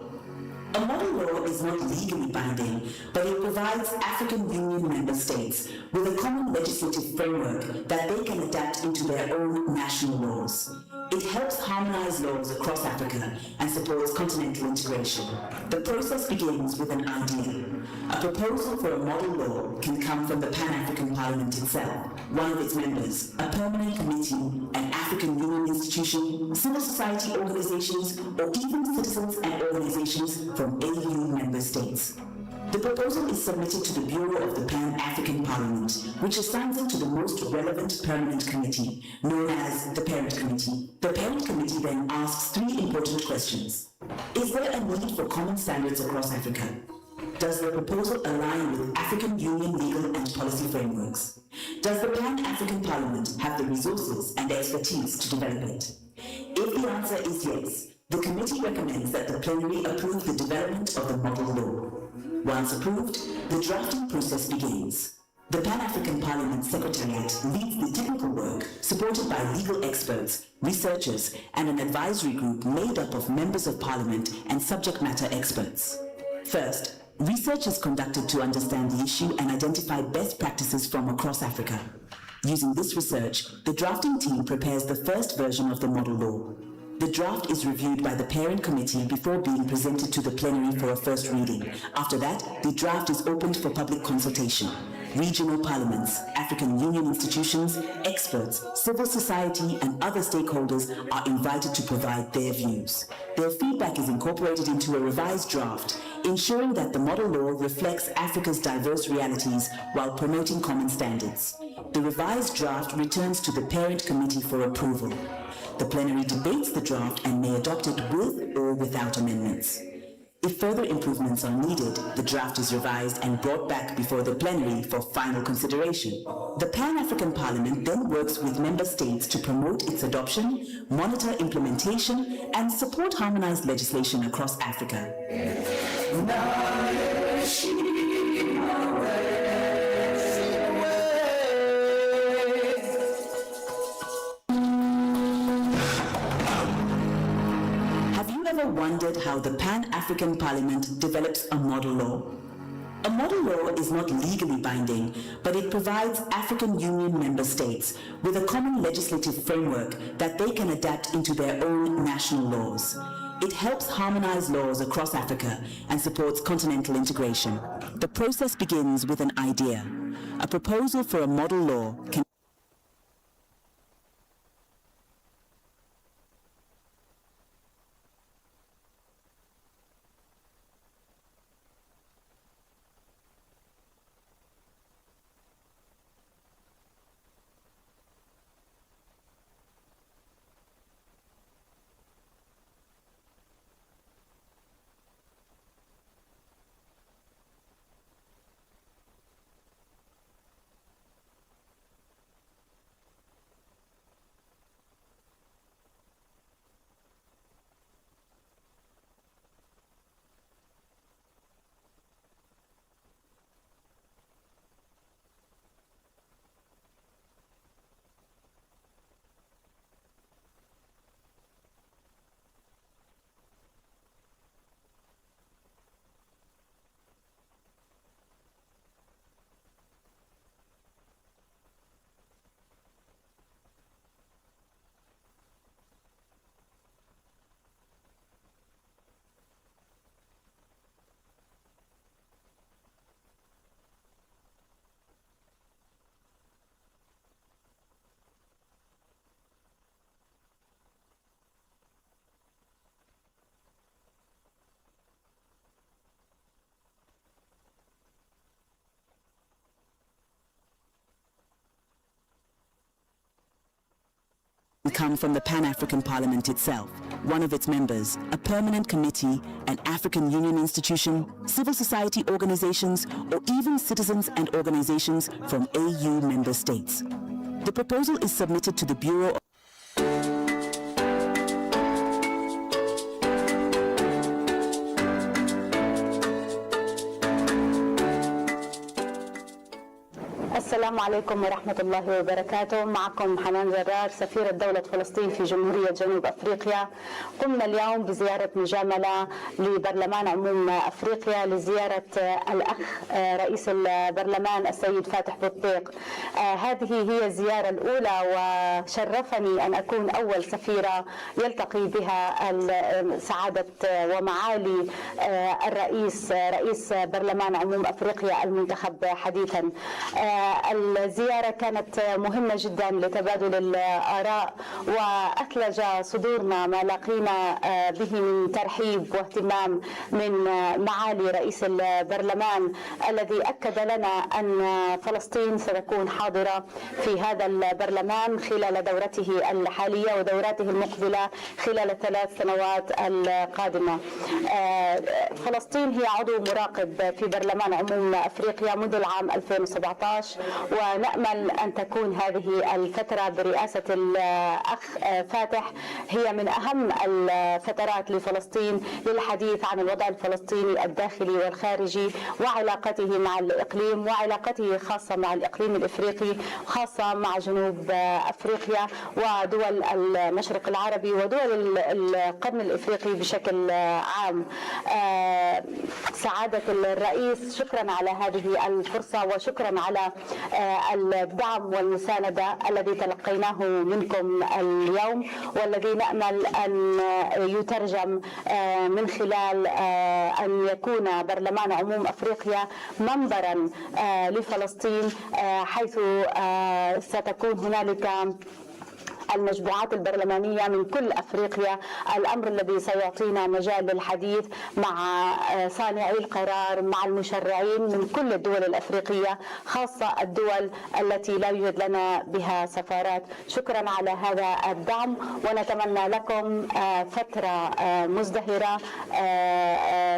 A model law is not legally binding, but it provides African Union member states with a common legislative framework that they can adapt into their own national laws. It helps harmonize laws across Africa and supports continental integration. The process begins with an idea. A proposal for a model law can come from the Pan-African Parliament itself, one of its members, a permanent committee, an African Union institution, civil society organizations, or even citizens and organizations from AU member states. The proposal is submitted to the Bureau of the Pan-African Parliament, which assigns it to the most relevant permanent committee, known as the Parent Committee. The Parent Committee then asks three important questions. Is there a need for common standards across Africa? Does the proposal align with African Union legal and policy frameworks? Does the Pan-African Parliament have the resources and expertise to develop it? If the answer is yes, the committee recommends that the plenary approve the development of the model law. Once approved, the drafting process begins. The Pan-African Parliament Secretariat leads the technical work supported by legal experts, researchers, and an advisory group made up of members of Parliament and subject matter experts. First, research is conducted to understand the issue and identify best practices from across Africa. Using this research, the drafting team prepares the first version of the model law. The draft is reviewed by the Parent Committee before being presented to the plenary for a first reading. After that, the draft is opened for public consultation. Regional parliaments, African Union institutions, experts, civil society, and other stakeholders are invited to provide their views. Their feedback is incorporated into a revised draft, ensuring that the model law reflects Africa's diverse realities while promoting common standards. The revised draft returns to the Parent Committee for approval. The plenary debates the draft and may adopt it with or without amendments. If further improvements are needed, the draft is revised and brought back before the plenary for final consideration. The Pan-African Parliament then works with member states to promote its adoption, monitor implementation, and support harmonized legislation across Africa. Wondered how the Pan-African Parliament develops a model law. A model law is not legally binding, but it provides African Union member states with a common legislative framework that they can adapt into their own national laws. It helps harmonize laws across Africa and supports continental integration. The process begins with an idea. A proposal for a model law can come from the Pan-African Parliament itself, one of its members, a permanent committee, an African Union institution, civil society organizations, or even citizens and organizations from AU member states. The proposal is submitted to the Bureau السلام عليكم ورحمة الله وبركاته. معكم حنان جرار سفيرة دولة فلسطين في جمهورية جنوب أفريقيا. قمنا اليوم بزيارة مجاملة لبرلمان عموم أفريقيا لزيارة الأخ رئيس البرلمان السيد فاتح بطيق. هذه هي الزيارة الأولى وشرفني أن أكون أول سفيرة يلتقي بها سعادة ومعالي رئيس برلمان عموم أفريقيا المنتخب حديثا. الزيارة كانت مهمة جدا لتبادل الآراء وأثلج صدورنا ما لقينا به من ترحيب واهتمام من معالي رئيس البرلمان الذي أكد لنا أن فلسطين ستكون حاضرة في هذا البرلمان خلال دورته الحالية ودوراته المقبلة خلال ال3 سنوات القادمة. فلسطين هي عضو مراقب في برلمان عموم أفريقيا منذ العام 2017 ونأمل أن تكون هذه الفترة برئاسة الأخ فاتح هي من أهم الفترات لفلسطين للحديث عن الوضع الفلسطيني الداخلي والخارجي وعلاقته مع الإقليم وعلاقته خاصة مع الإقليم الإفريقي خاصة مع جنوب أفريقيا ودول المشرق العربي ودول القرن الإفريقي بشكل عام. سعادة الرئيس شكرا على هذه الفرصة وشكرا على الدعم والمساندة الذي تلقيناه منكم اليوم والذي نأمل أن يترجم من خلال أن يكون برلمان عموم أفريقيا منبرا لفلسطين حيث ستكون هنالك المجموعات البرلمانية من كل أفريقيا، الأمر الذي سيعطينا مجال للحديث مع صانعي القرار مع المشرعين من كل الدول الأفريقية خاصة الدول التي لا يوجد لنا بها سفارات. شكرا على هذا الدعم ونتمنى لكم فترة مزدهرة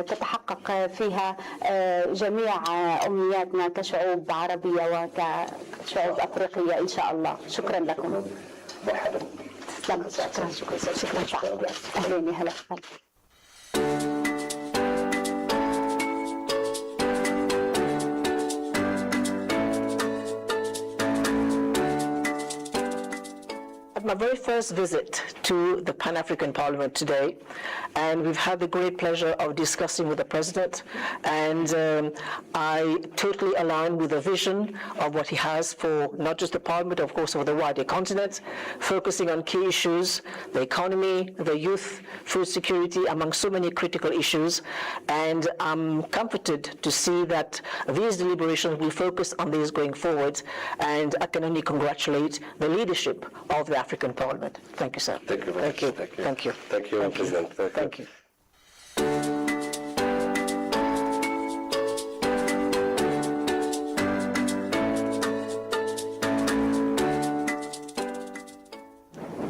تتحقق فيها جميع أمنياتنا كشعوب عربية وكشعوب أفريقية إن شاء الله. شكرا لكم. شكرا. أهلين يا هلا. My very first visit to the Pan-African Parliament today, and we've had the great pleasure of discussing with the President, and I totally align with the vision of what he has for not just the Parliament, of course, for the wider continent, focusing on key issues, the economy, the youth, food security, among so many critical issues, and I'm comforted to see that these deliberations will focus on these going forward, and I can only congratulate the leadership of the African Parliament. Thank you, sir. Thank you very much. Thank you. Thank you, President. Thank you.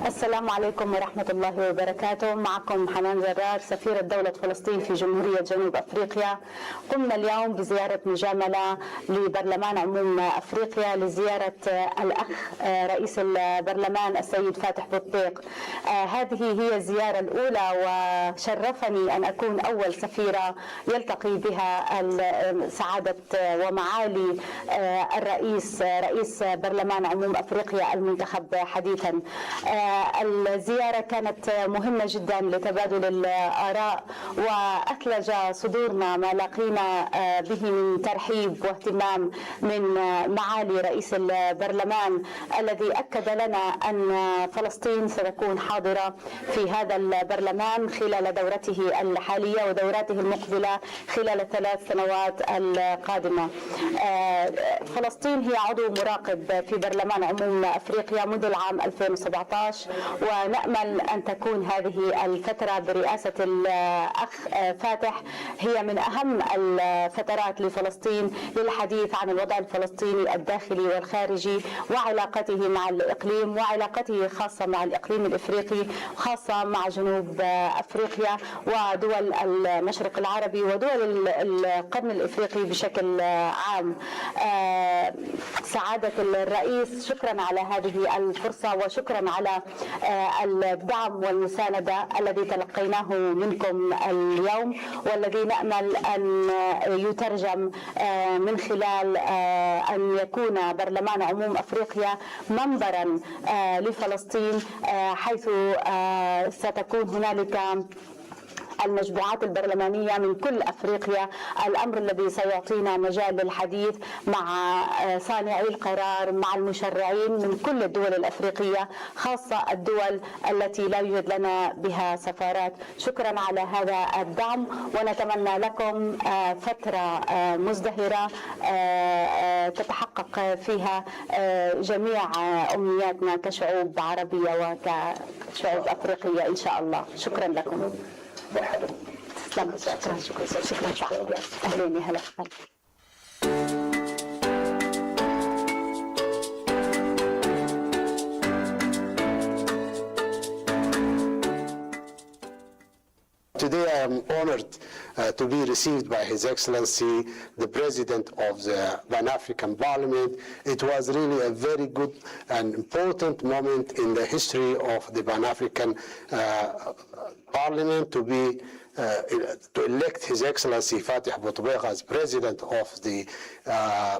السلام عليكم ورحمة الله وبركاته. معكم حنان جرار سفيرة دولة فلسطين في جمهورية جنوب أفريقيا. قمنا اليوم بزيارة مجاملة لبرلمان عموم أفريقيا لزيارة الأخ رئيس البرلمان السيد فاتح بطيق. هذه هي الزيارة الأولى وشرفني أن أكون أول سفيرة يلتقي بها سعادة ومعالي رئيس برلمان عموم أفريقيا المنتخب حديثا. الزيارة كانت مهمة جدا لتبادل الآراء وأثلج صدورنا ما لقينا به من ترحيب واهتمام من معالي رئيس البرلمان الذي أكد لنا أن فلسطين ستكون حاضرة في هذا البرلمان خلال دورته الحالية ودوراته المقبلة خلال ال3 سنوات القادمة. فلسطين هي عضو مراقب في برلمان عموم أفريقيا منذ العام 2017 ونأمل أن تكون هذه الفترة برئاسة الأخ فاتح هي من أهم الفترات لفلسطين للحديث عن الوضع الفلسطيني الداخلي والخارجي وعلاقته مع الإقليم وعلاقته خاصة مع الإقليم الإفريقي خاصة مع جنوب أفريقيا ودول المشرق العربي ودول القرن الإفريقي بشكل عام. سعادة الرئيس، شكرا على هذه الفرصة وشكرا على الدعم والمساندة الذي تلقيناه منكم اليوم والذي نأمل أن يترجم من خلال أن يكون برلمان عموم أفريقيا منبرا لفلسطين حيث ستكون هنالك المجموعات البرلمانية من كل أفريقيا، الأمر الذي سيعطينا مجال للحديث مع صانعي القرار مع المشرعين من كل الدول الأفريقية خاصة الدول التي لا يوجد لنا بها سفارات. شكرا على هذا الدعم ونتمنى لكم فترة مزدهرة تتحقق فيها جميع أمنياتنا كشعوب عربية وكشعوب أفريقية إن شاء الله. شكرا لكم. شكرا. أهلين يا هلا. Today I am honored to be received by His Excellency, the President of the Pan-African Parliament. It was really a very good and important moment in the history of the Pan-African Parliament to elect His Excellency Fatih Bouteflika as President of the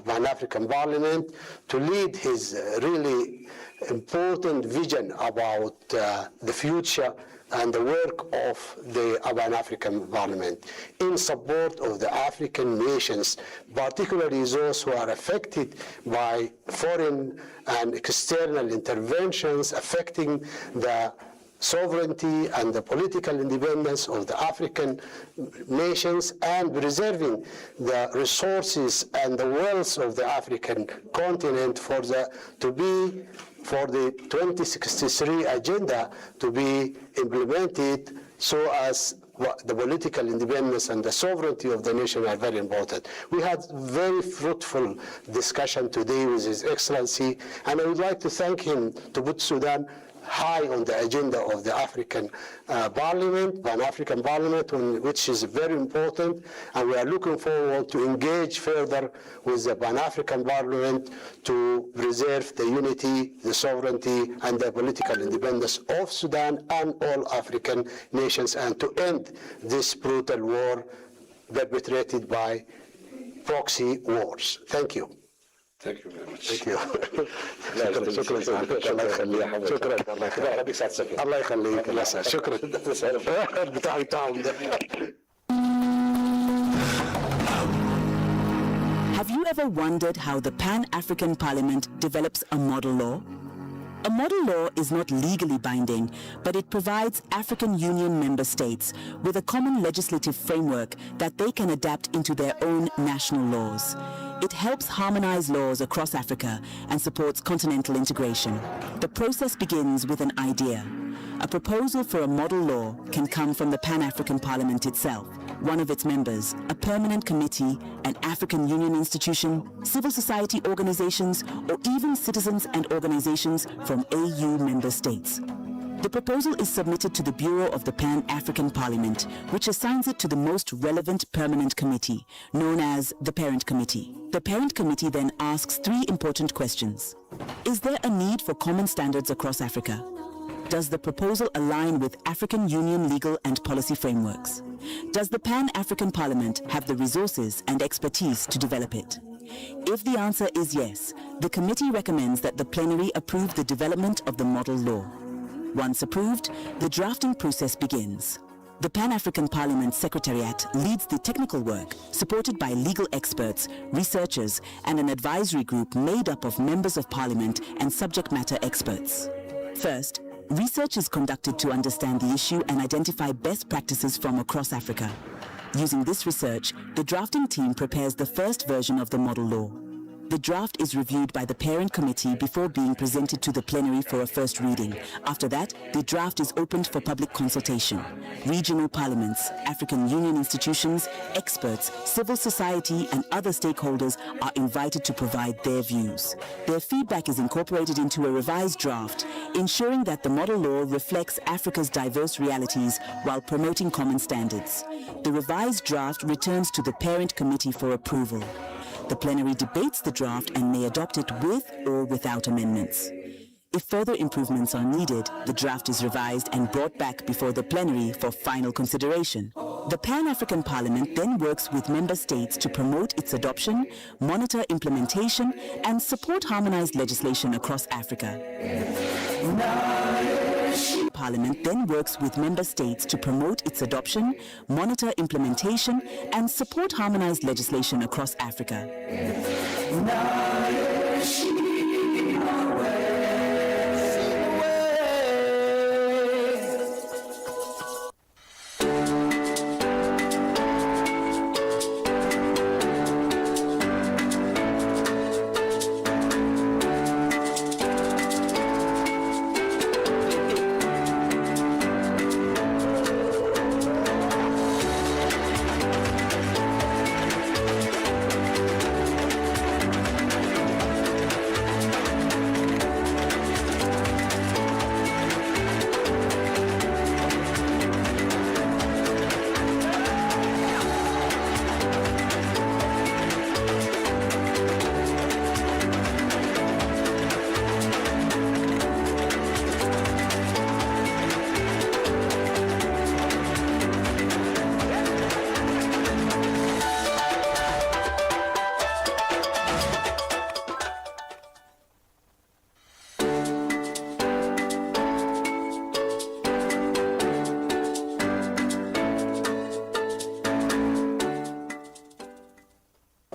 Pan-African Parliament to lead his really important vision about the future and the work of the Pan-African Parliament in support of the African nations, particularly those who are affected by foreign and external interventions affecting the sovereignty and the political independence of the African nations and preserving the resources and the wealth of the African continent for the 2063 agenda to be implemented so as the political independence and the sovereignty of the nation are very important. We had very fruitful discussion today with His Excellency, and I would like to thank him to put Sudan high on the agenda of the African Parliament, Pan-African Parliament, which is very important, and we are looking forward to engage further with the Pan-African Parliament to preserve the unity, the sovereignty, and the political independence of Sudan and all African nations, and to end this brutal war perpetrated by proxy wars. Thank you. Thank you very much. Thank you. شكرا الله يخليك. شكرا الله يخليك. شكرا بتاعهم ده. Have you ever wondered how the Pan-African Parliament develops a model law? A model law is not legally binding, but it provides African Union member states with a common legislative framework that they can adapt into their own national laws. It helps harmonize laws across Africa and supports continental integration. The process begins with an idea. A proposal for a model law can come from the Pan-African Parliament itself, one of its members, a permanent committee, an African Union institution, civil society organizations, or even citizens and organizations from AU member states. The proposal is submitted to the Bureau of the Pan-African Parliament, which assigns it to the most relevant permanent committee, known as the Parent Committee. The Parent Committee then asks three important questions. Is there a need for common standards across Africa? Does the proposal align with African Union legal and policy frameworks? Does the Pan-African Parliament have the resources and expertise to develop it? If the answer is yes, the committee recommends that the plenary approve the development of the model law. Once approved, the drafting process begins. The Pan-African Parliament Secretariat leads the technical work, supported by legal experts, researchers, and an advisory group made up of members of Parliament and subject matter experts. First, research is conducted to understand the issue and identify best practices from across Africa. Using this research, the drafting team prepares the first version of the model law. The draft is reviewed by the parent committee before being presented to the plenary for a first reading. After that, the draft is opened for public consultation. Regional parliaments, African Union institutions, experts, civil society, and other stakeholders are invited to provide their views. Their feedback is incorporated into a revised draft, ensuring that the model law reflects Africa's diverse realities while promoting common standards. The revised draft returns to the parent committee for approval. The plenary debates the draft and may adopt it with or without amendments. If further improvements are needed, the draft is revised and brought back before the plenary for final consideration. The Pan-African Parliament then works with member states to promote its adoption, monitor implementation, and support harmonized legislation across Africa. Parliament then works with member states to promote its adoption, monitor implementation, and support harmonized legislation across Africa.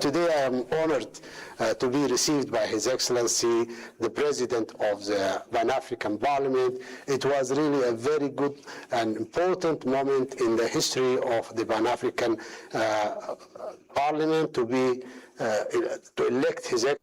Today I am honored to be received by His Excellency, the President of the Pan-African Parliament. It was really a very good and important moment in the history of the Pan-African Parliament to elect His Excellency.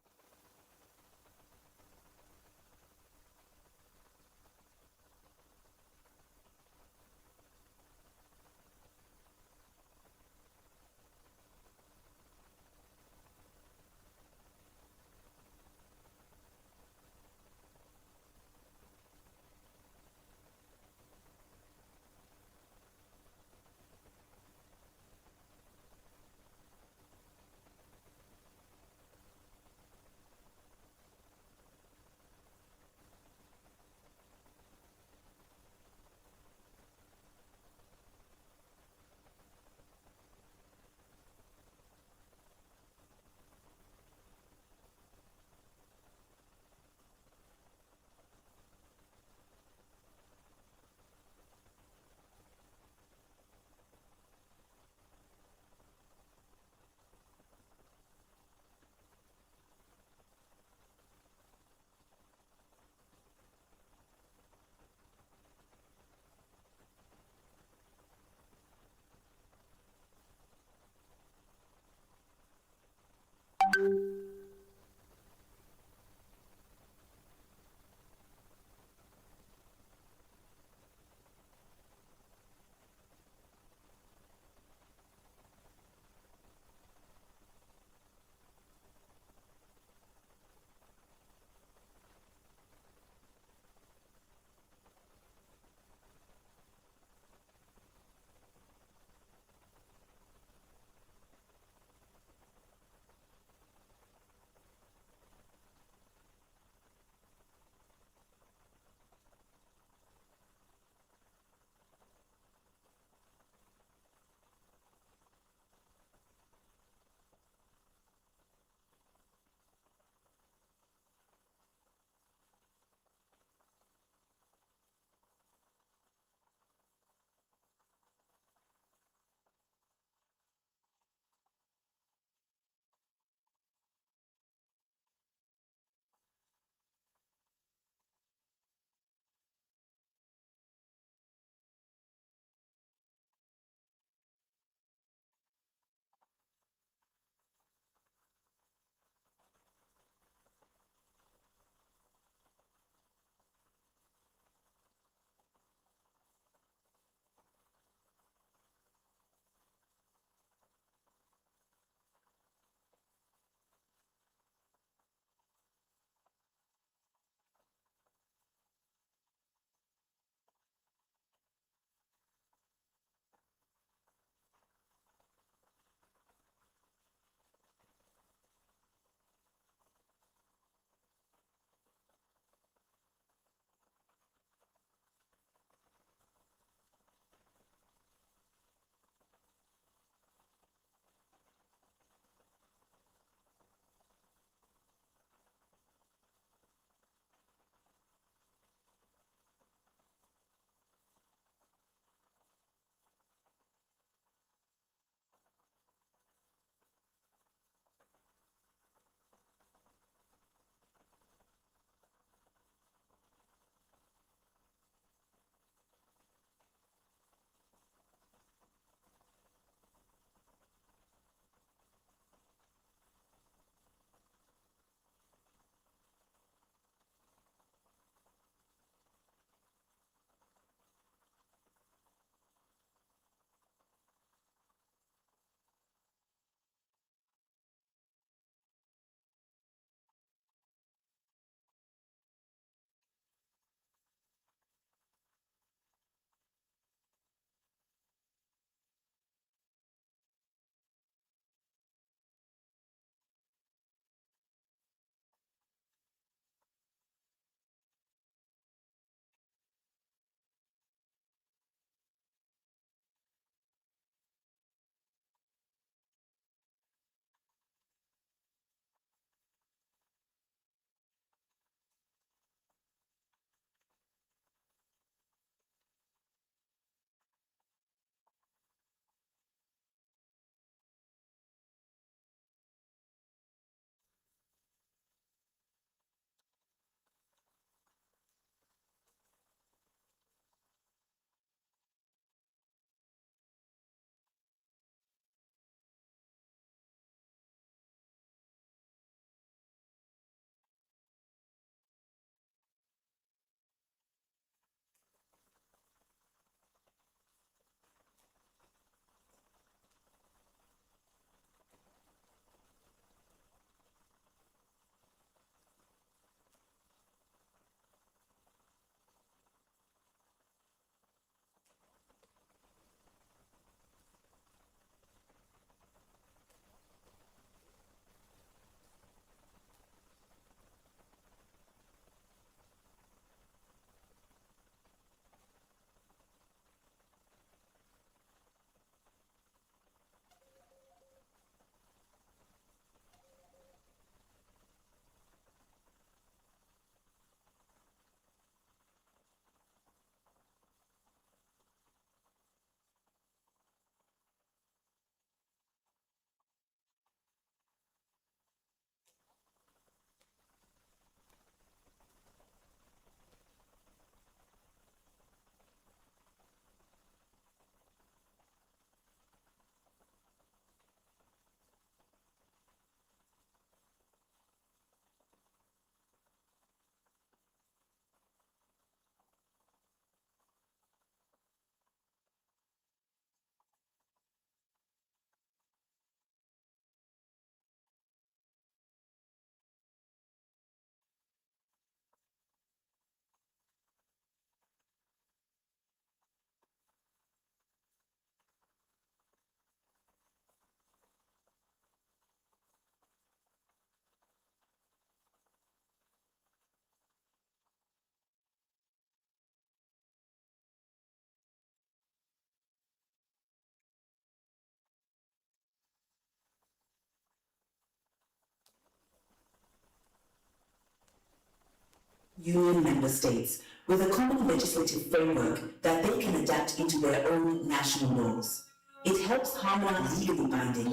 Union member states with a common legislative framework that they can adapt into their own national laws. It helps harmonize legally binding.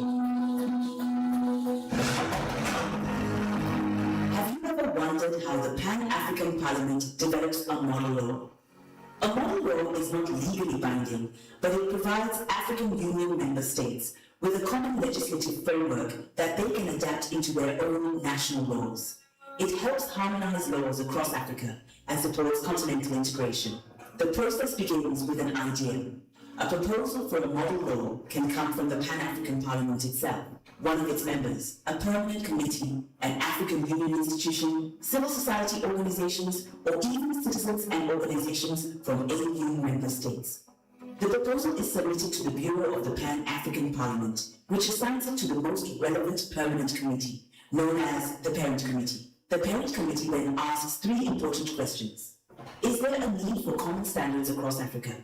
Have you ever wondered how the Pan-African Parliament develops a model law? A model law is not legally binding, but it provides African Union member states with a common legislative framework that they can adapt into their own national laws. It helps harmonize laws across Africa and supports continental integration. The process begins with an idea. A proposal for a model law can come from the Pan-African Parliament itself, one of its members, a permanent committee, an African Union institution, civil society organizations, or even citizens and organizations from AU member states. The proposal is submitted to the Bureau of the Pan-African Parliament, which assigns it to the most relevant permanent committee, known as the Parent Committee. The Parent Committee then asks three important questions. Is there a need for common standards across Africa?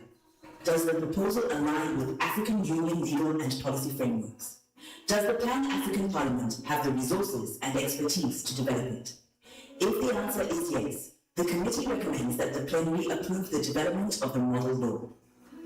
Does the proposal align with African Union legal and policy frameworks? Does the Pan-African Parliament have the resources and expertise to develop it? If the answer is yes, the committee recommends that the plenary approve the development of the model law.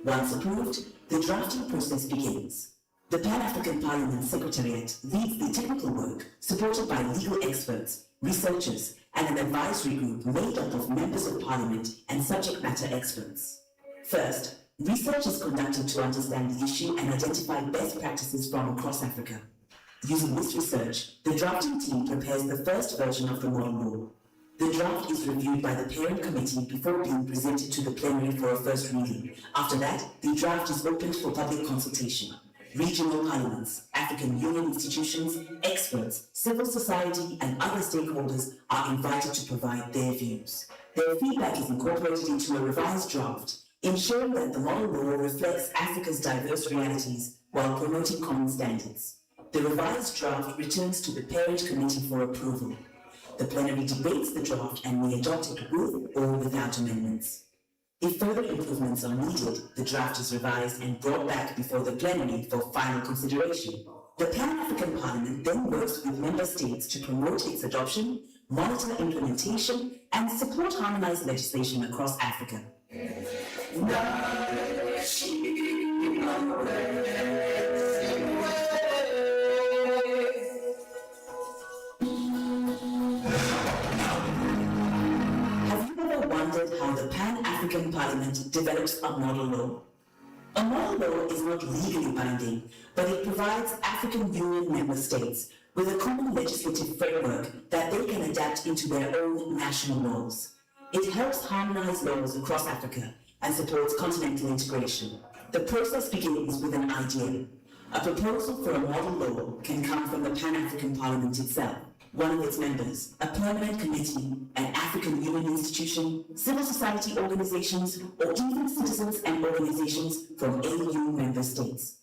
Once approved, the drafting process begins. The Pan-African Parliament Secretariat leads the technical work supported by legal experts, researchers, and an advisory group made up of members of Parliament and subject matter experts. First, research is conducted to understand the issue and identify best practices from across Africa. Using this research, the drafting team prepares the first version of the model law. The draft is reviewed by the Parent Committee before being presented to the plenary for a first reading. After that, the draft is opened for public consultation. Regional parliaments, African Union institutions, experts, civil society, and other stakeholders are invited to provide their views. Their feedback is incorporated into a revised draft, ensuring that the model law reflects Africa's diverse realities while promoting common standards. The revised draft returns to the Parent Committee for approval. The plenary debates the draft and may adopt it with or without amendments. If further improvements are needed, the draft is revised and brought back before the plenary for final consideration. The Pan-African Parliament then works with member states to promote its adoption, monitor implementation, and support harmonized legislation across Africa. Wondered how the Pan-African Parliament develops a model law. A model law is not legally binding, but it provides African Union member states with a common legislative framework that they can adapt into their own national laws. It helps harmonize laws across Africa and supports continental integration. The process begins with an idea. A proposal for a model law can come from the Pan-African Parliament itself, one of its members, a permanent committee, an African Union institution, civil society organizations, or even citizens and organizations from AU member states.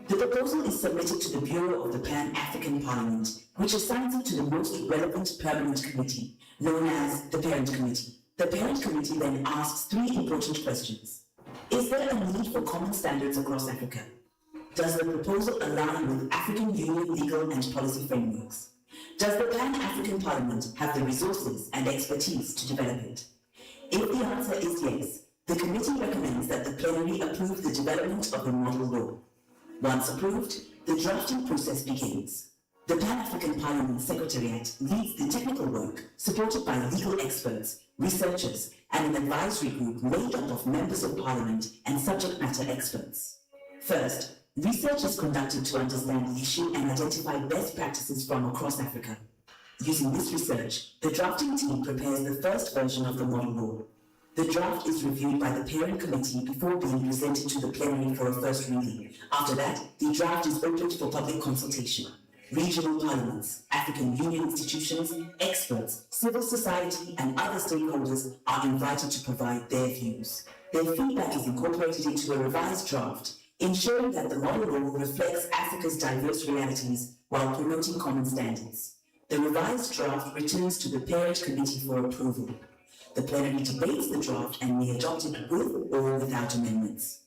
The proposal is submitted to the Bureau of the Pan-African Parliament, which assigns it to the most relevant permanent committee, known as the Parent Committee. The Parent Committee then asks three important questions. Is there a need for common standards across Africa? Does the proposal align with African Union legal and policy frameworks? Does the Pan-African Parliament have the resources and expertise to develop it? If the answer is yes, the committee recommends that the plenary approve the development of the model law. Once approved, the drafting process begins. The Pan-African Parliament Secretariat leads the technical work supported by legal experts, researchers, and an advisory group made up of members of Parliament and subject matter experts. First, research is conducted to understand the issue and identify best practices from across Africa. Using this research, the drafting team prepares the first version of the model law. The draft is reviewed by the Parent Committee before being presented to the plenary for a first reading. After that, the draft is opened for public consultation. Regional parliaments, African Union institutions, experts, civil society, and other stakeholders are invited to provide their views. Their feedback is incorporated into a revised draft, ensuring that the model law reflects Africa's diverse realities while promoting common standards. The revised draft returns to the Parent Committee for approval. The plenary debates the draft and may adopt it with or without amendments.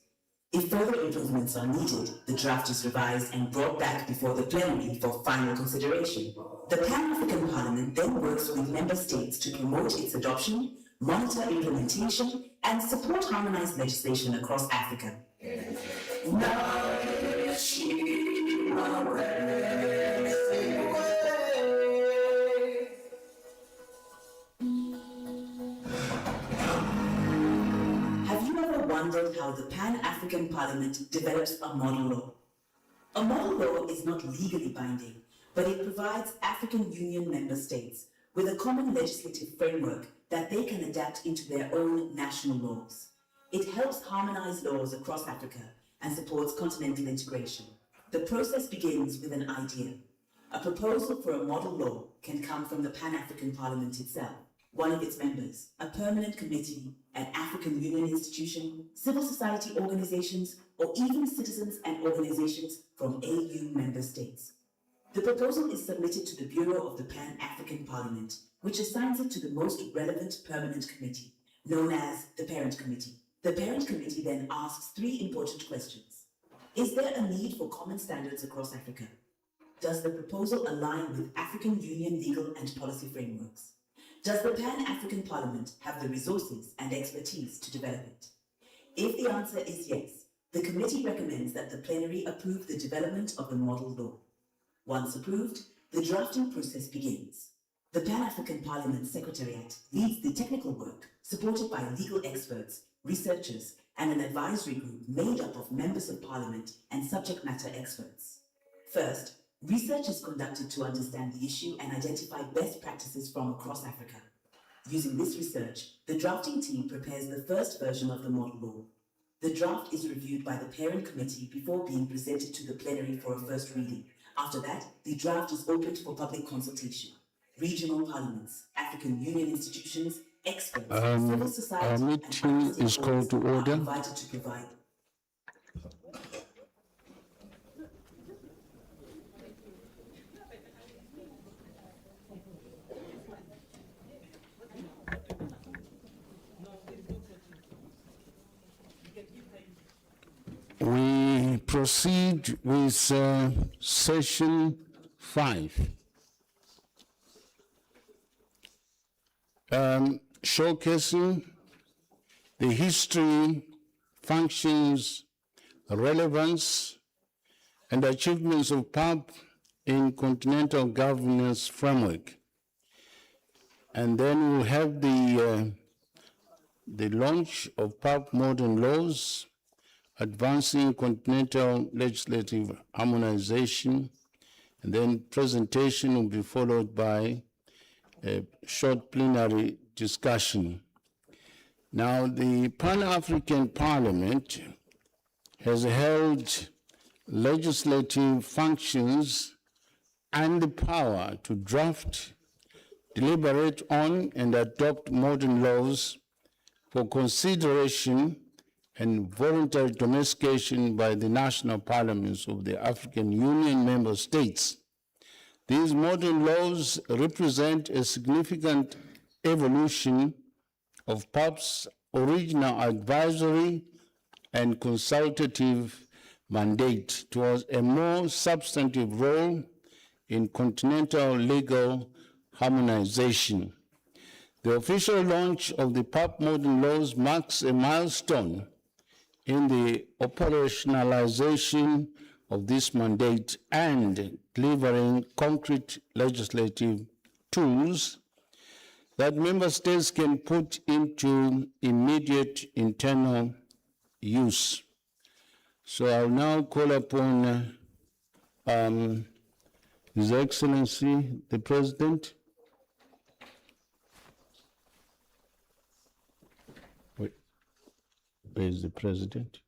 If further improvements are needed, the draft is revised and brought back before the plenary for final consideration. The Pan-African Parliament then works with member states to promote its adoption, monitor implementation, and support harmonized legislation across Africa. Have you ever wondered how the Pan-African Parliament develops a model law? A model law is not legally binding, but it provides African Union member states with a common legislative framework that they can adapt into their own national laws. It helps harmonize laws across Africa and supports continental integration. The process begins with an idea. A proposal for a model law can come from the Pan-African Parliament itself, one of its members, a permanent committee, an African Union institution, civil society organizations, or even citizens and organizations from AU member states. The proposal is submitted to the Bureau of the Pan-African Parliament, which assigns it to the most relevant permanent committee, known as the Parent Committee. The Parent Committee then asks 3 important questions. Is there a need for common standards across Africa? Does the proposal align with African Union legal and policy frameworks? Does the Pan-African Parliament have the resources and expertise to develop it? If the answer is yes, the committee recommends that the plenary approve the development of the model law. Once approved, the drafting process begins. The Pan-African Parliament Secretariat leads the technical work, supported by legal experts, researchers, and an advisory group made up of members of Parliament and subject matter experts. First, research is conducted to understand the issue and identify best practices from across Africa. Using this research, the drafting team prepares the first version of the model law. The draft is reviewed by the Parent Committee before being presented to the plenary for a first reading. After that, the draft is opened for public consultation. Regional parliaments, African Union institutions, experts, civil society, our meeting is called to order. are invited to provide. We proceed with session 5. Showcasing the history, functions, relevance, and achievements of PAP in continental governance framework. And then we'll have the launch of PAP modern laws, advancing continental legislative harmonization, and then presentation will be followed by a short plenary discussion. Now, the Pan-African Parliament has held legislative functions and the power to draft, deliberate on, and adopt modern laws for consideration and voluntary domestication by the national parliaments of the African Union member states. These modern laws represent a significant evolution of PAP's original advisory and consultative mandate towards a more substantive role in continental legal harmonization. The official launch of the PAP modern laws marks a milestone in the operationalization of this mandate and delivering concrete legislative tools that member states can put into immediate internal use. So I'll now call upon His Excellency, the President. Wait, where is the President?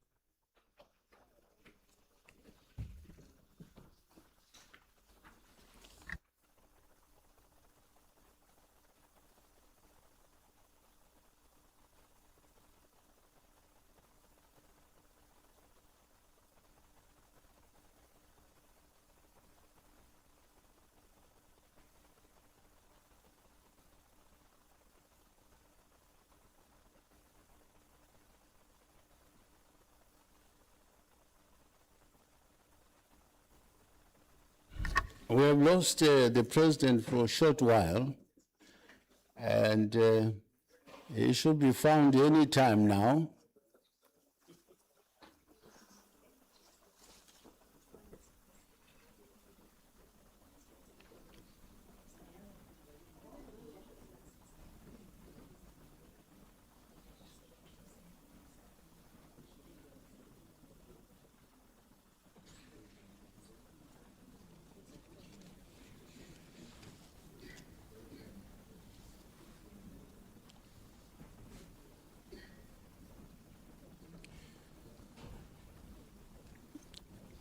We have lost the president for a short while, and he should be found any time now.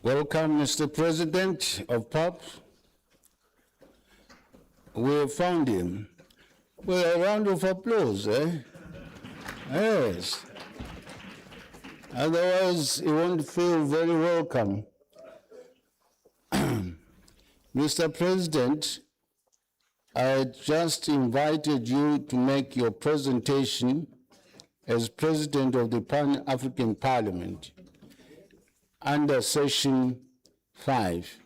Welcome, Mr. President of PAP. We have found him. Well, a round of applause, eh? Yes. Otherwise, he won't feel very welcome. Mr. President, I just invited you to make your presentation as President of the Pan-African Parliament under Session 5.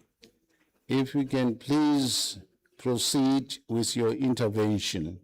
If you can please proceed with your intervention.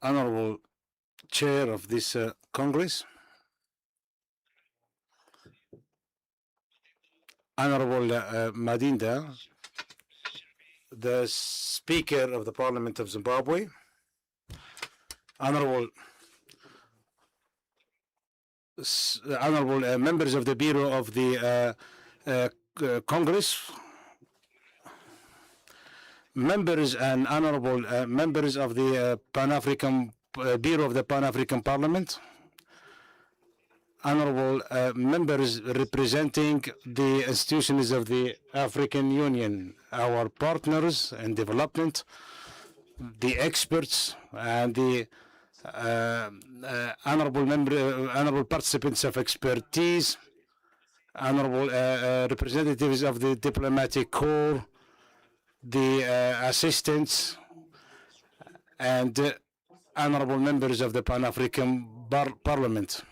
Honorable Chair of this Congress, Honorable Madinda, the Speaker of the Parliament of Zimbabwe, Honorable members of the Bureau of the Congress, members and honorable members of the Pan-African Bureau of the Pan-African Parliament, honorable members representing the institutions of the African Union, our partners in development, the experts, and the honorable participants of expertise, honorable representatives of the diplomatic corps, the assistants, and honorable members of the Pan-African Parliament,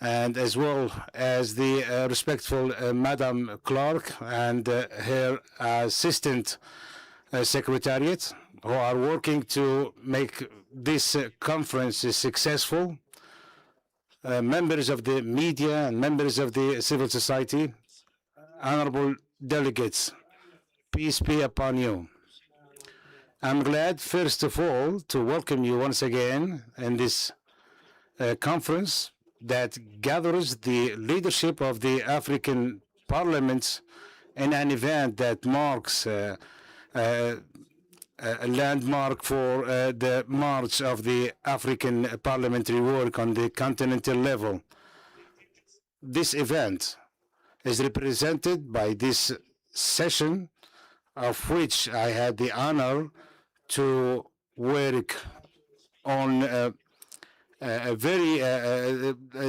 and as well as the respectful Madam Clark and her assistant secretariat, who are working to make this conference successful, members of the media and members of the civil society, honorable delegates, peace be upon you. I'm glad, first of all, to welcome you once again in this conference that gathers the leadership of the African parliaments in an event that marks a landmark for the march of the African parliamentary work on the continental level. This event is represented by this session, of which I had the honor to work on the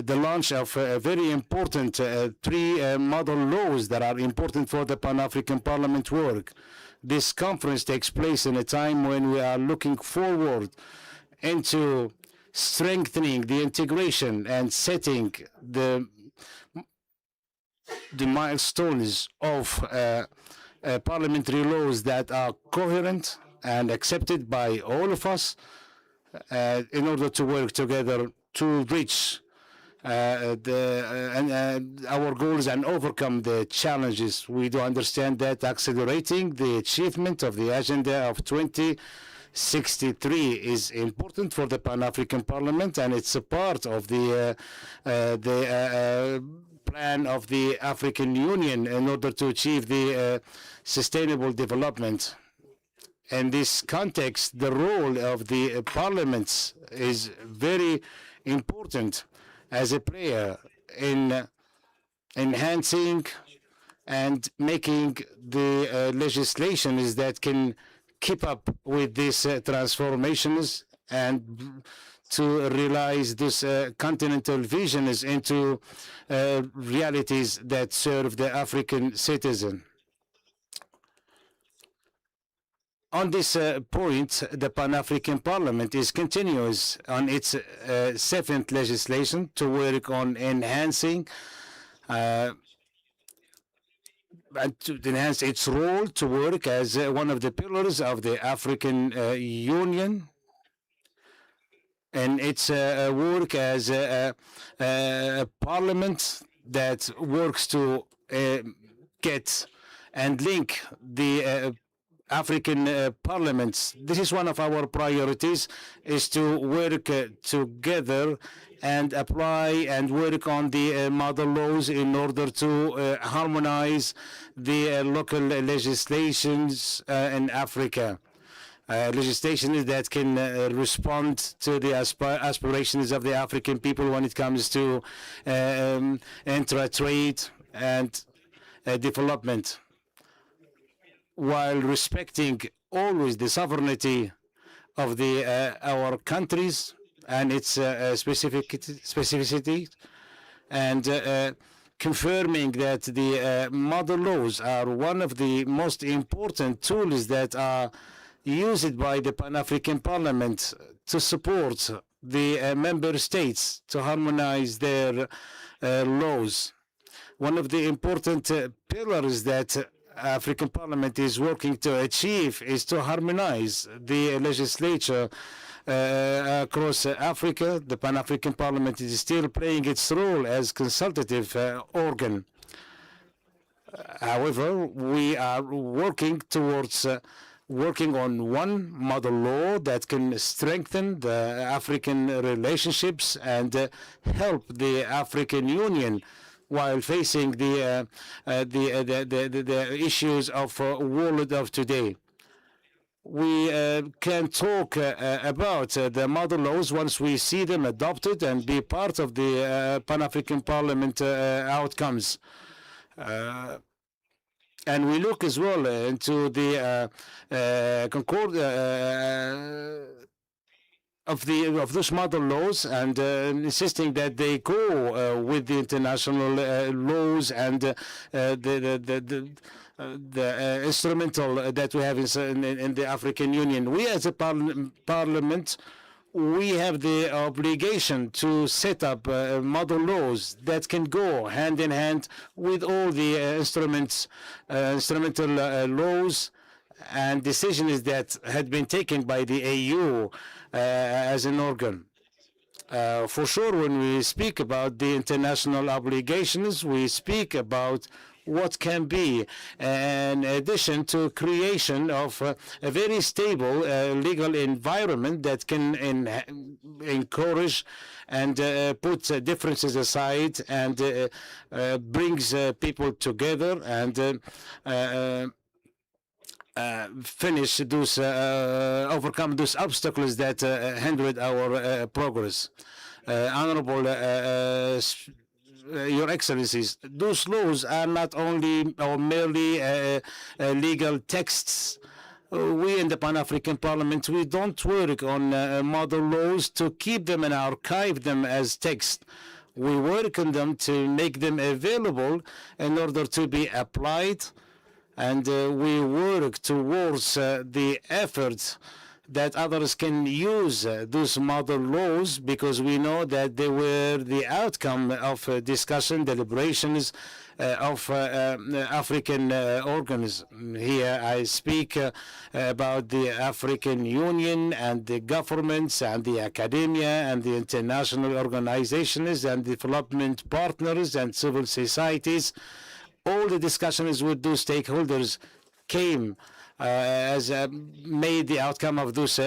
launch of a very important three model laws that are important for the Pan-African Parliament work. This conference takes place in a time when we are looking forward into strengthening the integration and setting the milestones of parliamentary laws that are coherent and accepted by all of us in order to work together to reach our goals and overcome the challenges. We do understand that accelerating the achievement of the agenda of 2063 is important for the Pan-African Parliament, and it's a part of the plan of the African Union in order to achieve the sustainable development. In this context, the role of the parliaments is very important, as a player in enhancing and making the legislations that can keep up with these transformations and to realize this continental visions into realities that serve the African citizen. On this point, the Pan-African Parliament is continuous on its seventh legislation to work on enhancing and to enhance its role to work as one of the pillars of the African Union and its work as a parliament that works to get and link the African parliaments. This is one of our priorities, is to work together and apply and work on the model laws in order to harmonize the local legislations in Africa. Legislation that can respond to the aspirations of the African people when it comes to intra-trade and development, while respecting always the sovereignty of our countries and its specificity, and confirming that the model laws are one of the most important tools that are used by the Pan-African Parliament to support the member states to harmonize their laws. One of the important pillars that African Parliament is working to achieve is to harmonize the legislature across Africa. The Pan-African Parliament is still playing its role as consultative organ. However, we are working towards working on one model law that can strengthen the African relationships and help the African Union while facing the issues of world of today. We can talk about the model laws once we see them adopted and be part of the Pan-African Parliament outcomes. And we look as well into the concord of those model laws and insisting that they go with the international laws and the instrumental that we have in the African Union. We as a parliament, we have the obligation to set up model laws that can go hand in hand with all the instrumental laws and decisions that had been taken by the AU as an organ. For sure, when we speak about the international obligations, we speak about what can be in addition to creation of a very stable legal environment that can encourage and put differences aside and brings people together and finish those, overcome those obstacles that hindered our progress. Honorable Your Excellencies, those laws are not only or merely legal texts. We in the Pan-African Parliament, we don't work on model laws to keep them and archive them as text. We work on them to make them available in order to be applied, and we work towards the efforts that others can use those model laws, because we know that they were the outcome of discussion, deliberations of African organs. Here I speak about the African Union and the governments and the academia and the international organizations and development partners and civil societies. All the discussions with those stakeholders came as made the outcome of those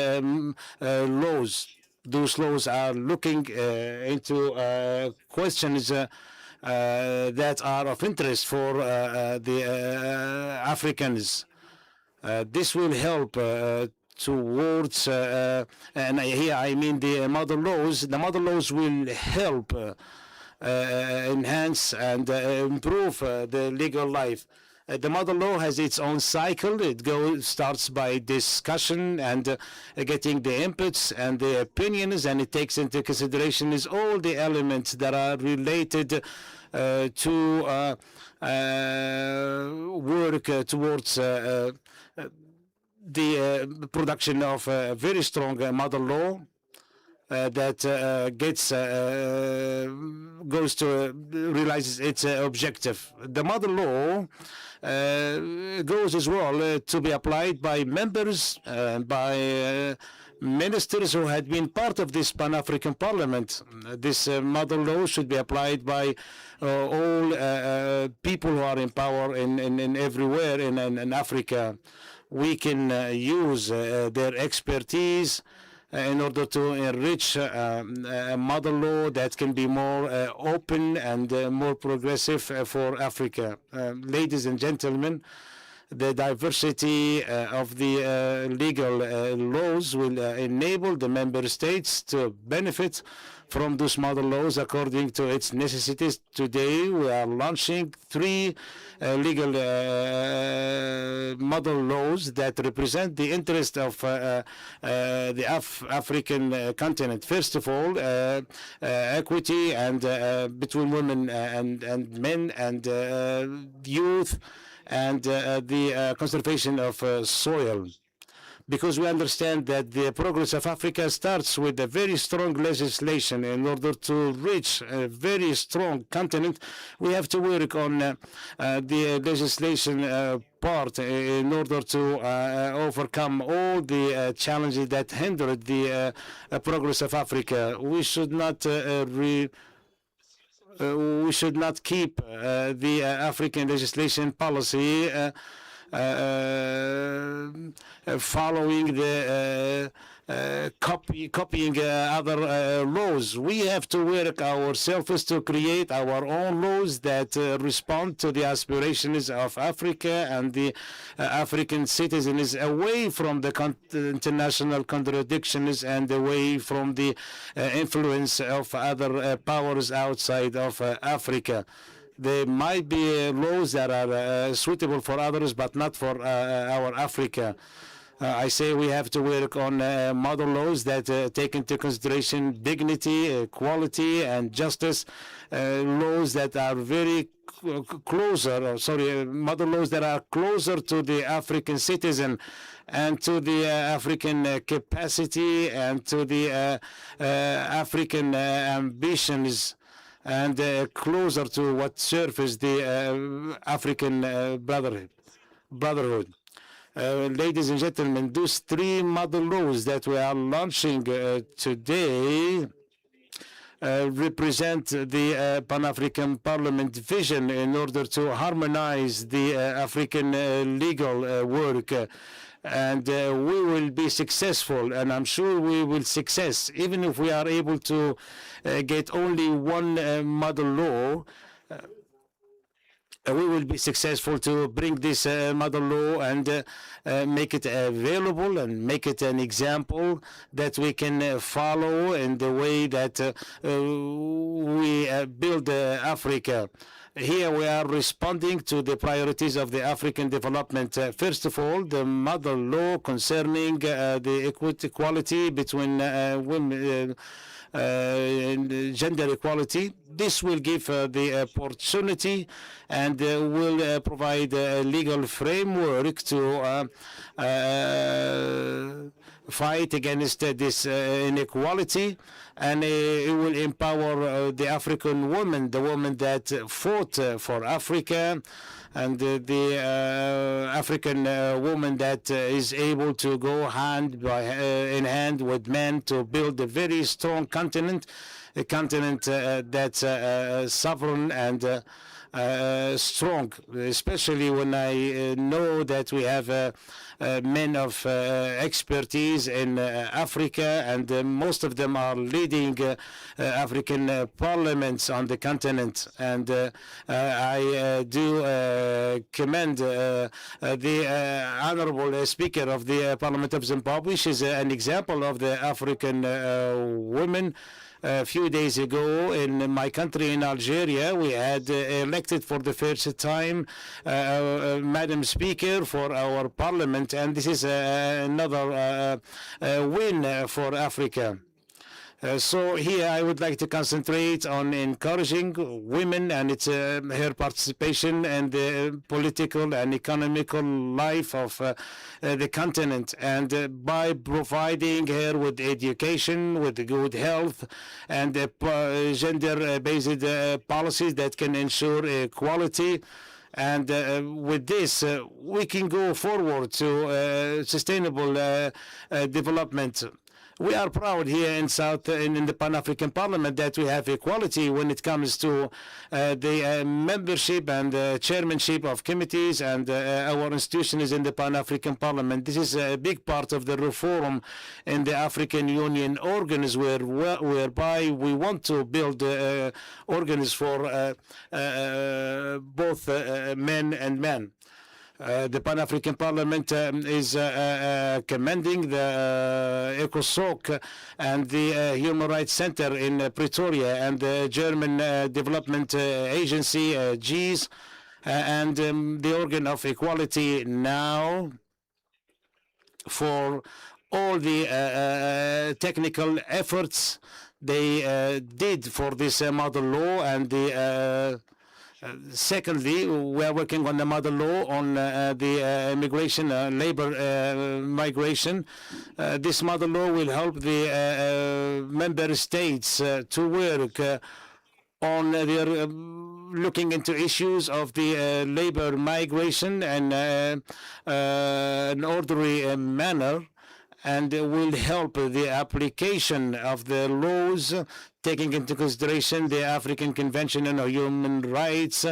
laws. Those laws are looking into questions that are of interest for the Africans. This will help towards, and here I mean the mother laws. The mother laws will help enhance and improve the legal life. The mother law has its own cycle. It starts by discussion and getting the inputs and the opinions, and it takes into consideration all the elements that are related to work towards the production of a very strong mother law that goes to realizes its objective. The mother law goes as well to be applied by members, by ministers who had been part of this Pan-African Parliament. This mother law should be applied by all people who are in power in everywhere in Africa. We can use their expertise in order to enrich a mother law that can be more open and more progressive for Africa. Ladies and gentlemen, the diversity of the legal laws will enable the member states to benefit from those mother laws according to its necessities. Today, we are launching 3 legal mother laws that represent the interest of the African continent. First of all, equity and between women and men and youth, and the conservation of soil. Because we understand that the progress of Africa starts with a very strong legislation. In order to reach a very strong continent, we have to work on the legislation part in order to overcome all the challenges that hindered the progress of Africa. We should not keep the African legislation policy following the copying other laws. We have to work ourselves to create our own laws that respond to the aspirations of Africa and the African citizens, away from the international contradictions and away from the influence of other powers outside of Africa. There might be laws that are suitable for others, but not for our Africa. I say we have to work on mother laws that take into consideration dignity, equality, and justice. Laws that are very mother laws that are closer to the African citizen and to the African capacity and to the African ambitions, and closer to what serves the African brotherhood. Ladies and gentlemen, those 3 mother laws that we are launching today represent the Pan-African Parliament vision in order to harmonize the African legal work. And we will be successful, and I'm sure we will success, even if we are able to get only 1 mother law. We will be successful to bring this mother law and make it available and make it an example that we can follow in the way that we build Africa. Here we are responding to the priorities of the African development. First of all, the mother law concerning the equality between women, gender equality. This will give the opportunity and will provide a legal framework to fight against this inequality, and it will empower the African woman, the woman that fought for Africa, and the African woman that is able to go hand in hand with men to build a very strong continent, a continent that's sovereign and strong, especially when I know that we have men of expertise in Africa, and most of them are leading African parliaments on the continent. And I do commend the Honorable Speaker of the Parliament of Zimbabwe. She's an example of the African women. A few days ago in my country, in Algeria, we had elected for the first time Madam Speaker for our parliament, and this is another win for Africa. So here I would like to concentrate on encouraging women and her participation in the political and economical life of the continent, and by providing her with education, with good health, and gender-based policies that can ensure equality. And with this, we can go forward to sustainable development. We are proud here in the Pan-African Parliament that we have equality when it comes to the membership and chairmanship of committees, and our institution is in the Pan-African Parliament. This is a big part of the reform in the African Union organs, whereby we want to build organs for both men and men. The Pan-African Parliament is commending the ECOSOC and the Human Rights Center in Pretoria and the German Development Agency, GIZ, and the organ of equality now for all the technical efforts they did for this model law. And the secondly, we are working on the model law on the immigration, labor migration. This model law will help the member states to work on their looking into issues of the labor migration and an orderly manner, and will help the application of the laws, taking into consideration the African Convention on Human Rights,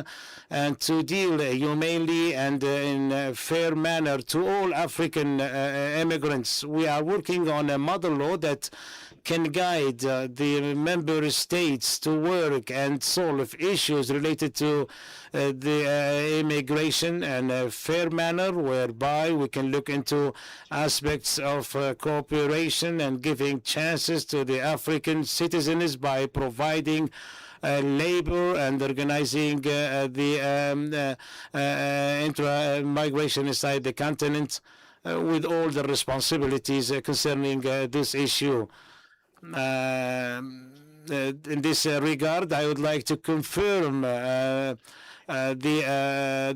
and to deal humanely and in a fair manner to all African immigrants. We are working on a model law that can guide the member states to work and solve issues related to the immigration in a fair manner, whereby we can look into aspects of cooperation and giving chances to the African citizens by providing labor and organizing the intra-migration inside the continent with all the responsibilities concerning this issue. In this regard, I would like to confirm the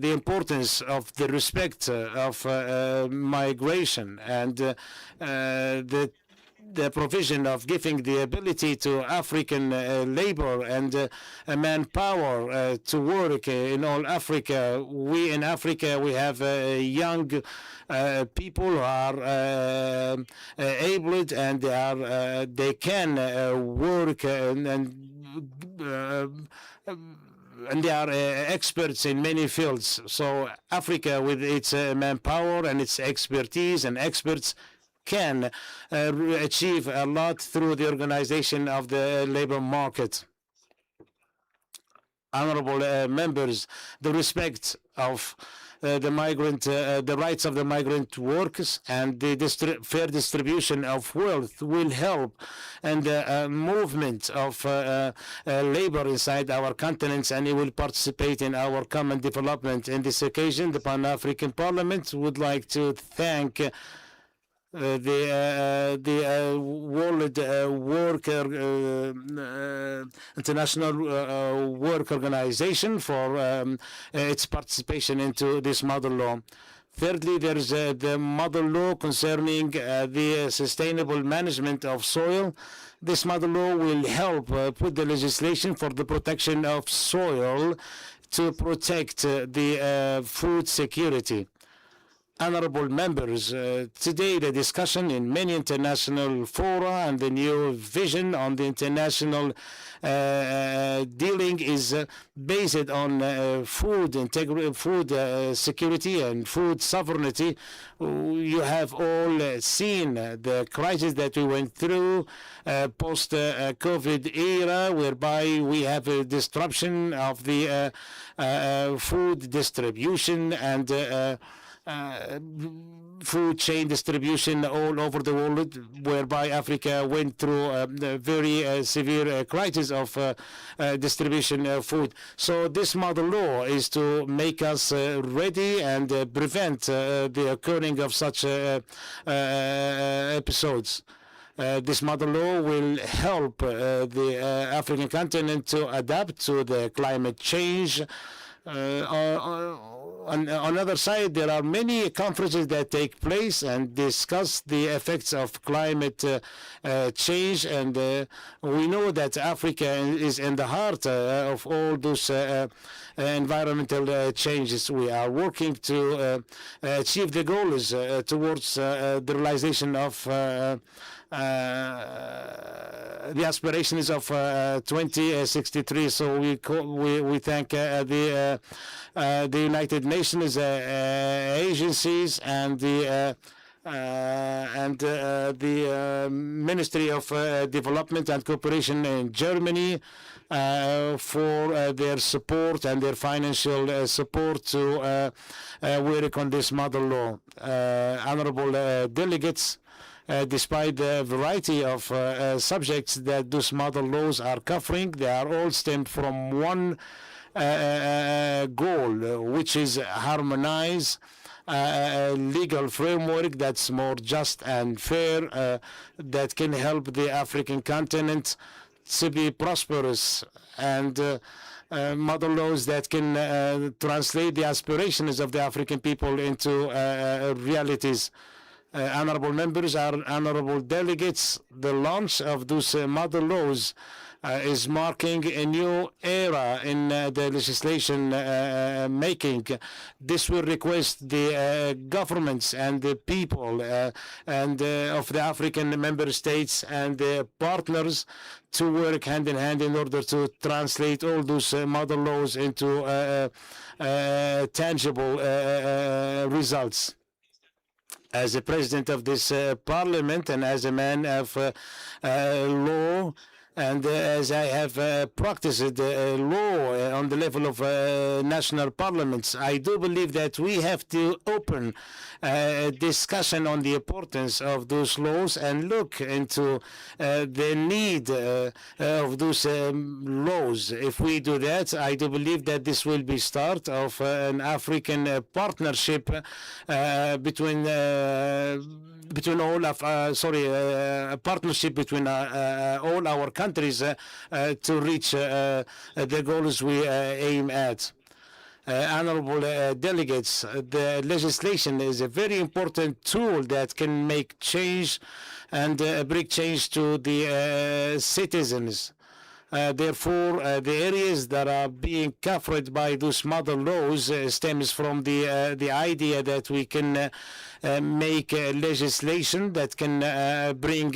importance of the respect of migration and the provision of giving the ability to African labor and manpower to work in all Africa. We in Africa, we have young people who are able and they can work and they are experts in many fields. So Africa, with its manpower and its expertise and experts, can achieve a lot through the organization of the labor market. Honorable members, the respect of the migrant, the rights of the migrant workers and the fair distribution of wealth will help and the movement of labor inside our continents, and it will participate in our common development. In this occasion, the Pan-African Parliament would like to thank the World International Work Organization for its participation into this model law. Thirdly, there is the model law concerning the sustainable management of soil. This model law will help put the legislation for the protection of soil to protect the food security. Honorable members, today the discussion in many international fora and the new vision on the international dealing is based on food security and food sovereignty. You have all seen the crisis that we went through post-COVID era, whereby we have a disruption of the food distribution and food chain distribution all over the world, whereby Africa went through a very severe crisis of distribution of food. So this model law is to make us ready and prevent the occurring of such episodes. This model law will help the African continent to adapt to the climate change. On the other side, there are many conferences that take place and discuss the effects of climate change, and we know that Africa is in the heart of all those environmental changes. We are working to achieve the goals towards the realization of the aspirations of 2063. So we thank the United Nations agencies and the Ministry of Development and Cooperation in Germany for their support and their financial support to work on this model law. Honorable delegates, despite the variety of subjects that those model laws are covering, they are all stemmed from one goal, which is harmonize a legal framework that's more just and fair, that can help the African continent to be prosperous, and model laws that can translate the aspirations of the African people into realities. Honorable members, honorable delegates, the launch of those model laws is marking a new era in the legislation making. This will request the governments and the people and of the African member states and the partners to work hand in hand in order to translate all those model laws into tangible results. As a president of this parliament and as a man of law, and as I have practiced law on the level of national parliaments, I do believe that we have to open a discussion on the importance of those laws and look into the need of those laws. If we do that, I do believe that this will be start of an African partnership between all of a partnership between all our countries to reach the goals we aim at. Honorable delegates, the legislation is a very important tool that can make change and bring change to the citizens. Therefore, the areas that are being covered by those model laws stems from the idea that we can make legislation that can bring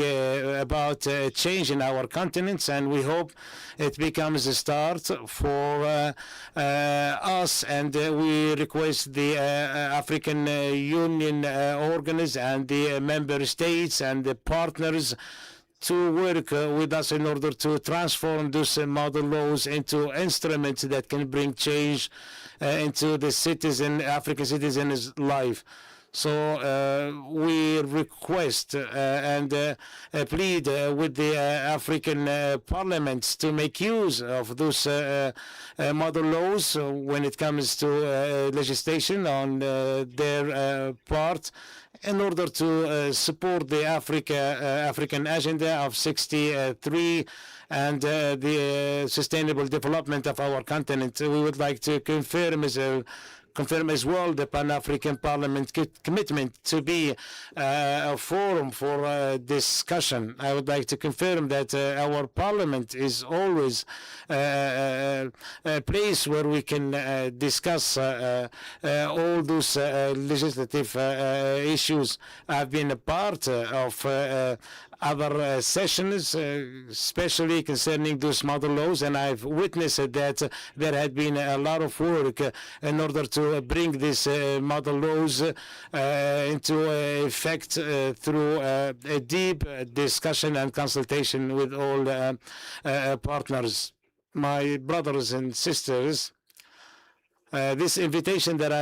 about change in our continents, and we hope it becomes a start for us, and we request the African Union organs and the member states and the partners to work with us in order to transform those model laws into instruments that can bring change into the African citizen's life. So we request and plead with the African parliaments to make use of those model laws when it comes to legislation on their part, in order to support the African Agenda of 63 and the sustainable development of our continent. We would like to confirm, Mr. confirm as well the Pan-African Parliament commitment to be a forum for discussion. I would like to confirm that our Parliament is always a place where we can discuss all those legislative issues. I've been a part of other sessions, especially concerning those model laws, and I've witnessed that there had been a lot of work in order to bring these model laws into effect through a deep discussion and consultation with all partners. My brothers and sisters, this invitation that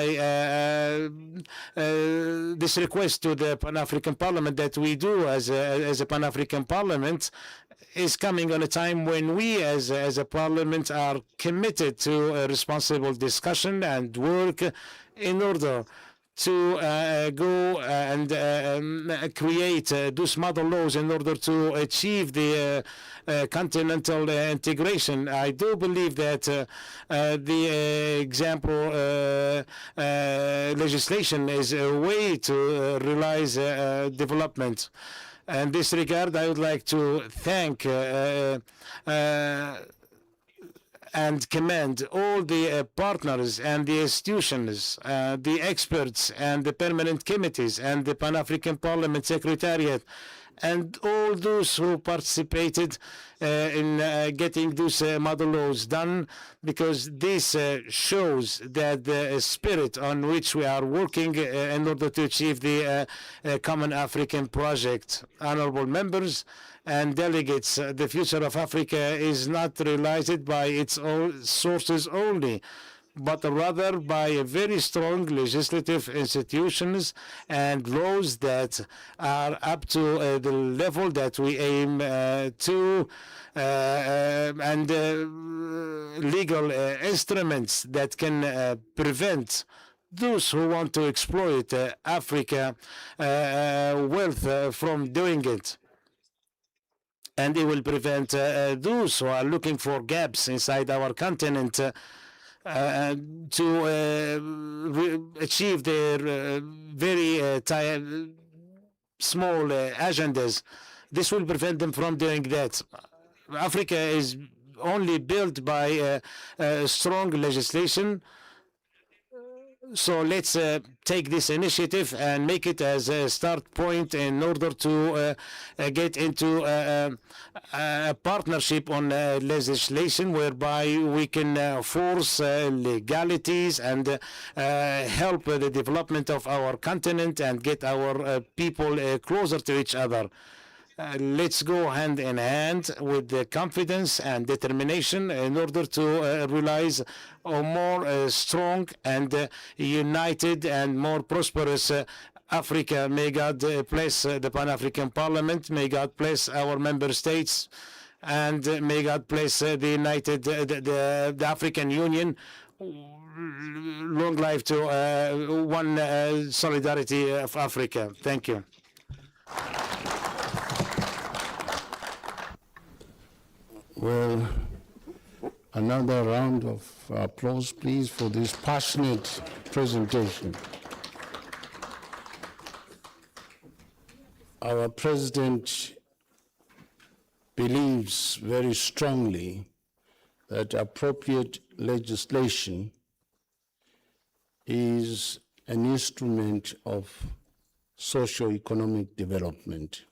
this request to the Pan-African Parliament that we do as a Pan-African Parliament is coming on a time when we as a Parliament are committed to a responsible discussion and work in order to go and create those model laws in order to achieve the continental integration. I do believe that the example legislation is a way to realize development. In this regard, I would like to thank and commend all the partners and the institutions, the experts and the permanent committees and the Pan-African Parliament Secretariat and all those who participated in getting those model laws done, because this shows that the spirit on which we are working in order to achieve the common African project. Honorable members and delegates, the future of Africa is not realized by its own sources only, but rather by very strong legislative institutions and laws that are up to the level that we aim to, and legal instruments that can prevent those who want to exploit Africa wealth from doing it. And it will prevent those who are looking for gaps inside our continent to achieve their very small agendas. This will prevent them from doing that. Africa is only built by strong legislation. So let's take this initiative and make it as a start point in order to get into a partnership on legislation whereby we can force legalities and help the development of our continent and get our people closer to each other. Let's go hand in hand with the confidence and determination in order to realize a more strong and united and more prosperous Africa. May God bless the Pan-African Parliament. May God bless our member states, and may God bless the the African Union. Long life to one solidarity of Africa. Thank you. Well, another round of applause, please, for this passionate presentation. Our president believes very strongly that appropriate legislation is an instrument of socio-economic development.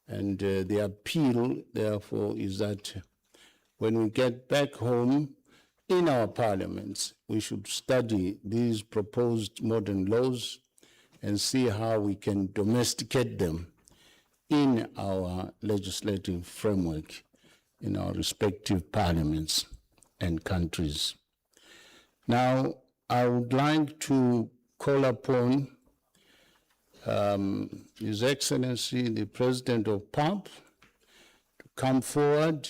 And the appeal, therefore, is that when we get back home in our parliaments, we should study these proposed modern laws and see how we can domesticate them in our legislative framework in our respective parliaments and countries. Now, I would like to call upon His Excellency, the President of PAP, to come forward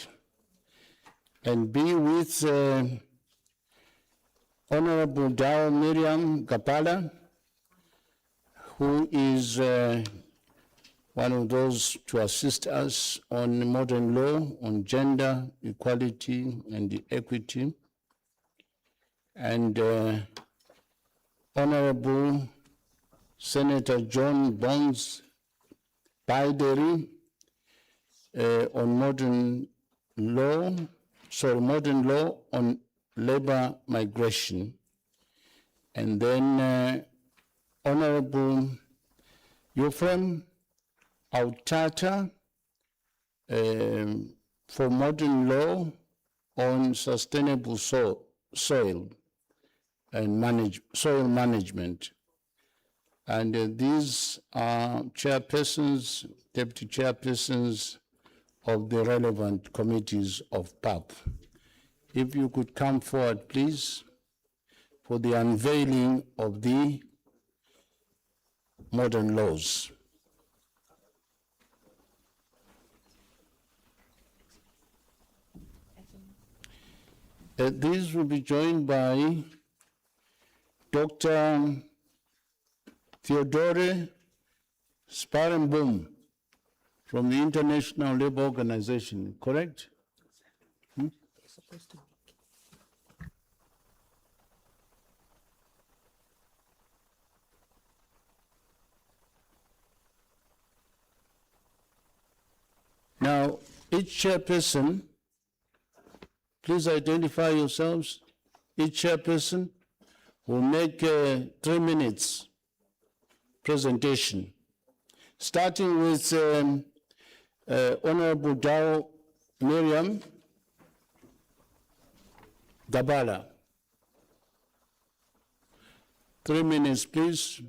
and be with Honorable Dao Miriam Gapala, who is one of those to assist us on modern law, on gender equality and equity. And Honorable Senator John Bonds Baideri on modern law on labor migration. And then Honorable Yofrem Autata for modern law on sustainable soil management. And these are chairpersons, deputy chairpersons of the relevant committees of PAP. If you could come forward, please, for the unveiling of the modern laws. These will be joined by Dr. Theodore Sparenboom from the International Labour Organization, correct? Now, each chairperson, please identify yourselves. Each chairperson will make a 3 minutes presentation, starting with Honorable Dao Miriam Dabala. 3 minutes, please.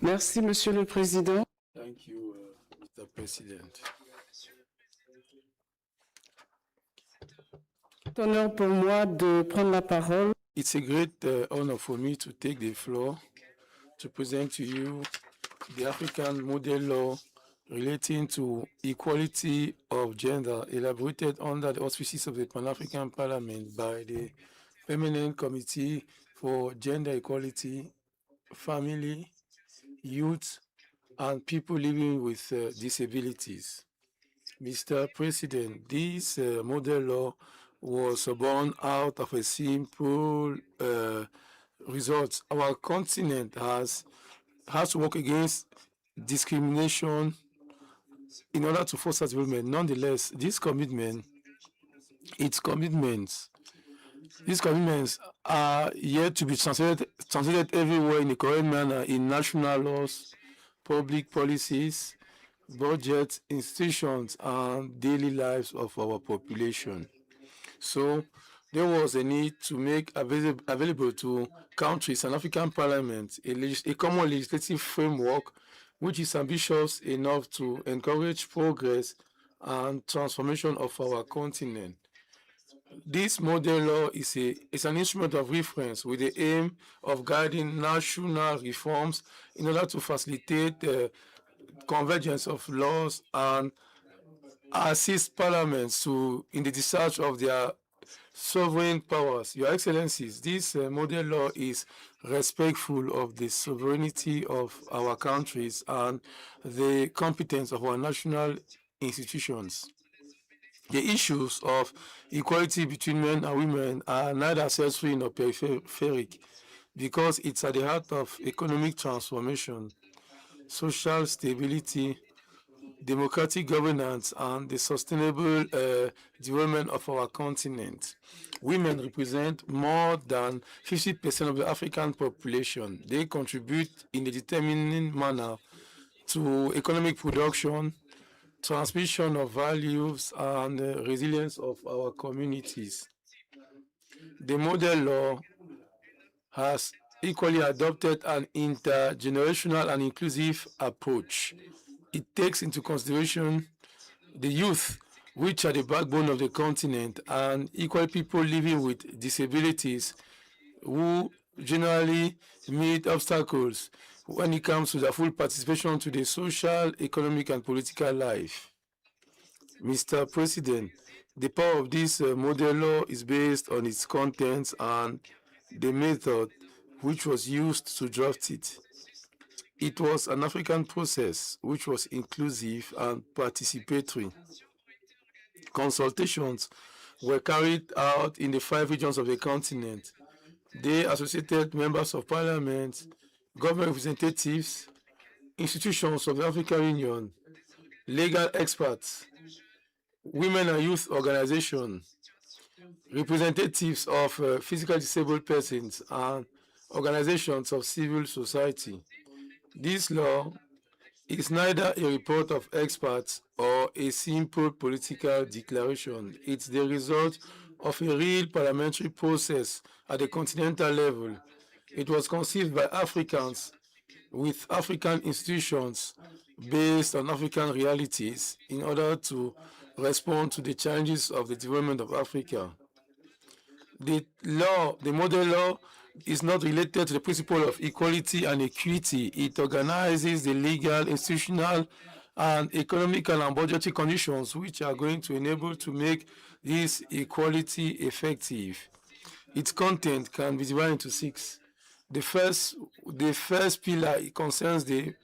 Merci, Monsieur le Président. Thank you, Mr. President. C'est un honneur pour moi de prendre la parole. It's a great honor for me to take the floor to present to you the African model law relating to equality of gender elaborated under the auspices of the Pan-African Parliament by the Permanent Committee for Gender Equality, Family, Youth, and people living with disabilities. Mr. President, this model law was born out of a simple result. Our continent has to work against discrimination in order to foster development. Nonetheless, these commitments are yet to be translated everywhere in a correct manner in national laws, public policies, budgets, institutions, and daily lives of our population. So there was a need to make available to countries and African parliaments a common legislative framework which is ambitious enough to encourage progress and transformation of our continent. This model law is an instrument of reference with the aim of guiding national reforms in order to facilitate the convergence of laws and assist parliaments in the discharge of their sovereign powers. Your Excellencies, this model law is respectful of the sovereignty of our countries and the competence of our national institutions. The issues of equality between men and women are neither accessory nor peripheric because it's at the heart of economic transformation, social stability, democratic governance, and the sustainable development of our continent. Women represent more than 50% of the African population. They contribute in a determining manner to economic production, transmission of values, and resilience of our communities. The model law has equally adopted an intergenerational and inclusive approach. It takes into consideration the youth, which are the backbone of the continent, and equal people living with disabilities who generally meet obstacles when it comes to their full participation to the social, economic, and political life. Mr. President, the power of this model law is based on its contents and the method which was used to draft it. It was an African process which was inclusive and participatory. Consultations were carried out in the 5 regions of the continent. They associated members of parliament, government representatives, institutions of the African Union, legal experts, women and youth organizations, representatives of physically disabled persons, and organizations of civil society. This law is neither a report of experts or a simple political declaration. It's the result of a real parliamentary process at the continental level. It was conceived by Africans with African institutions based on African realities in order to respond to the challenges of the development of Africa. The model law is not related to the principle of equality and equity. It organizes the legal, institutional, and economical and budgetary conditions which are going to enable to make this equality effective. Its content can be divided into 6. The first pillar concerns the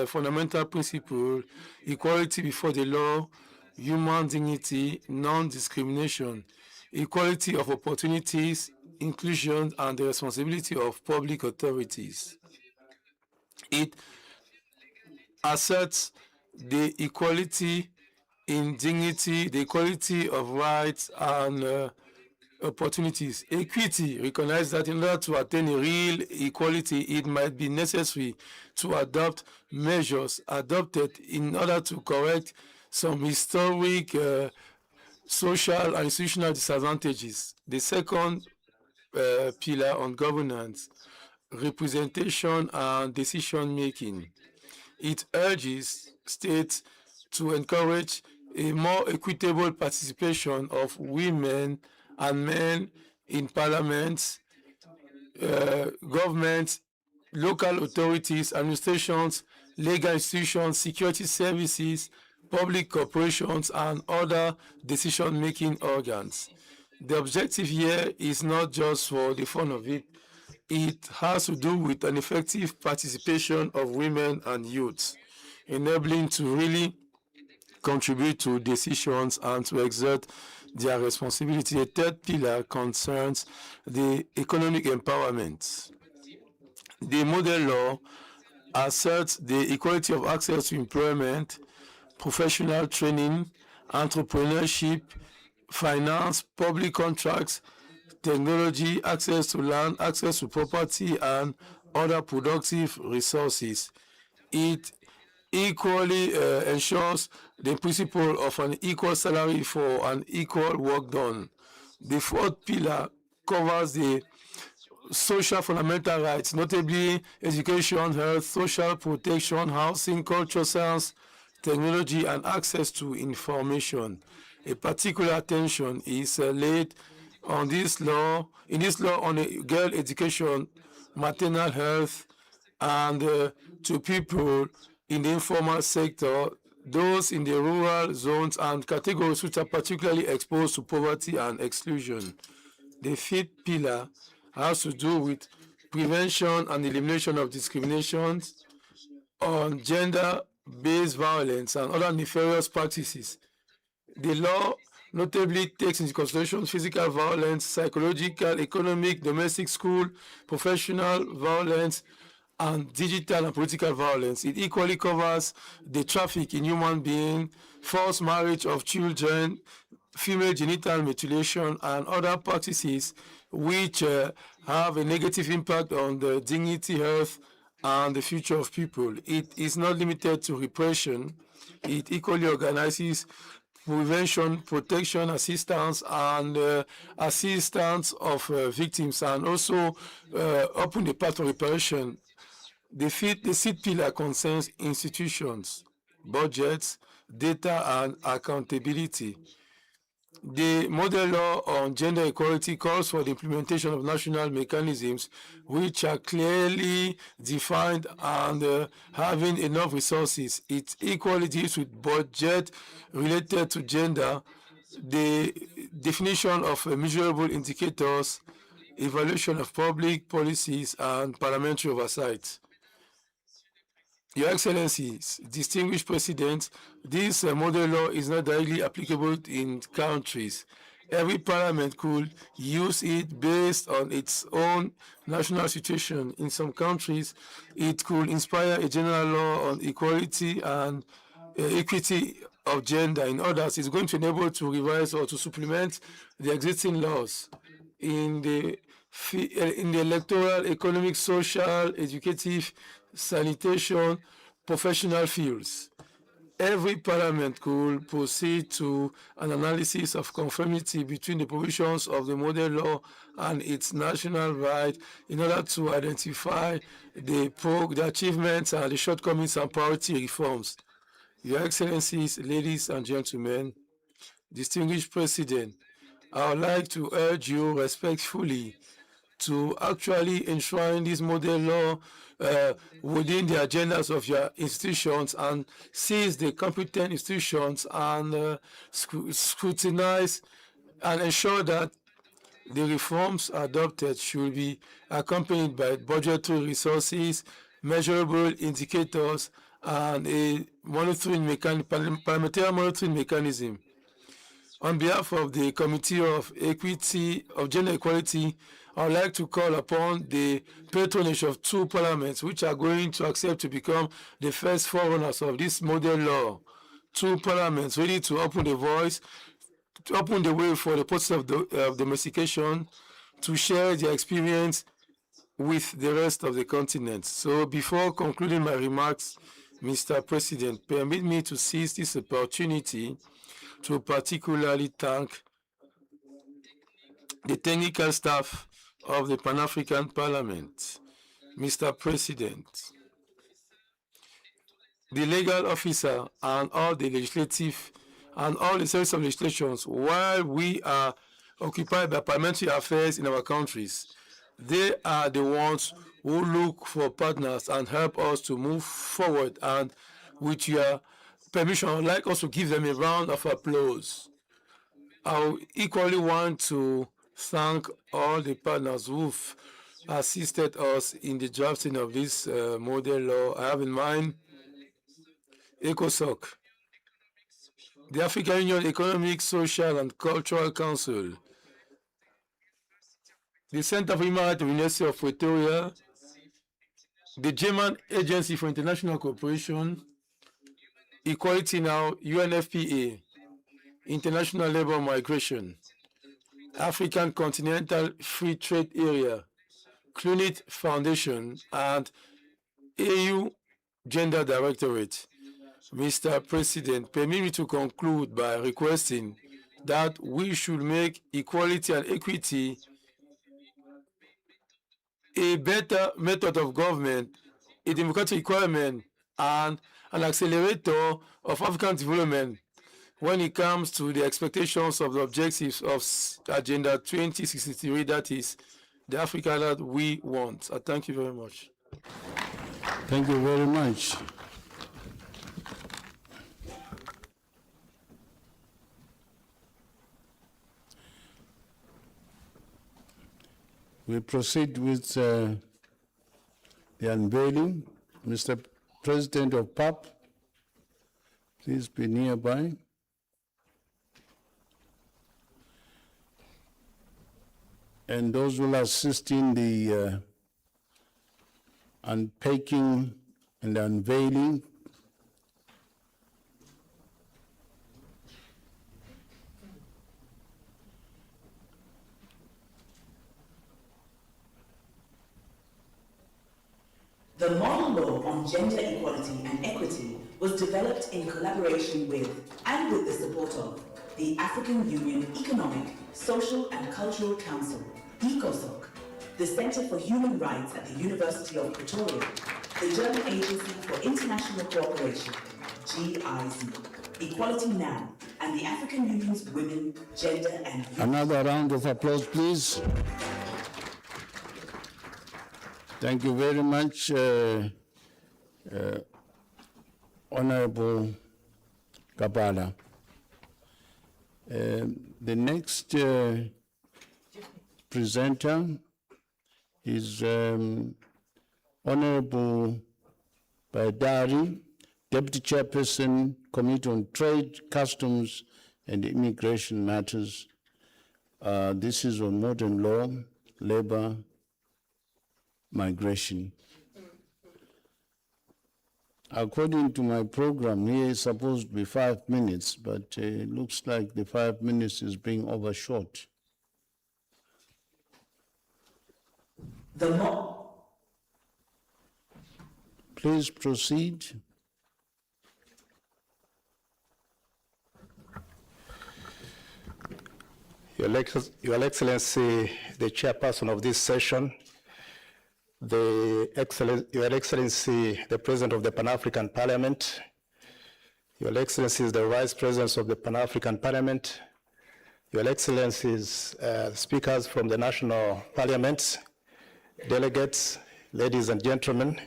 fundamental principle, equality before the law, human dignity, non-discrimination, equality of opportunities, inclusion, and the responsibility of public authorities. It asserts the equality in dignity, the equality of rights and opportunities. Equity recognizes that in order to attain a real equality, it might be necessary to adopt measures adopted in order to correct some historic social and institutional disadvantages. The second pillar on governance, representation and decision making. It urges states to encourage a more equitable participation of women and men in parliaments, governments, local authorities, administrations, legal institutions, security services, public corporations, and other decision-making organs. The objective here is not just for the fun of it. It has to do with an effective participation of women and youths, enabling to really contribute to decisions and to exert their responsibility. A third pillar concerns the economic empowerment. The model law asserts the equality of access to employment, professional training, entrepreneurship, finance, public contracts, technology, access to land, access to property, and other productive resources. It equally ensures the principle of an equal salary for an equal work done. The fourth pillar covers the social fundamental rights, notably education, health, social protection, housing, cultural science, technology, and access to information. A particular attention is laid on this law, on girl education, maternal health, and to people in the informal sector, those in the rural zones and categories which are particularly exposed to poverty and exclusion. The fifth pillar has to do with prevention and elimination of discriminations on gender-based violence and other nefarious practices. The law notably takes into consideration physical violence, psychological, economic, domestic, school, professional violence, and digital and political violence. It equally covers the traffic in human beings, forced marriage of children, female genital mutilation, and other practices which have a negative impact on the dignity, health, and the future of people. It is not limited to repression. It equally organizes prevention, protection, assistance, and assistance of victims, and also open the path to reparation. The sixth pillar concerns institutions, budgets, data, and accountability. The model law on gender equality calls for the implementation of national mechanisms which are clearly defined and having enough resources. It equally deals with budget related to gender, the definition of measurable indicators, evaluation of public policies, and parliamentary oversight. Your Excellencies, distinguished President, this model law is not directly applicable in countries. Every parliament could use it based on its own national situation. In some countries, it could inspire a general law on equality and equity of gender. In others, it's going to enable to revise or to supplement the existing laws in the electoral, economic, social, educative, sanitation, professional fields. Every parliament could proceed to an analysis of conformity between the provisions of the model law and its national right in order to identify the achievements and the shortcomings and priority reforms. Your Excellencies, ladies and gentlemen, distinguished President, I would like to urge you respectfully to actually enshrine this model law within the agendas of your institutions and seize the competent institutions and scrutinize and ensure that the reforms adopted should be accompanied by budgetary resources, measurable indicators, and a parliamentary monitoring mechanism. On behalf of the Committee of Gender Equality, I would like to call upon the patronage of two parliaments which are going to accept to become the first forerunners of this model law. Two parliaments ready to open the voice, to open the way for the process of domestication, to share their experience with the rest of the continent. So before concluding my remarks, Mr. President, permit me to seize this opportunity to particularly thank the technical staff of the Pan-African Parliament. Mr. President, the legal officer and all the legislative and all the service of legislations, while we are occupied by parliamentary affairs in our countries, they are the ones who look for partners and help us to move forward. And with your permission, I would like also to give them a round of applause. I equally want to thank all the partners who've assisted us in the drafting of this model law. I have in mind ECOSOC, the African Union Economic, Social and Cultural Council, the Center for Human Rights of the University of Pretoria, the German Agency for International Cooperation, Equality Now, UNFPA, International Labour Migration, African Continental Free Trade Area, CLUNIT Foundation, and AU Gender Directorate. Mr. President, permit me to conclude by requesting that we should make equality and equity a better method of government, a democratic requirement, and an accelerator of African development when it comes to the expectations of the objectives of Agenda 2063, that is the Africa that we want. I thank you very much. Thank you very much. We proceed with the unveiling. Mr. President of PAP, please be nearby. And those who will assist in the unpacking and unveiling, The model law on gender equality and equity was developed in collaboration with and with the support of the African Union Economic, Social and Cultural Council, ECOSOC, the Center for Human Rights at the University of Pretoria, the German Agency for International Cooperation, GIZ, Equality Now, and the African Union's Women, Gender and Youth. Another round of applause, please. Thank you very much, Honorable Kabala. The next presenter is Honorable Baidari, Deputy Chairperson, Committee on Trade, Customs, and Immigration Matters. This is on modern law, labor, migration. According to my program, here is supposed to be 5 minutes, but it looks like the 5 minutes is being overshot. Please proceed. Your Excellency, the chairperson of this session, Your Excellency, the President of the Pan-African Parliament, Your Excellencies, the Vice Presidents of the Pan-African Parliament, Your Excellencies, speakers from the national parliaments, delegates, ladies and gentlemen,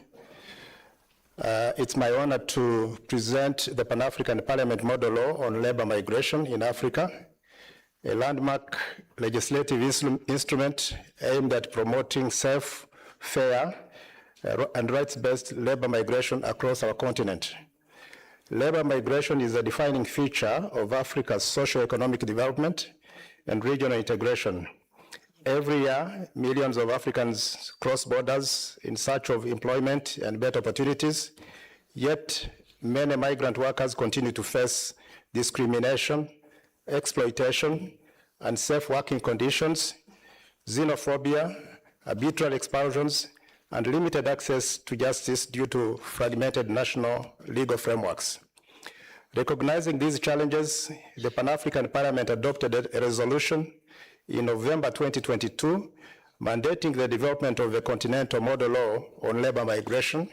it's my honor to present the Pan-African Parliament Model Law on Labor Migration in Africa, a landmark legislative instrument aimed at promoting safe, fair, and rights-based labor migration across our continent. Labor migration is a defining feature of Africa's socio-economic development and regional integration. Every year, millions of Africans cross borders in search of employment and better opportunities, yet many migrant workers continue to face discrimination, exploitation, unsafe working conditions, xenophobia, arbitrary expulsions, and limited access to justice due to fragmented national legal frameworks. Recognizing these challenges, the Pan-African Parliament adopted a resolution in November 2022, mandating the development of a continental model law on labor migration.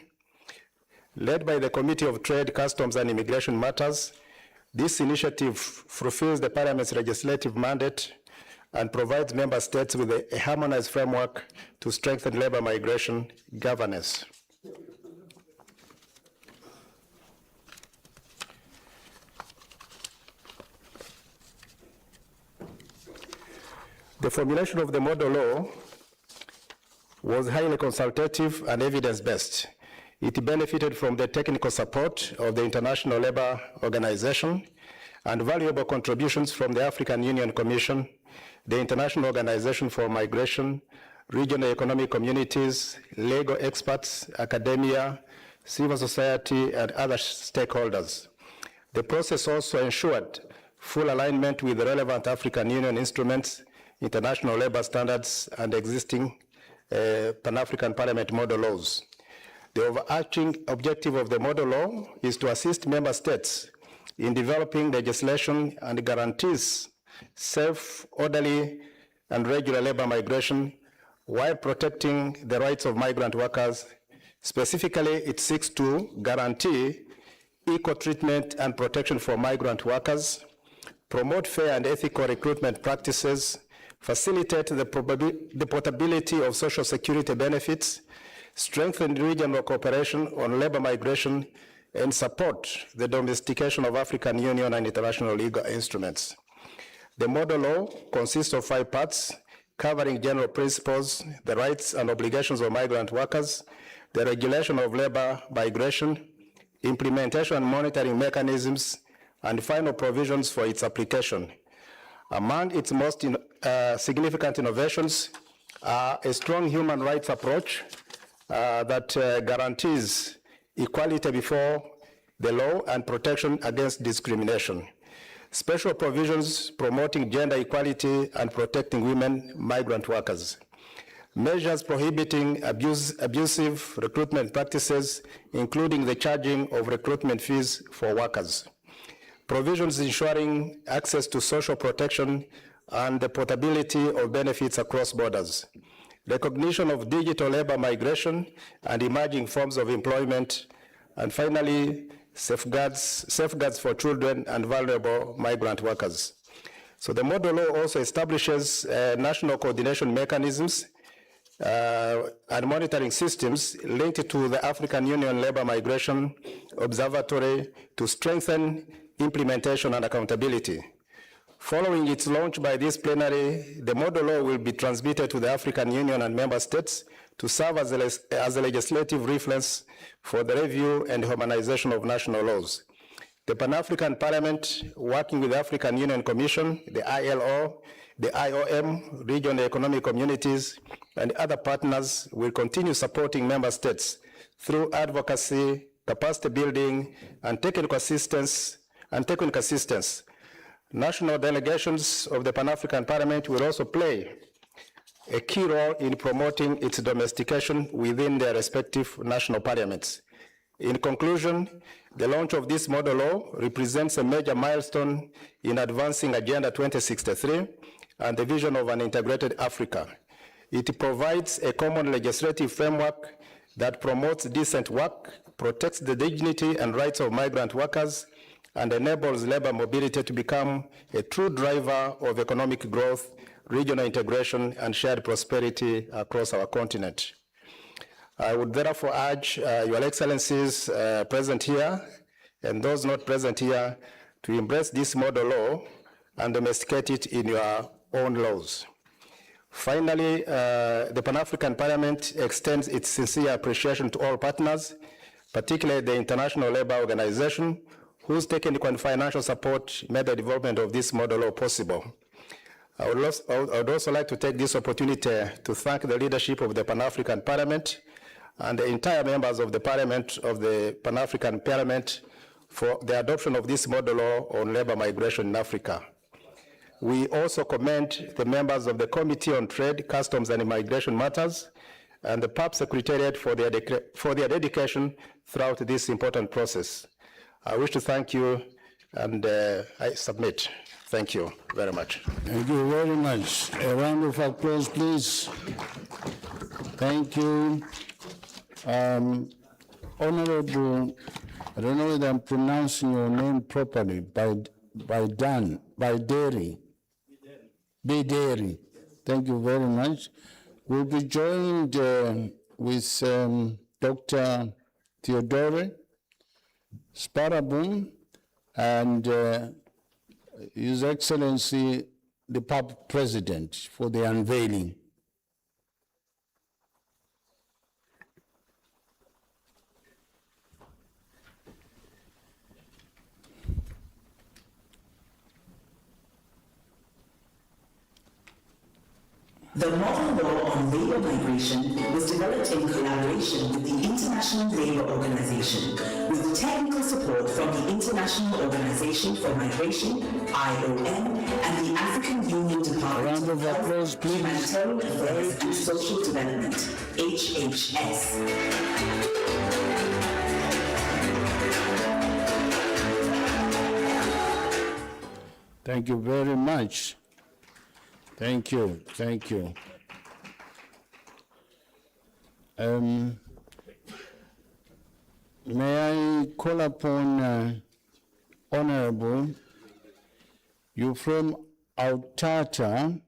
Led by the Committee of Trade, Customs, and Immigration Matters, this initiative fulfills the Parliament's legislative mandate and provides member states with a harmonized framework to strengthen labor migration governance. The formulation of the model law was highly consultative and evidence-based. It benefited from the technical support of the International Labour Organization and valuable contributions from the African Union Commission, the International Organization for Migration, regional economic communities, legal experts, academia, civil society, and other stakeholders. The process also ensured full alignment with the relevant African Union instruments, international labor standards, and existing Pan-African Parliament model laws. The overarching objective of the model law is to assist member states in developing legislation and guarantees safe, orderly, and regular labor migration while protecting the rights of migrant workers. Specifically, it seeks to guarantee equal treatment and protection for migrant workers, promote fair and ethical recruitment practices, facilitate the portability of social security benefits, strengthen regional cooperation on labor migration, and support the domestication of African Union and international legal instruments. The model law consists of 5 parts, covering general principles, the rights and obligations of migrant workers, the regulation of labor migration, implementation and monitoring mechanisms, and final provisions for its application. Among its most significant innovations are a strong human rights approach that guarantees equality before the law and protection against discrimination. Special provisions promoting gender equality and protecting women migrant workers. Measures prohibiting abusive recruitment practices, including the charging of recruitment fees for workers. Provisions ensuring access to social protection and the portability of benefits across borders. Recognition of digital labor migration and emerging forms of employment. And finally, safeguards for children and vulnerable migrant workers. So the model law also establishes national coordination mechanisms and monitoring systems linked to the African Union Labor Migration Observatory to strengthen implementation and accountability. Following its launch by this plenary, the model law will be transmitted to the African Union and member states to serve as a legislative reference for the review and harmonization of national laws. The Pan-African Parliament, working with the African Union Commission, the ILO, the IOM, regional economic communities, and other partners will continue supporting member states through advocacy, capacity building, and technical assistance. National delegations of the Pan-African Parliament will also play a key role in promoting its domestication within their respective national parliaments. In conclusion, the launch of this model law represents a major milestone in advancing Agenda 2063 and the vision of an integrated Africa. It provides a common legislative framework that promotes decent work, protects the dignity and rights of migrant workers, and enables labor mobility to become a true driver of economic growth, regional integration, and shared prosperity across our continent. I would therefore urge Your Excellencies present here and those not present here to embrace this model law and domesticate it in your own laws. Finally, the Pan-African Parliament extends its sincere appreciation to all partners, particularly the International Labour Organization, whose technical and financial support made the development of this model law possible. I would also like to take this opportunity to thank the leadership of the Pan-African Parliament and the entire members of the Parliament of the Pan-African Parliament for the adoption of this model law on labor migration in Africa. We also commend the members of the Committee on Trade, Customs and Immigration Matters and the PAP Secretariat for their dedication throughout this important process. I wish to thank you, and I submit. Thank you very much. Thank you very much. A round of applause, please. Thank you. Honorable, I don't know whether I'm pronouncing your name properly, Bideri. Thank you very much. We'll be joined with Dr. Theodore Sparabum and His Excellency the PAP President for the unveiling. The model law on labor migration was developed in collaboration with the International Labour Organization, with technical support from the International Organization for Migration, IOM, and the African Union Department of Health, Humanitarian Affairs and Social Development, HHS. Thank you very much. Thank you. May I call upon Honorable Euphrem Autata,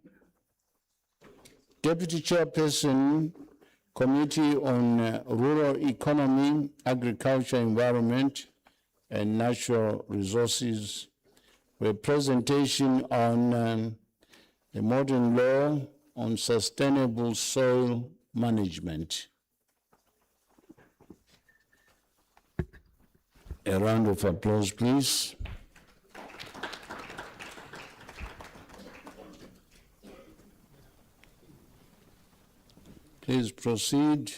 Deputy Chairperson, Committee on Rural Economy, Agriculture, Environment, and Natural Resources, with a presentation on a modern law on sustainable soil management. A round of applause, please. Please proceed.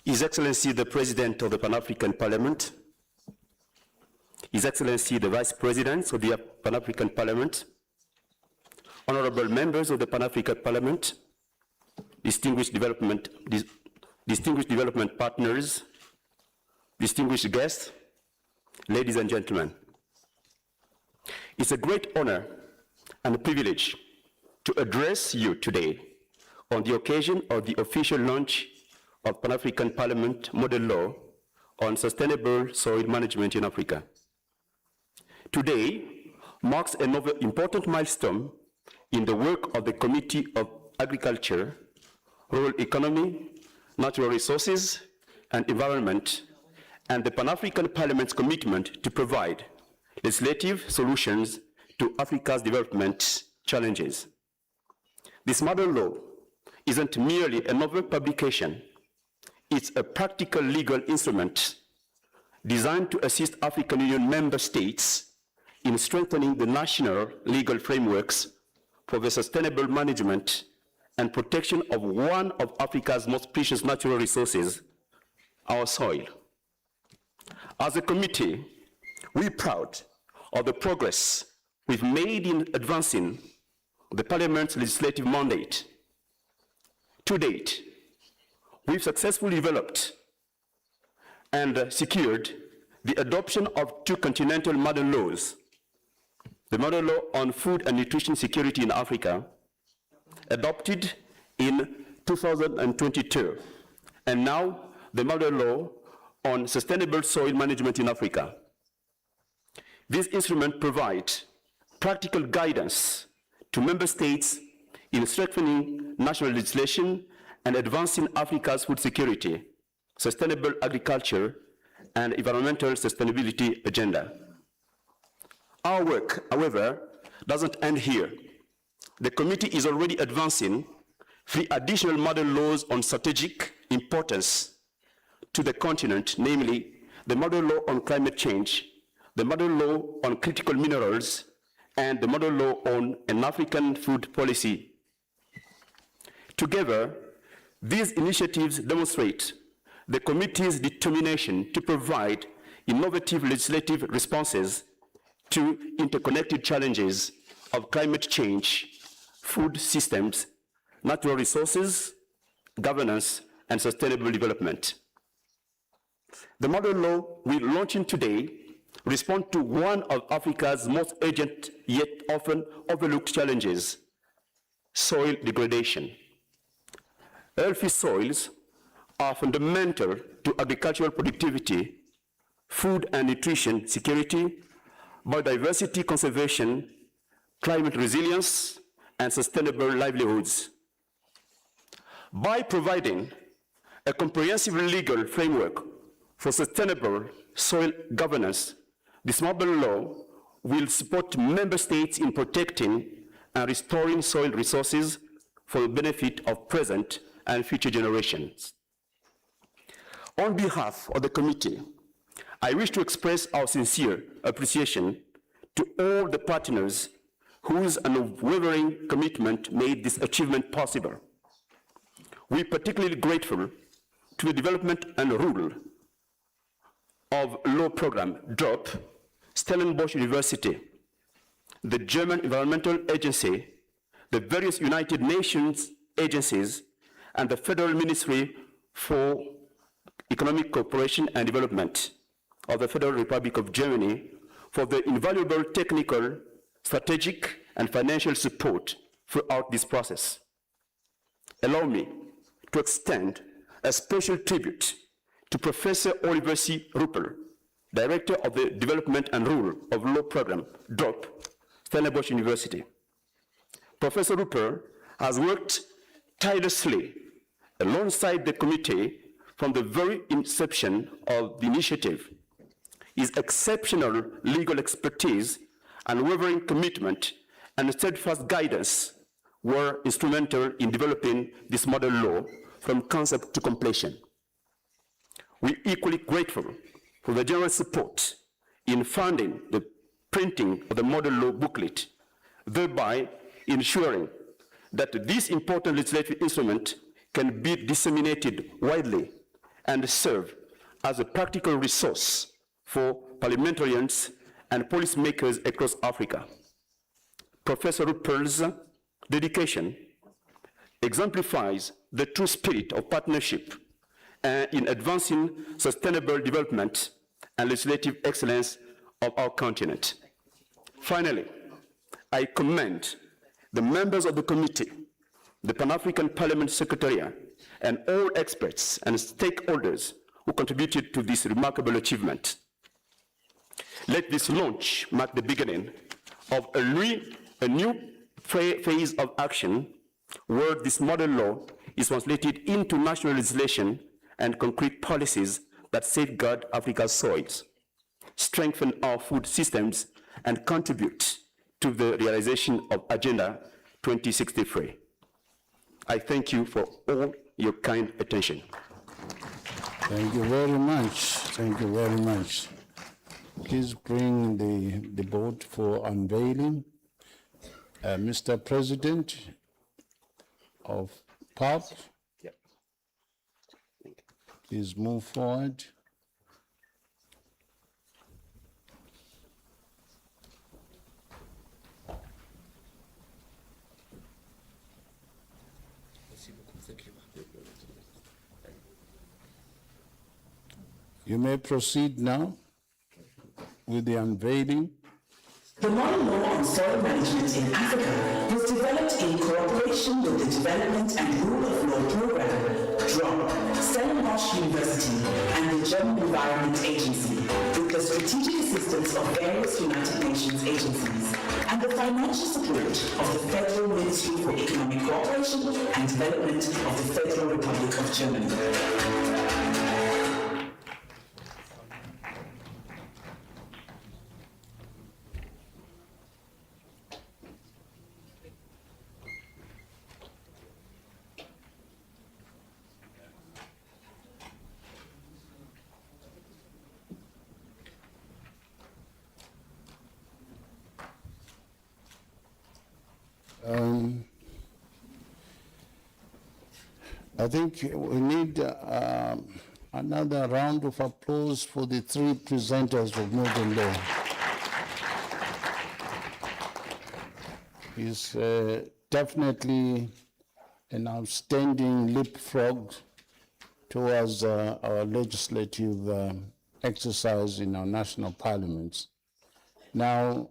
His Excellency the President of the Pan-African Parliament, His Excellency the Vice President of the Pan-African Parliament, honorable members of the Pan-African Parliament, distinguished development partners, distinguished guests, ladies and gentlemen. It's a great honor and a privilege to address you today on the occasion of the official launch of Pan-African Parliament Model Law on Sustainable Soil Management in Africa. Today marks another important milestone in the work of the Committee of Agriculture, Rural Economy, natural resources, and environment, and the Pan-African Parliament's commitment to provide legislative solutions to Africa's development challenges. This model law isn't merely a novel publication, it's a practical legal instrument designed to assist African Union member states in strengthening the national legal frameworks for the sustainable management and protection of one of Africa's most precious natural resources, our soil. As a committee, we're proud of the progress we've made in advancing the Parliament's legislative mandate. To date, we've successfully developed and secured the adoption of 2 continental model laws: the model law on food and nutrition security in Africa, adopted in 2022, and now the model law on sustainable soil management in Africa. This instrument provides practical guidance to member states in strengthening national legislation and advancing Africa's food security, sustainable agriculture, and environmental sustainability agenda. Our work, however, doesn't end here. The committee is already advancing 3 additional model laws on strategic importance to the continent, namely the model law on climate change, the model law on critical minerals, and the model law on an African food policy. Together, these initiatives demonstrate the committee's determination to provide innovative legislative responses to interconnected challenges of climate change, food systems, natural resources, governance, and sustainable development. The model law we're launching today responds to one of Africa's most urgent yet often overlooked challenges: soil degradation. Healthy soils are fundamental to agricultural productivity, food and nutrition security, biodiversity conservation, climate resilience, and sustainable livelihoods. By providing a comprehensive legal framework for sustainable soil governance, this model law will support member states in protecting and restoring soil resources for the benefit of present and future generations. On behalf of the committee, I wish to express our sincere appreciation to all the partners whose unwavering commitment made this achievement possible. We're particularly grateful to the Development and Rule of Law Program, DROP, Stellenbosch University, the German Environmental Agency, the various United Nations agencies, and the Federal Ministry for Economic Cooperation and Development of the Federal Republic of Germany for the invaluable technical, strategic, and financial support throughout this process. Allow me to extend a special tribute to Professor Oliver C. Ruppel, Director of the Development and Rule of Law Program, DROP, Stellenbosch University. Professor Ruppel has worked tirelessly alongside the committee from the very inception of the initiative. His exceptional legal expertise, unwavering commitment, and steadfast guidance were instrumental in developing this model law from concept to completion. We're equally grateful for the generous support in funding the printing of the model law booklet, thereby ensuring that this important legislative instrument can be disseminated widely and serve as a practical resource for parliamentarians and policymakers across Africa. Professor Ruppel's dedication exemplifies the true spirit of partnership in advancing sustainable development and legislative excellence of our continent. Finally, I commend the members of the committee, the Pan-African Parliament Secretariat, and all experts and stakeholders who contributed to this remarkable achievement. Let this launch mark the beginning of a new phase of action where this model law is translated into national legislation and concrete policies that safeguard Africa's soils, strengthen our food systems, and contribute to the realization of Agenda 2063. I thank you for all your kind attention. Thank you very much. Thank you very much. Please bring the board for unveiling. Mr. President of PAP, please move forward. You may proceed now with the unveiling. The model law on soil management in Africa was developed in cooperation with the Development and Rule of Law Program, DROP, Stellenbosch University, and the German Environment Agency, with the strategic assistance of various United Nations agencies, and the financial support of the Federal Ministry for Economic Cooperation and Development of the Federal Republic of Germany. I think we need another round of applause for the three presenters of Modern Law. It's definitely an outstanding leapfrog towards our legislative exercise in our national parliaments. Now,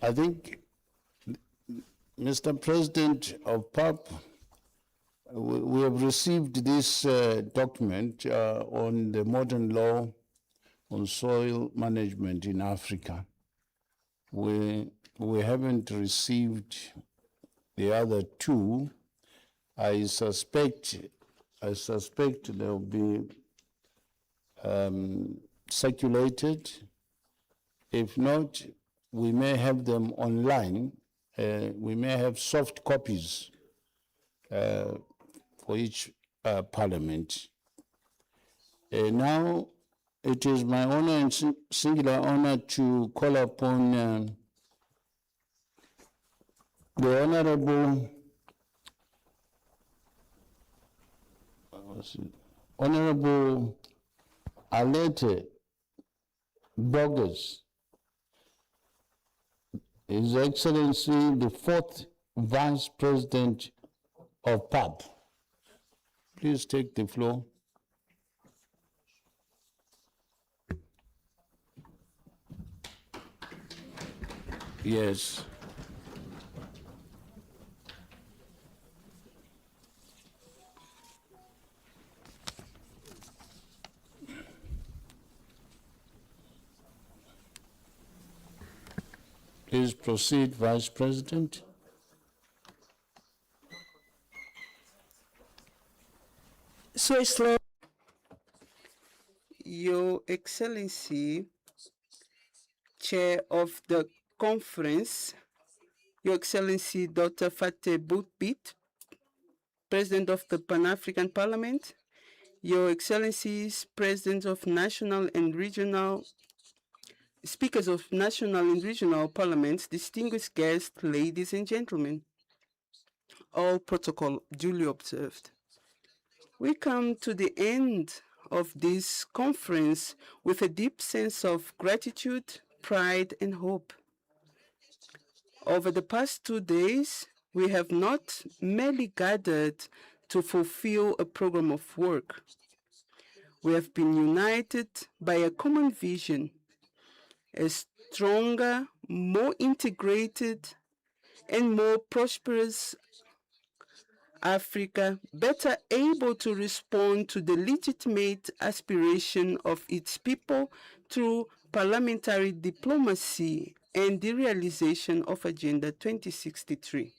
I think, Mr. President of PAP, we have received this document on the modern law on soil management in Africa. We haven't received the other two. I suspect they'll be circulated. If not, we may have them online. We may have soft copies for each parliament. Now, it is my honor and singular honor to call upon the Honorable Alete Borges, His Excellency, the 4th Vice President of PAP. Please take the floor. Yes. Please proceed, Vice President. Your Excellency, Chair of the Conference, Your Excellency Dr. Fateh Boutbit, President of the Pan-African Parliament, Your Excellencies, Presidents of National and Regional Speakers of national and regional parliaments, distinguished guests, ladies and gentlemen, all protocol duly observed. We come to the end of this conference with a deep sense of gratitude, pride, and hope. Over the past 2 days, we have not merely gathered to fulfill a program of work. We have been united by a common vision, a stronger, more integrated, and more prosperous Africa better able to respond to the legitimate aspiration of its people through parliamentary diplomacy and the realization of Agenda 2063.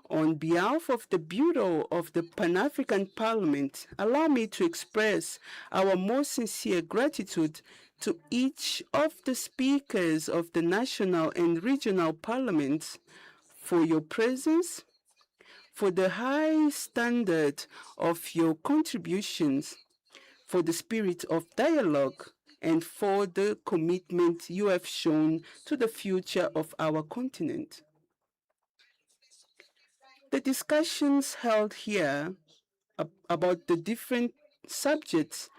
On behalf of the Bureau of the Pan-African Parliament, allow me to express our most sincere gratitude to each of the speakers of the national and regional parliaments for your presence, for the high standard of your contributions, for the spirit of dialogue, and for the commitment you have shown to the future of our continent. The discussions held here about the different subjects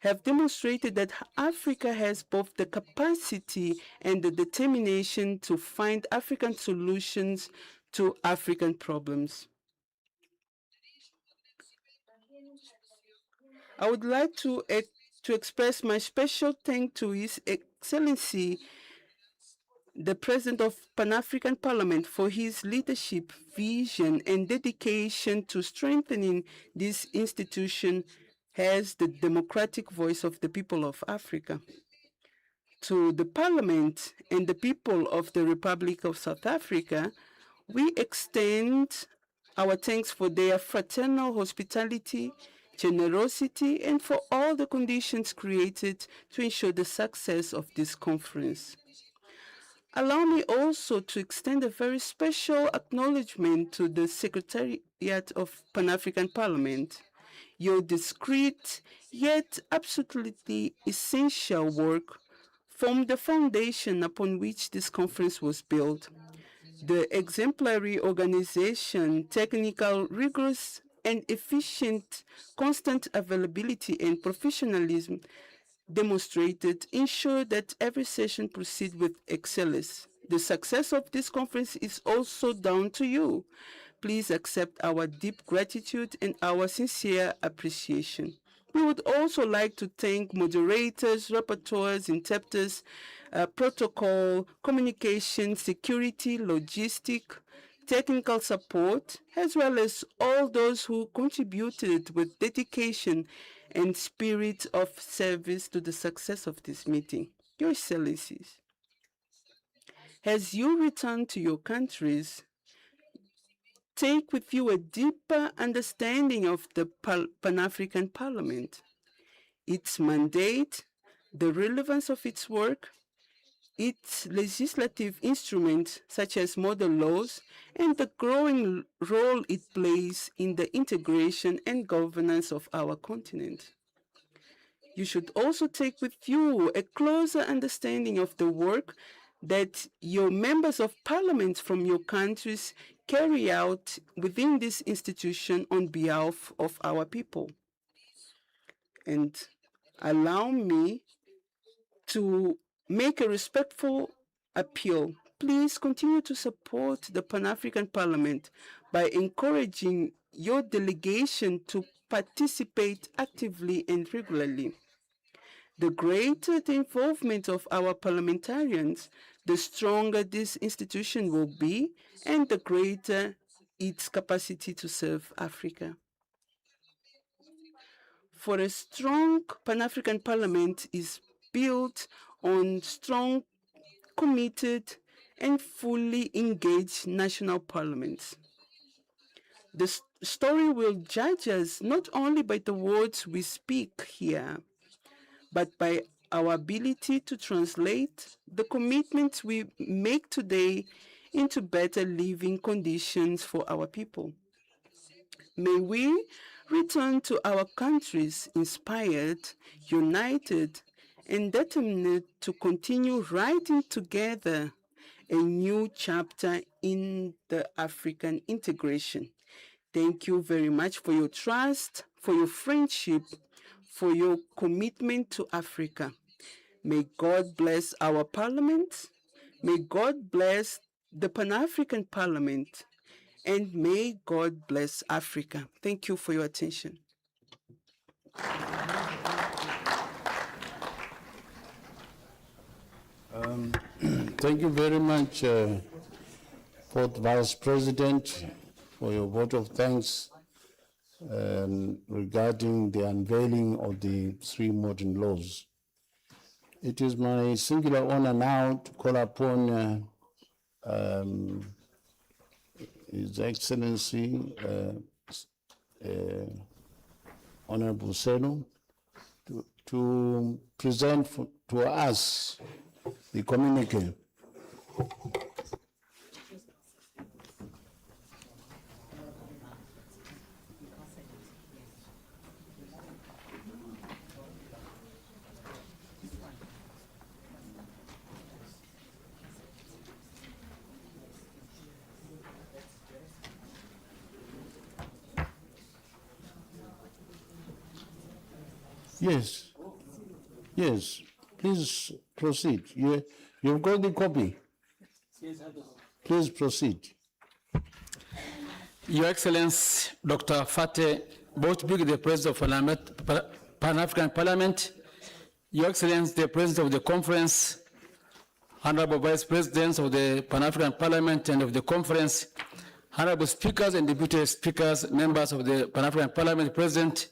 have demonstrated that Africa has both the capacity and the determination to find African solutions to African problems. I would like to express my special thanks to His Excellency, the President of Pan-African Parliament, for his leadership, vision, and dedication to strengthening this institution as the democratic voice of the people of Africa. To the Parliament and the people of the Republic of South Africa, we extend our thanks for their fraternal hospitality, generosity, and for all the conditions created to ensure the success of this conference. Allow me also to extend a very special acknowledgement to the Secretariat of Pan-African Parliament. Your discreet yet absolutely essential work formed the foundation upon which this conference was built. The exemplary organization, technical, rigorous, and efficient, constant availability and professionalism demonstrated ensure that every session proceeds with excellence. The success of this conference is also down to you. Please accept our deep gratitude and our sincere appreciation. We would also like to thank moderators, rapporteurs, interpreters, protocol, communication, security, logistic, technical support, as well as all those who contributed with dedication and spirit of service to the success of this meeting. Your Excellencies, as you return to your countries, take with you a deeper understanding of the Pan-African Parliament, its mandate, the relevance of its work, its legislative instruments such as model laws, and the growing role it plays in the integration and governance of our continent. You should also take with you a closer understanding of the work that your members of parliament from your countries carry out within this institution on behalf of our people. And allow me to make a respectful appeal. Please continue to support the Pan-African Parliament by encouraging your delegation to participate actively and regularly. The greater the involvement of our parliamentarians, the stronger this institution will be and the greater its capacity to serve Africa. For a strong Pan-African Parliament is built on strong, committed, and fully engaged national parliaments. The story will judge us not only by the words we speak here, but by our ability to translate the commitments we make today into better living conditions for our people. May we return to our countries inspired, united, and determined to continue writing together a new chapter in the African integration. Thank you very much for your trust, for your friendship, for your commitment to Africa. May God bless our parliament. May God bless the Pan-African Parliament. And may God bless Africa. Thank you for your attention. Thank you very much, Fourth Vice President for your vote of thanks regarding the unveiling of the 3 modern laws. It is my singular honor now to call upon His Excellency Honorable Senu to present to us the communique. Yes, yes, please proceed. You've got the copy. Please proceed. Your Excellency, Dr. Fateh Boutbik, the President of Pan-African Parliament, Your Excellency, the President of the Conference, Honorable Vice Presidents of the Pan-African Parliament and of the Conference, Honorable Speakers and Deputy Speakers, members of the Pan-African Parliament present,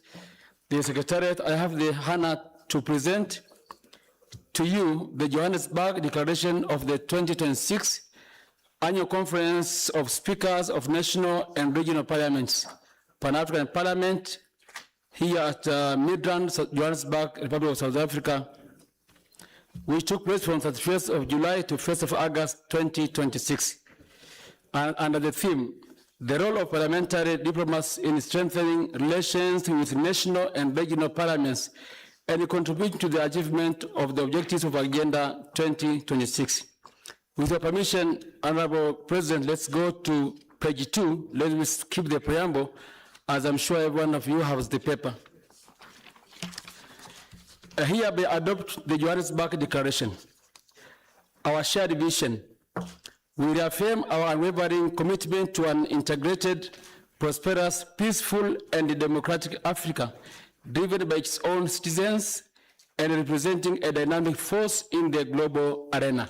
the Secretariat, I have the honor to present to you the Johannesburg Declaration of the 2026 Annual Conference of Speakers of National and Regional Parliaments, Pan-African Parliament, here at Midrand, Johannesburg, Republic of South Africa, which took place from 31st of July to 1st of August 2026. And under the theme, the role of parliamentary diplomats in strengthening relations with national and regional parliaments and contributing to the achievement of the objectives of Agenda 2026. With your permission, Honorable President, let's go to page 2. Let me skip the preamble, as I'm sure every one of you has the paper. Hereby adopt the Johannesburg Declaration, our shared vision. We reaffirm our unwavering commitment to an integrated, prosperous, peaceful, and democratic Africa, driven by its own citizens and representing a dynamic force in the global arena.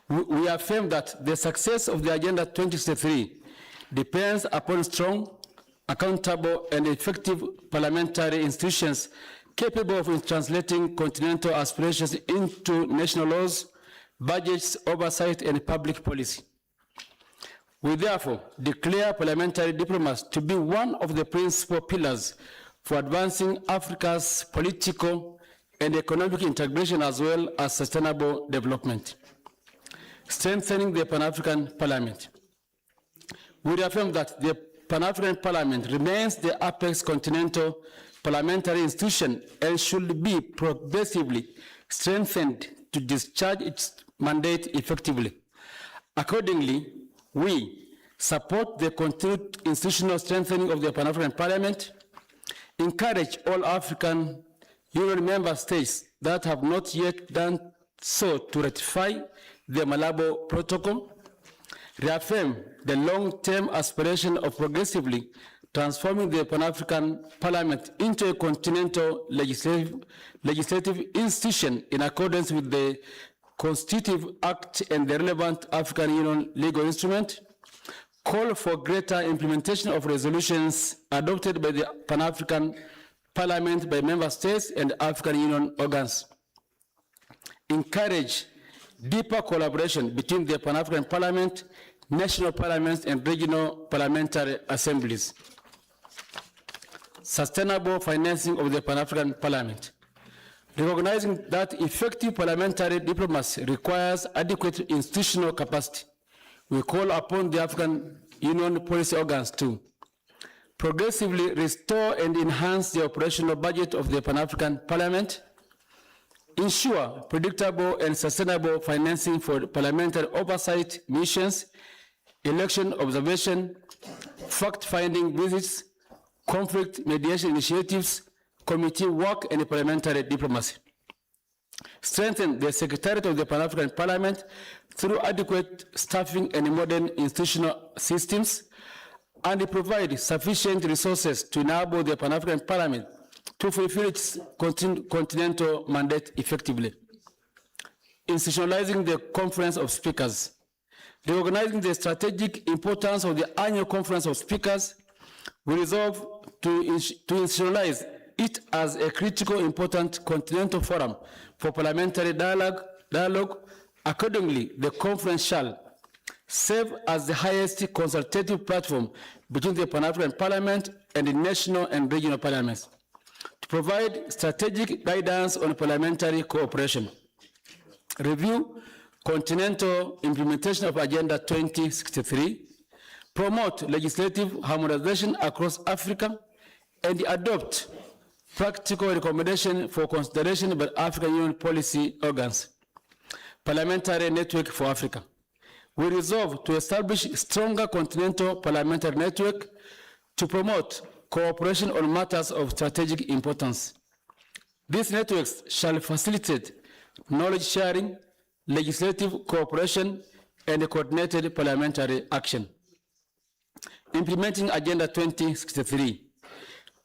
We affirm that the success of the Agenda 2063 depends upon strong, accountable, and effective parliamentary institutions capable of translating continental aspirations into national laws, budgets, oversight, and public policy. We therefore declare parliamentary diplomats to be one of the principal pillars for advancing Africa's political and economic integration as well as sustainable development. Strengthening the Pan-African Parliament. We reaffirm that the Pan-African Parliament remains the apex continental parliamentary institution and should be progressively strengthened to discharge its mandate effectively. Accordingly, we support the continued institutional strengthening of the Pan-African Parliament, encourage all African Union member states that have not yet done so to ratify the Malabo Protocol, reaffirm the long-term aspiration of progressively transforming the Pan-African Parliament into a continental legislative institution in accordance with the Constitutive Act and the relevant African Union legal instrument, call for greater implementation of resolutions adopted by the Pan-African Parliament by member states and African Union organs, encourage deeper collaboration between the Pan-African Parliament, national parliaments, and regional parliamentary assemblies. Sustainable financing of the Pan-African Parliament. Recognizing that effective parliamentary diplomacy requires adequate institutional capacity, we call upon the African Union policy organs to progressively restore and enhance the operational budget of the Pan-African Parliament, ensure predictable and sustainable financing for parliamentary oversight missions, election observation, fact-finding visits, conflict mediation initiatives, committee work, and parliamentary diplomacy. Strengthen the Secretariat of the Pan-African Parliament through adequate staffing and modern institutional systems, and provide sufficient resources to enable the Pan-African Parliament to fulfill its continental mandate effectively. Institutionalizing the Conference of Speakers. recognizing the strategic importance of the annual Conference of Speakers, we resolve to institutionalize it as a critical important continental forum for parliamentary dialogue. Accordingly, the conference shall serve as the highest consultative platform between the Pan-African Parliament and the national and regional parliaments to provide strategic guidance on parliamentary cooperation, review continental implementation of Agenda 2063, promote legislative harmonization across Africa, and adopt practical recommendations for consideration by African Union policy organs. Parliamentary Network for Africa. We resolve to establish a stronger continental parliamentary network to promote cooperation on matters of strategic importance. These networks shall facilitate knowledge sharing, legislative cooperation, and coordinated parliamentary action. Implementing Agenda 2063.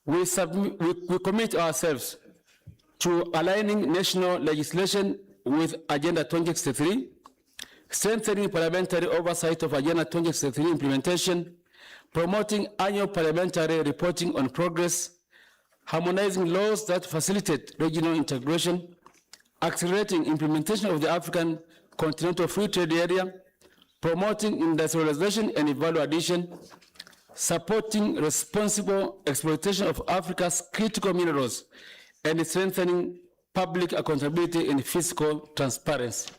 We commit ourselves to aligning national legislation with Agenda 2063, strengthening parliamentary oversight of Agenda 2063 implementation, promoting annual parliamentary reporting on progress, harmonizing laws that facilitate regional integration, accelerating implementation of the African Continental Free Trade Area, promoting industrialization and value addition, supporting responsible exploitation of Africa's critical minerals, and strengthening public accountability and fiscal transparency.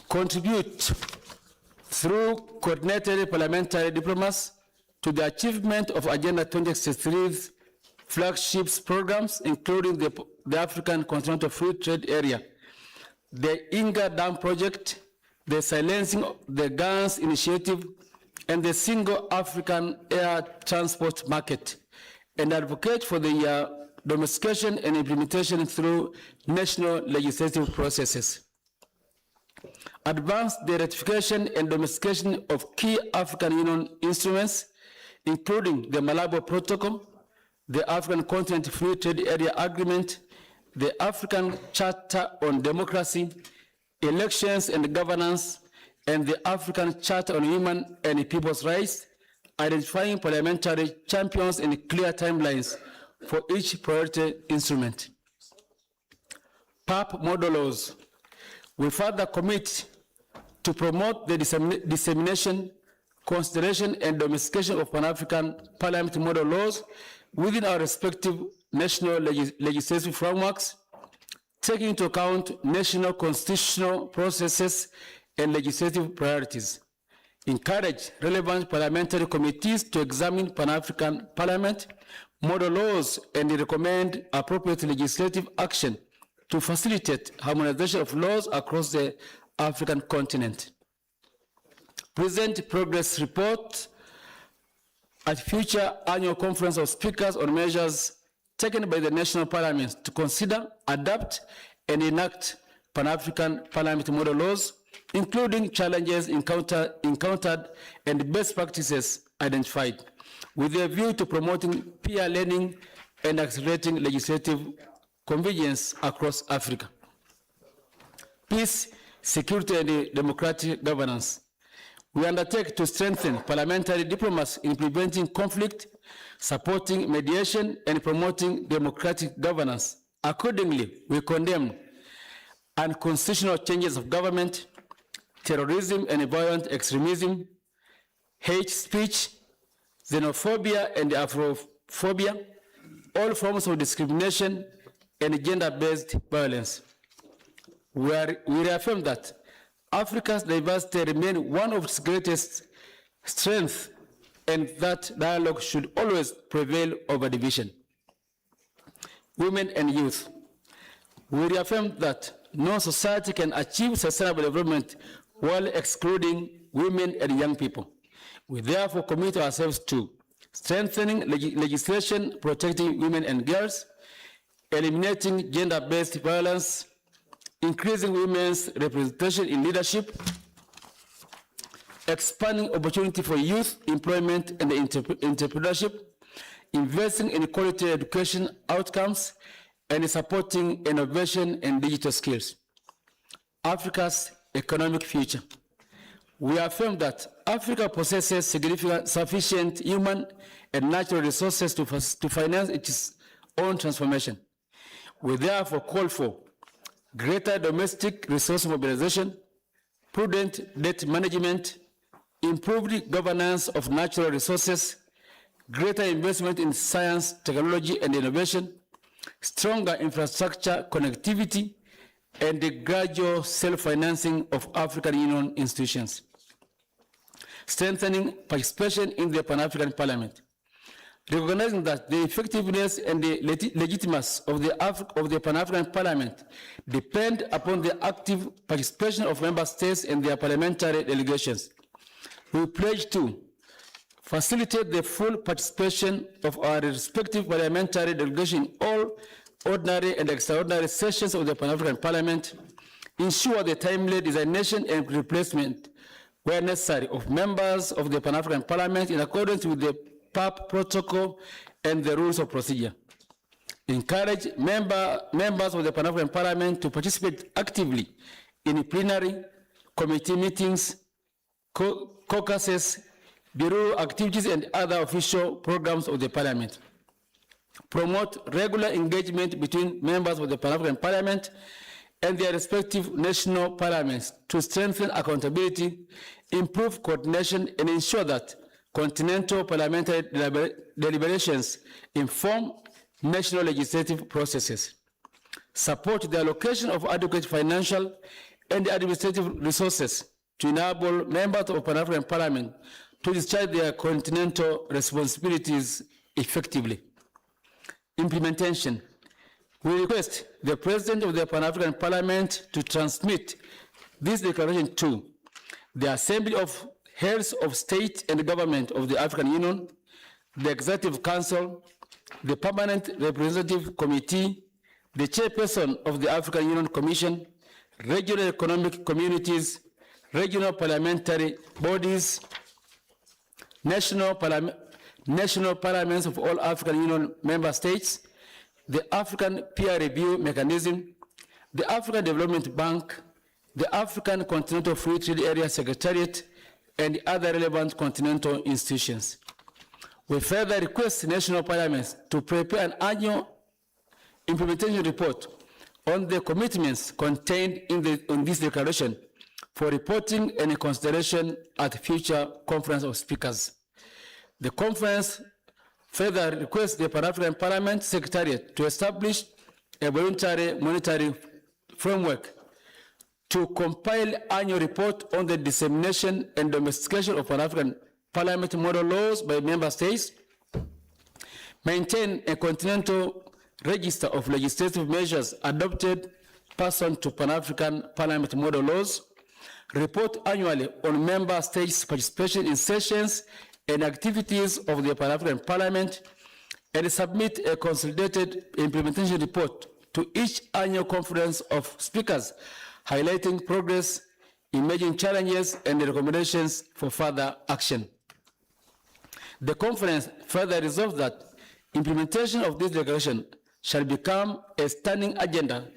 Contribute through coordinated parliamentary diplomacy to the achievement of Agenda 2063's flagship programs, including the African Continental Free Trade Area, the Inga Dam Project, the Silencing the Guns Initiative, and the Single African Air Transport Market, and advocate for the domestication and implementation through national legislative processes. Advance the ratification and domestication of key African Union instruments, including the Malabo Protocol, the African Continent Free Trade Area Agreement, the African Charter on Democracy, Elections and Governance, and the African Charter on Human and People's Rights, identifying parliamentary champions and clear timelines for each priority instrument. PAP model laws. We further commit to promote the dissemination, consideration, and domestication of Pan-African Parliament model laws within our respective national legislative frameworks, taking into account national constitutional processes and legislative priorities. Encourage relevant parliamentary committees to examine Pan-African Parliament model laws and recommend appropriate legislative action to facilitate harmonization of laws across the African continent. Present progress report at future annual Conference of Speakers on measures taken by the national parliaments to consider, adapt, and enact Pan-African Parliament model laws, including challenges encountered and best practices identified, with a view to promoting peer learning and accelerating legislative convergence across Africa. Peace, security, and democratic governance. We undertake to strengthen parliamentary diplomacy in preventing conflict, supporting mediation, and promoting democratic governance. Accordingly, we condemn unconstitutional changes of government, terrorism and violent extremism, hate speech, xenophobia and Afrophobia, all forms of discrimination, and gender-based violence. We reaffirm that Africa's diversity remains one of its greatest strengths, and that dialogue should always prevail over division. Women and youth. We reaffirm that no society can achieve sustainable development while excluding women and young people. We therefore commit ourselves to strengthening legislation protecting women and girls, eliminating gender-based violence, increasing women's representation in leadership, expanding opportunity for youth employment and entrepreneurship, investing in quality education outcomes, and supporting innovation and digital skills. Africa's economic future. We affirm that Africa possesses sufficient human and natural resources to finance its own transformation. We therefore call for greater domestic resource mobilization, prudent debt management, improved governance of natural resources, greater investment in science, technology, and innovation, stronger infrastructure connectivity, and the gradual self-financing of African Union institutions. Strengthening participation in the Pan-African Parliament. Recognizing that the effectiveness and the legitimacy of the Pan-African Parliament depend upon the active participation of member states and their parliamentary delegations. We pledge to facilitate the full participation of our respective parliamentary delegations in all ordinary and extraordinary sessions of the Pan-African Parliament, ensure the timely designation and replacement where necessary of members of the Pan-African Parliament in accordance with the PAP protocol and the rules of procedure. Encourage members of the Pan-African Parliament to participate actively in plenary, committee meetings, caucuses, bureau activities, and other official programs of the Parliament. Promote regular engagement between members of the Pan-African Parliament and their respective national parliaments to strengthen accountability, improve coordination, and ensure that continental parliamentary deliberations inform national legislative processes. Support the allocation of adequate financial and administrative resources to enable members of Pan-African Parliament to discharge their continental responsibilities effectively. Implementation. We request the President of the Pan-African Parliament to transmit this declaration to the Assembly of Heads of State and Government of the African Union, the Executive Council, the Permanent Representative Committee, the Chairperson of the African Union Commission, regional economic communities, regional parliamentary bodies, national parliaments of all African Union member states, the African Peer Review Mechanism, the African Development Bank, the African Continental Free Trade Area Secretariat, and other relevant continental institutions. We further request national parliaments to prepare an annual implementation report on the commitments contained in this declaration for reporting and consideration at future Conference of Speakers. The conference further requests the Pan-African Parliament Secretariat to establish a voluntary monitoring framework to compile annual report on the dissemination and domestication of Pan-African Parliament model laws by member states, maintain a continental register of legislative measures adopted pursuant to Pan-African Parliament model laws, report annually on member states' participation in sessions and activities of the Pan-African Parliament, and submit a consolidated implementation report to each annual Conference of Speakers, highlighting progress, emerging challenges, and recommendations for further action. The conference further resolved that implementation of this declaration shall become a standing agenda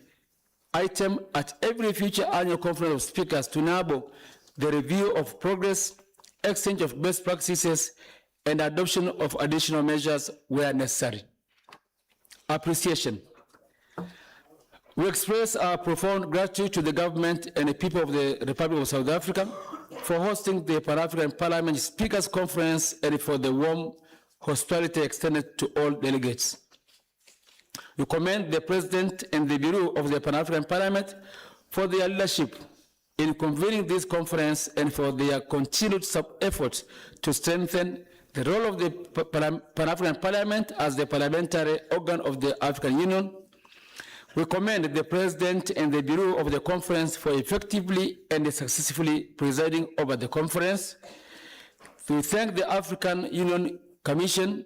item at every future annual Conference of Speakers to enable the review of progress, exchange of best practices, and adoption of additional measures where necessary. Appreciation. We express our profound gratitude to the government and the people of the Republic of South Africa for hosting the Pan-African Parliament Speakers Conference and for the warm hospitality extended to all delegates. We commend the President and the Bureau of the Pan-African Parliament for their leadership in convening this conference and for their continued efforts to strengthen the role of the Pan-African Parliament as the parliamentary organ of the African Union. We commend the President and the Bureau of the Conference for effectively and successfully presiding over the conference. We thank the African Union Commission,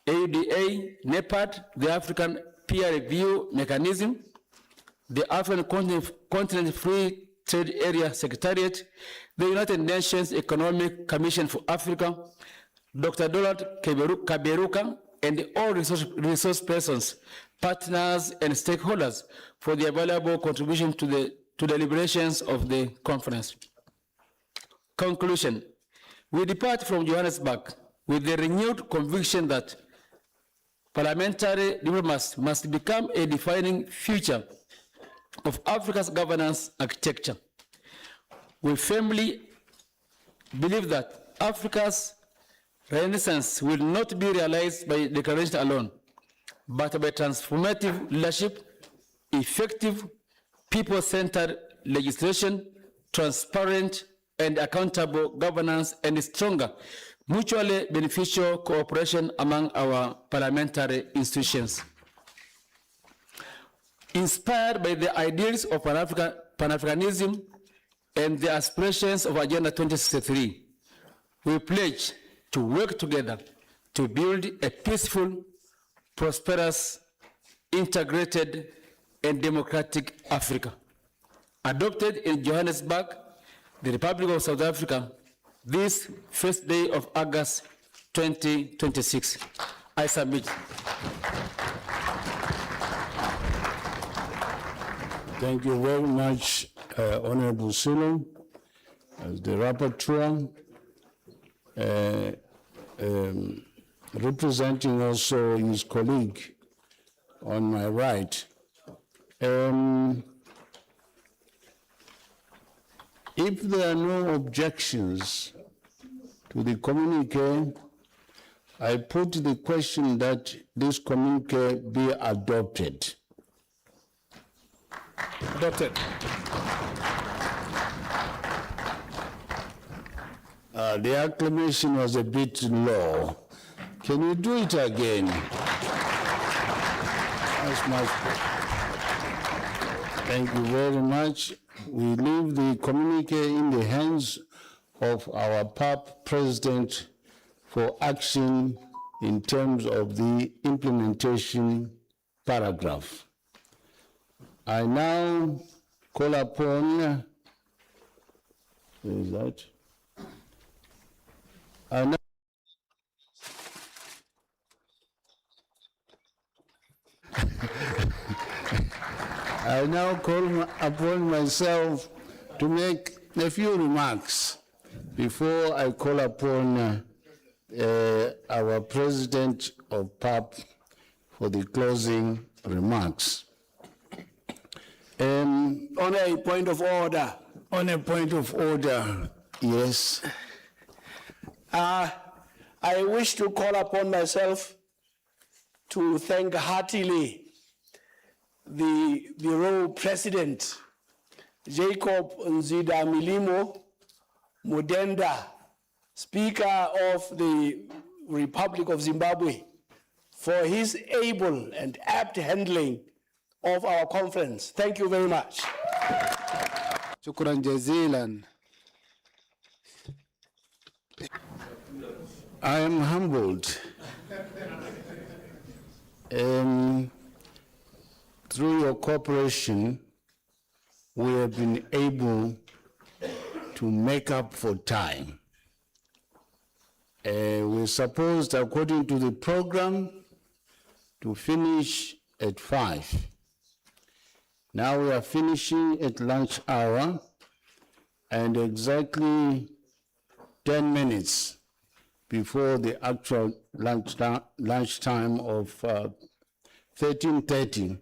AUDA, NEPAD, the African Peer Review Mechanism, the African Continent Free Trade Area Secretariat, the United Nations Economic Commission for Africa, Dr. Donald Kaberuka, and all resource persons partners, and stakeholders for their valuable contribution to the deliberations of the conference. Conclusion. We depart from Johannesburg with the renewed conviction that parliamentary diplomacy must become a defining feature of Africa's governance architecture. We firmly believe that Africa's renaissance will not be realized by declaration alone, but by transformative leadership, effective people-centered legislation, transparent and accountable governance, and stronger, mutually beneficial cooperation among our parliamentary institutions. Inspired by the ideals of Pan-Africanism and the aspirations of Agenda 2063, we pledge to work together to build a peaceful, prosperous, integrated, and democratic Africa. Adopted in Johannesburg, the Republic of South Africa, this first day of August 2026. I submit. Thank you very much, Honorable Silo, as the rapporteur, representing also his colleague on my right. If there are no objections to the communique, I put the question that this communique be adopted. Adopted. The acclamation was a bit low. Can you do it again? That's much. Thank you very much. We leave the communique in the hands of our PAP president for action in terms of the implementation paragraph. I now call upon, where is that? I now call upon myself to make a few remarks before I call upon our president of PAP for the closing remarks. On a point of order. On a point of order, yes. I wish to call upon myself to thank heartily the Bureau President, Jacob Nzida Milimo Mudenda, Speaker of the Republic of Zimbabwe, for his able and apt handling of our conference. Thank you very much. Shukran jazilan. I am humbled. Through your cooperation, we have been able to make up for time. We're supposed, according to the program, to finish at 5. Now we are finishing at lunch hour, and exactly 10 minutes before the actual lunch time of 13:30.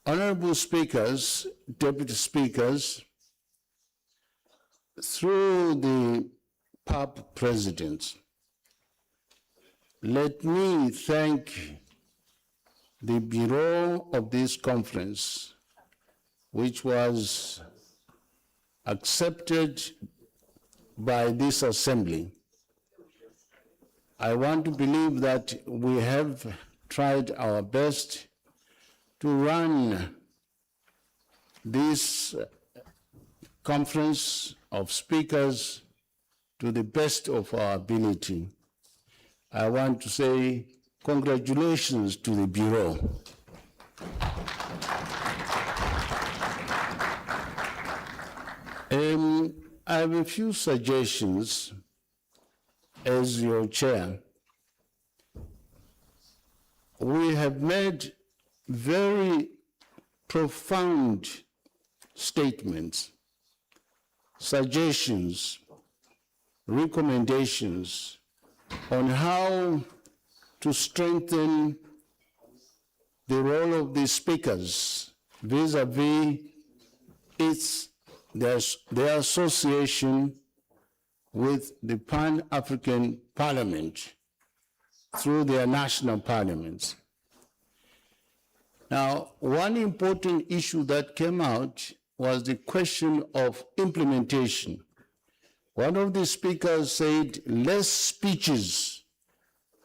Honorable speakers, deputy speakers, through the PAP president, let me thank the bureau of this conference, which was accepted by this assembly. I want to believe that we have tried our best to run this conference of speakers to the best of our ability. I want to say congratulations to the Bureau. I have a few suggestions as your chair. have made very profound statements, suggestions, recommendations on how to strengthen the role of the speakers vis-a-vis their association with the Pan-African Parliament through their national parliaments. Now, one important issue that came out was the question of implementation. One of the speakers said, less speeches,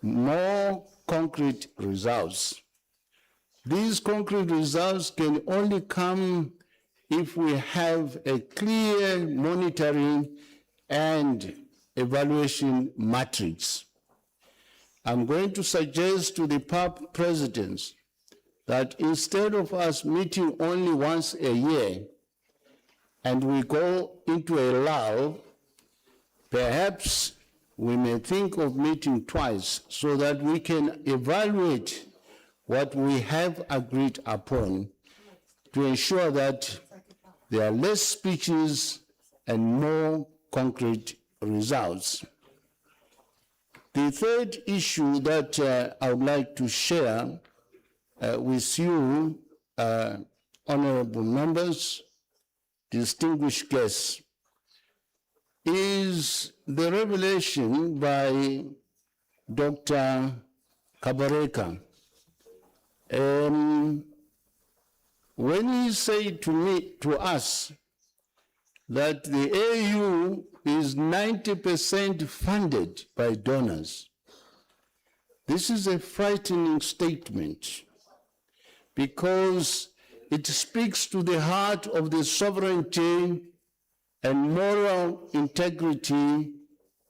more concrete results. These concrete results can only come if we have a clear monitoring and evaluation matrix. I'm going to suggest to the PAP presidents that instead of us meeting only once a year and we go into a lull, perhaps we may think of meeting twice so that we can evaluate what we have agreed upon to ensure that there are less speeches and more concrete results. The third issue that I would like to share with you, honorable members, distinguished guests, is the revelation by Dr. Kabareka. When he said to us that the AU is 90% funded by donors, this is a frightening statement because it speaks to the heart of the sovereignty and moral integrity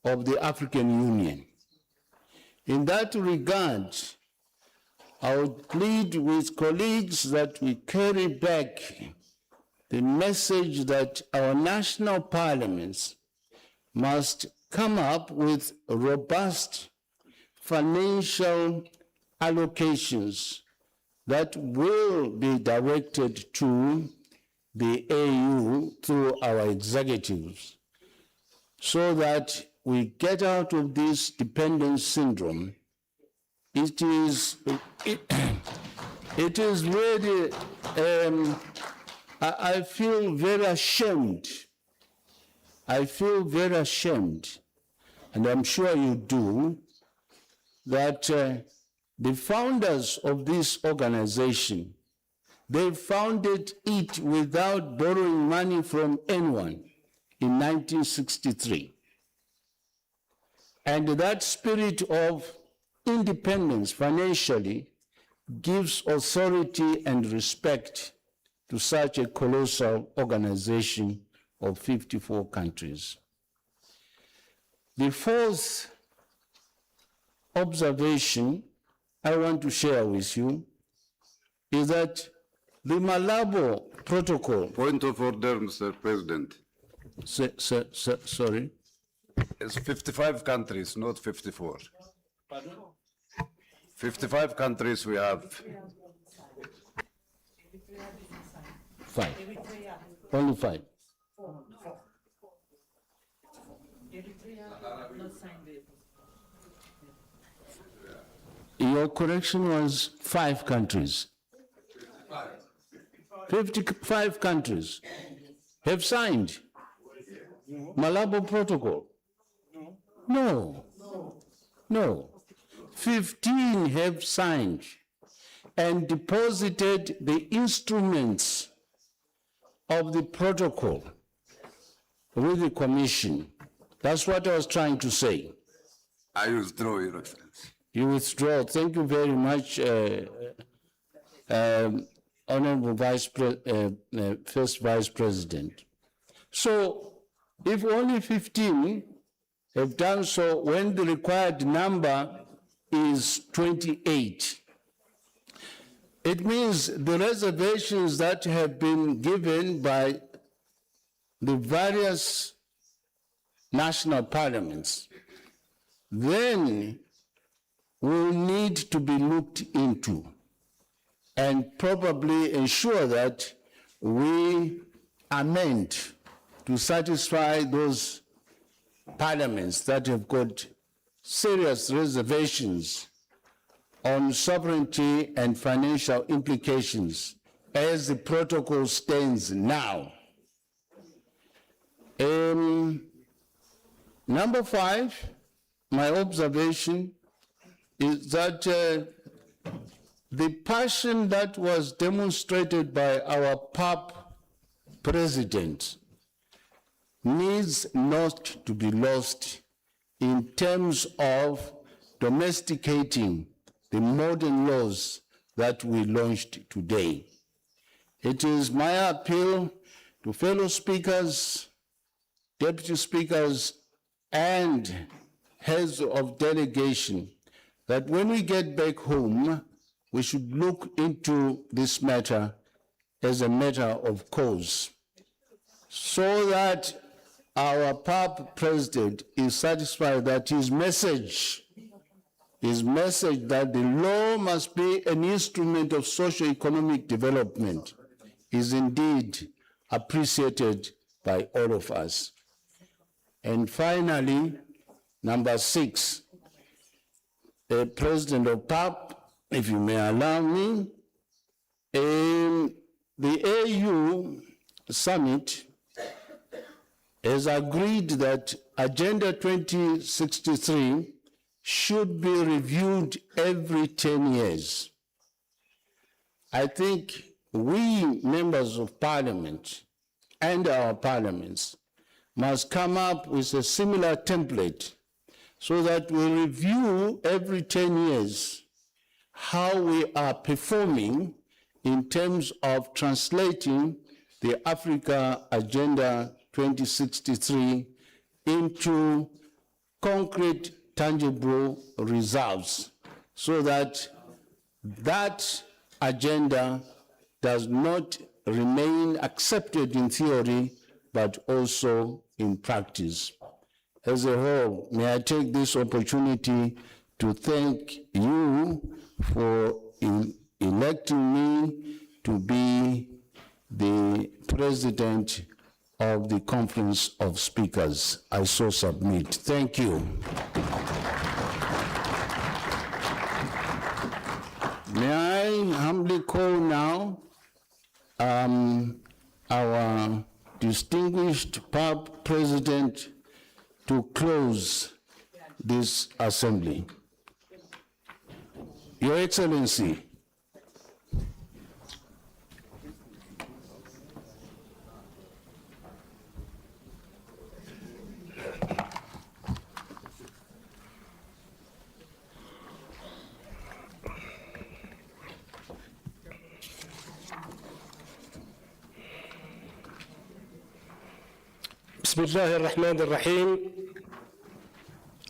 of the African Union. In that regard, I would plead with colleagues that we carry back the message that our national parliaments must come up with robust financial allocations that will be directed to the AU through our executives, so that we get out of this dependence syndrome. It is really, I feel very ashamed. I feel very ashamed, and I'm sure you do, that the founders of this organization, they founded it without borrowing money from anyone in 1963. And that spirit of independence financially gives authority and respect to such a colossal organization of 54 countries. The fourth observation I want to share with you is that the Malabo Protocol. Point of order, Mr. President. Sorry? It's 55 countries, not 54. Pardon? 55 countries we have. 5. Only 5. Your correction was 5 countries. 55 countries have signed Malabo Protocol. No. 15 have signed and deposited the instruments of the protocol with the Commission. That's what I was trying to say. I withdraw, Your Excellency. You withdraw. Thank you very much, Honorable First Vice President. So, if only 15 have done so when the required number is 28, it means the reservations that have been given by the various national parliaments then will need to be looked into. and probably ensure that we amend to satisfy those parliaments that have got serious reservations on sovereignty and financial implications as the protocol stands now. Number 5, my observation is that the passion that was demonstrated by our PAP president needs not to be lost in terms of domesticating the modern laws that we launched today. It is my appeal to fellow speakers, deputy speakers, and heads of delegation that when we get back home, we should look into this matter as a matter of course, so that our PAP president is satisfied that his message that the law must be an instrument of socio-economic development is indeed appreciated by all of us. And finally, number 6, the president of PAP, if you may allow me, the AU summit has agreed that Agenda 2063 should be reviewed every 10 years. I think we members of parliament and our parliaments must come up with a similar template so that we review every 10 years how we are performing in terms of translating the Africa Agenda 2063 into concrete, tangible results, so that that agenda does not remain accepted in theory, but also in practice. As a whole, may I take this opportunity to thank you for electing me to be the president of the Conference of Speakers. I so submit. Thank you. May I humbly call now our distinguished PAP president to close this assembly. Your Excellency, بسم الله الرحمن الرحيم.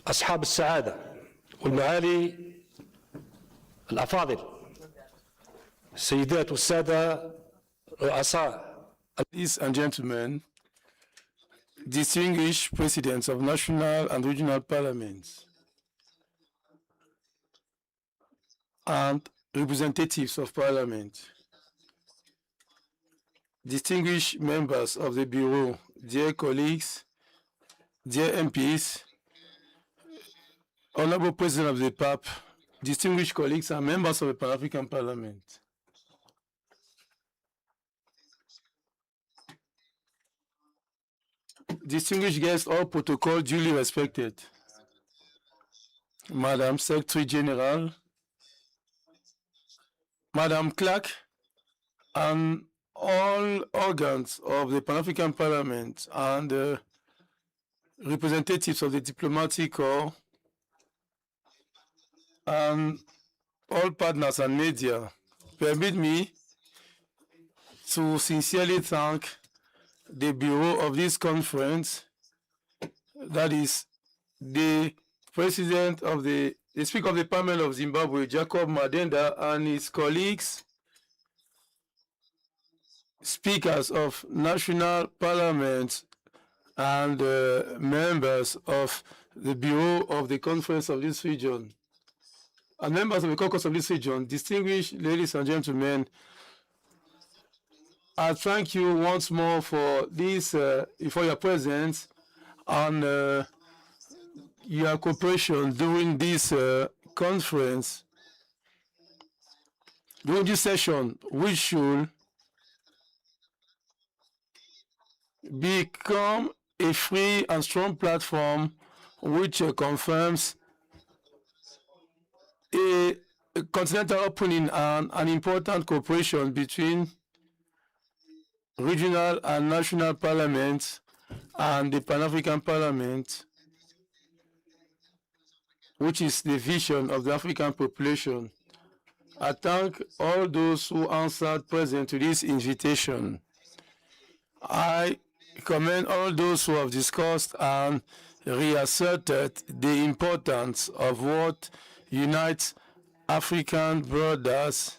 أصحاب السعادة والمعالي الأفاضل، السيدات والسادة رؤساء. Ladies and gentlemen, distinguished presidents of national and regional parliaments, and representatives of parliament, distinguished members of the Bureau, dear colleagues, dear MPs, Honorable President of the PAP, distinguished colleagues and members of the Pan-African Parliament. Distinguished guests, all protocol duly respected. Madam Secretary General, Madam Clerk, and all organs of the Pan-African Parliament and representatives of the diplomatic corps and all partners and media, permit me to sincerely thank the Bureau of this conference, that is the President of the Speaker of the Parliament of Zimbabwe, Jacob Madenda, and his colleagues, speakers of national parliaments and members of the Bureau of the Conference of this region. and members of the caucus of this region, distinguished ladies and gentlemen, I thank you once more for this, for your presence and your cooperation during this conference, during this session, which should become a free and strong platform which confirms a continental opening and an important cooperation between regional and national parliaments and the Pan-African Parliament, which is the vision of the African population. I thank all those who answered present to this invitation. I commend all those who have discussed and reasserted the importance of what unites African brothers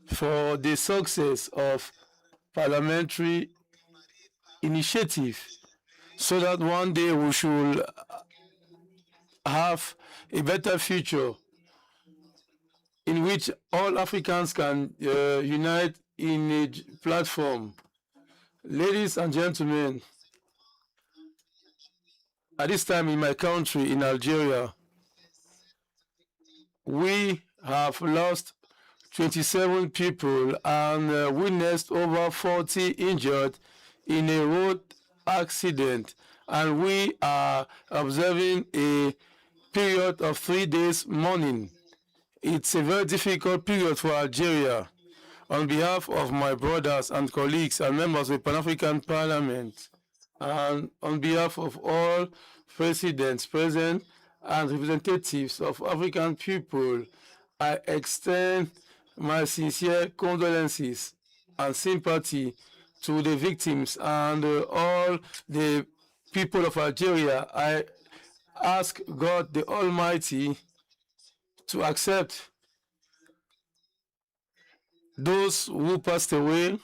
for the success of parliamentary initiative, so that one day we should have a better future in which all Africans can unite in a platform. Ladies and gentlemen, at this time in my country, in Algeria, we have lost 27 people and witnessed over 40 injured in a road accident, and we are observing a period of 3 days mourning. It's a very difficult period for Algeria. On behalf of my brothers and colleagues and members of the Pan-African Parliament, and on behalf of all presidents present and representatives of African people, I extend my sincere condolences and sympathy to the victims and all the people of Algeria. I ask God the Almighty to accept those who passed away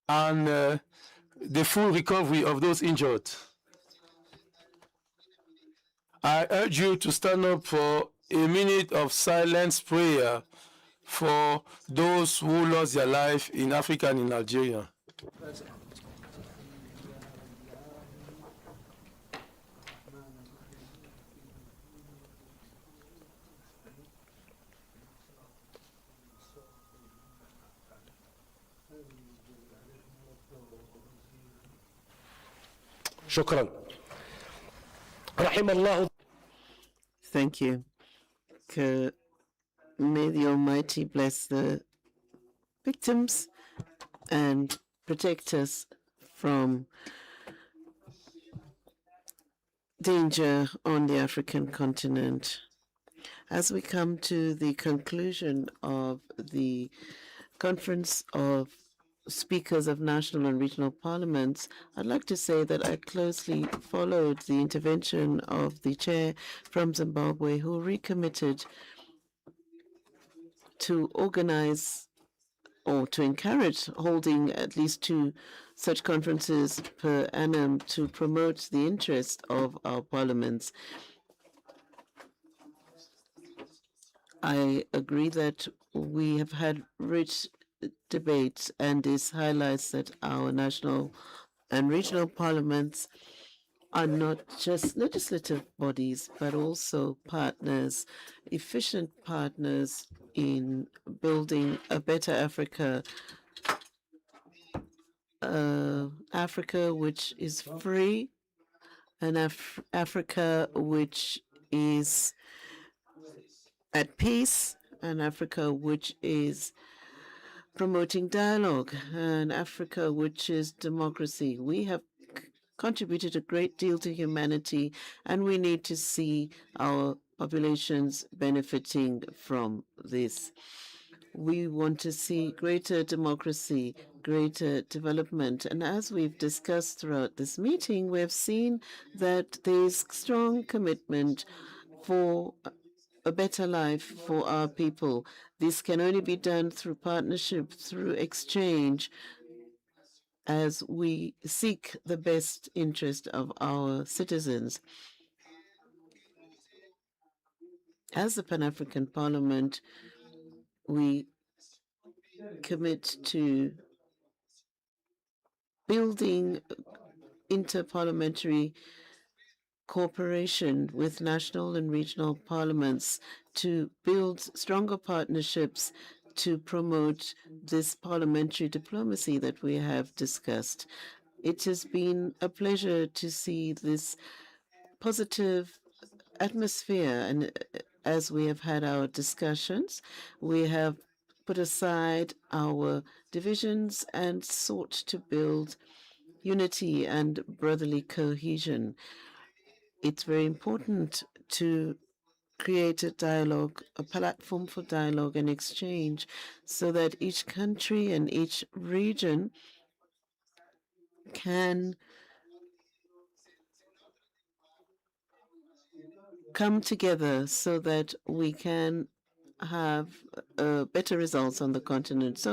and the full recovery of those injured. I urge you to stand up for a minute of silence prayer for those who lost their life in Africa and in Algeria. شكرا. رحم الله. Thank you. May the Almighty bless the victims and protect us from danger on the African continent. As we come to the conclusion of the Conference of Speakers of National and Regional Parliaments, I'd like to say that I closely followed the intervention of the chair from Zimbabwe, who recommitted to organize or to encourage holding at least 2 such conferences per annum to promote the interest of our parliaments. I agree that we have had rich debates, and this highlights that our national and regional parliaments are not just legislative bodies, but also partners, efficient partners in building a better Africa, Africa which is free, an Africa which is at peace, an Africa which is promoting dialogue, an Africa which is democracy. We have contributed a great deal to humanity, and we need to see our populations benefiting from this. We want to see greater democracy, greater development. And as we've discussed throughout this meeting, we have seen that there's strong commitment for a better life for our people. This can only be done through partnership, through exchange, as we seek the best interest of our citizens. As the Pan-African Parliament, we commit to building interparliamentary cooperation with national and regional parliaments to build stronger partnerships to promote this parliamentary diplomacy that we have discussed. It has been a pleasure to see this positive atmosphere, and as we have had our discussions, we have put aside our divisions and sought to build unity and brotherly cohesion. It's very important to create a dialogue, a platform for dialogue and exchange, so that each country and each region can come together so that we can have better results on the continent.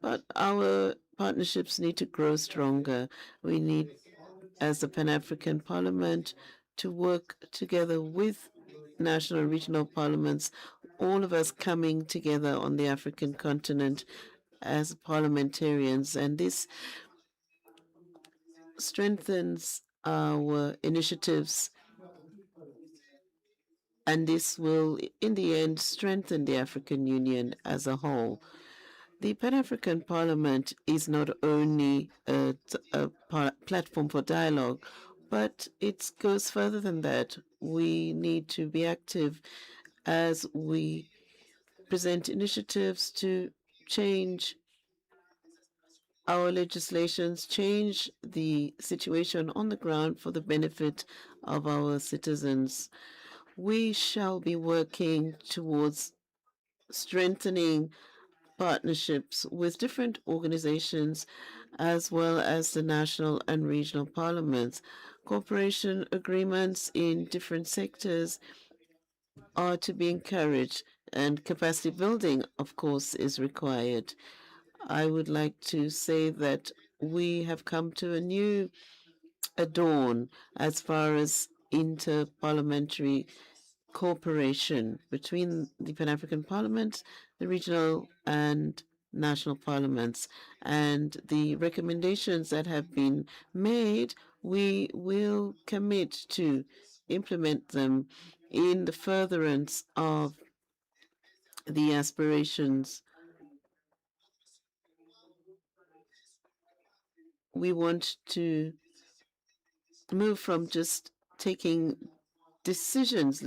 But our partnerships need to grow stronger. We need, as the Pan-African Parliament, to work together with national and regional parliaments, all of us coming together on the African continent as parliamentarians. And this strengthens our initiatives, and this will, in the end, strengthen the African Union as a whole. The Pan-African Parliament is not only a platform for dialogue, but it goes further than that. We need to be active as we present initiatives to change our legislations, change the situation on the ground for the benefit of our citizens. We shall be working towards strengthening partnerships with different organizations as well as the national and regional parliaments. Cooperation agreements in different sectors are to be encouraged, and capacity building, of course, is required. I would like to say that we have come to a new dawn as far as interparliamentary cooperation between the Pan-African Parliament, the regional and national parliaments, and the recommendations that have been made, we will commit to implement them in the furtherance of the aspirations. We want to move from just taking decisions,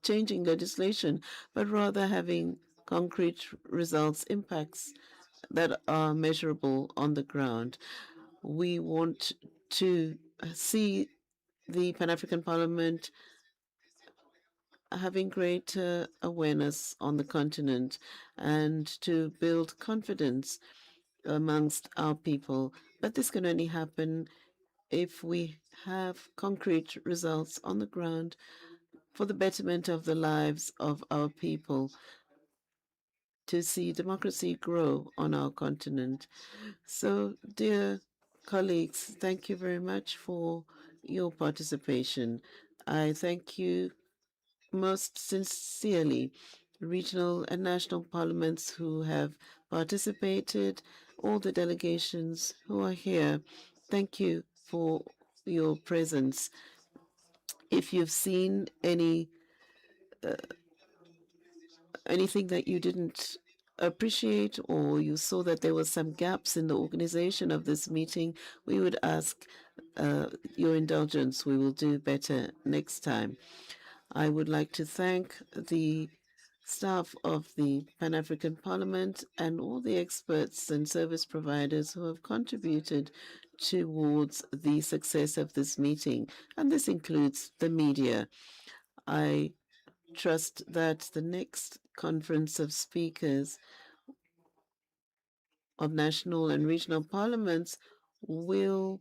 changing legislation, but rather having concrete results, impacts that are measurable on the ground. We want to see the Pan-African Parliament having greater awareness on the continent and to build confidence amongst our people. But this can only happen if we have concrete results on the ground for the betterment of the lives of our people, to see democracy grow on our continent. So, dear colleagues, thank you very much for your participation. I thank you most sincerely, regional and national parliaments who have participated, all the delegations who are here. Thank you for your presence. If you've seen anything that you didn't appreciate, or you saw that there were some gaps in the organization of this meeting, we would ask your indulgence. We will do better next time. I would like to thank the staff of the Pan-African Parliament and all the experts and service providers who have contributed towards the success of this meeting, and this includes the media. I trust that the next conference of speakers of national and regional parliaments will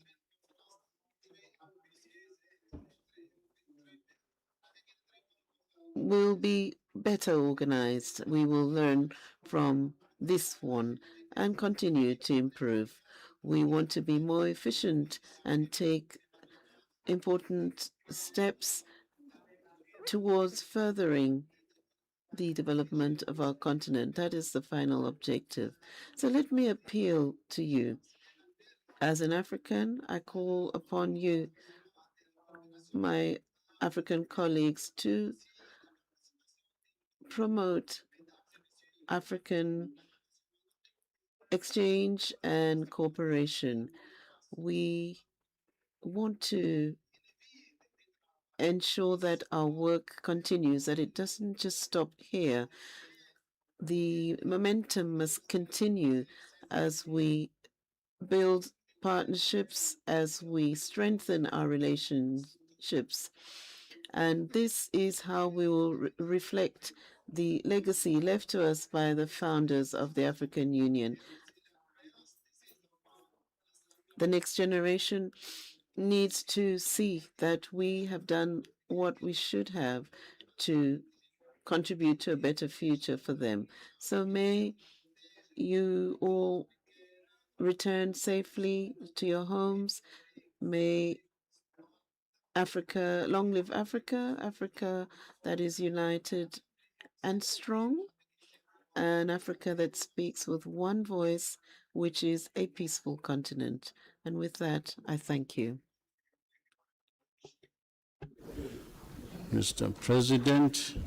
be better organized. We will learn from this one and continue to improve. We want to be more efficient and take important steps towards furthering the development of our continent. That is the final objective. So let me appeal to you. As an African, I call upon you, my African colleagues, to promote African exchange and cooperation. We want to ensure that our work continues, that it doesn't just stop here. The momentum must continue as we build partnerships, as we strengthen our relationships. And this is how we will reflect the legacy left to us by the founders of the African Union. The next generation needs to see that we have done what we should have to contribute to a better future for them. So may you all return safely to your homes. May Africa, long live Africa, Africa that is united and strong, an Africa that speaks with one voice, which is a peaceful continent. And with that, I thank you. Mr. President,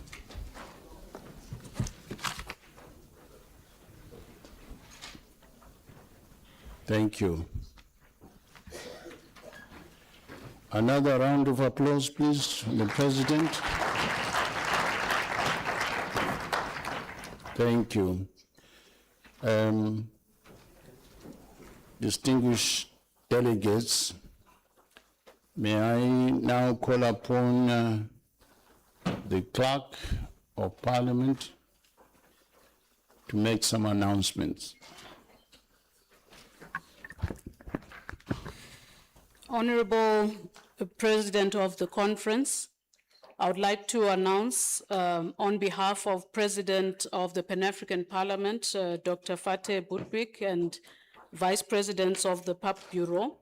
thank you. Another round of applause, please, for the President. Thank you. Distinguished delegates, may I now call upon the Clerk of Parliament to make some announcements. Honorable President of the Conference, I would like to announce on behalf of President of the Pan-African Parliament, Dr. Fateh Bouteflika, and Vice Presidents of the PAP Bureau,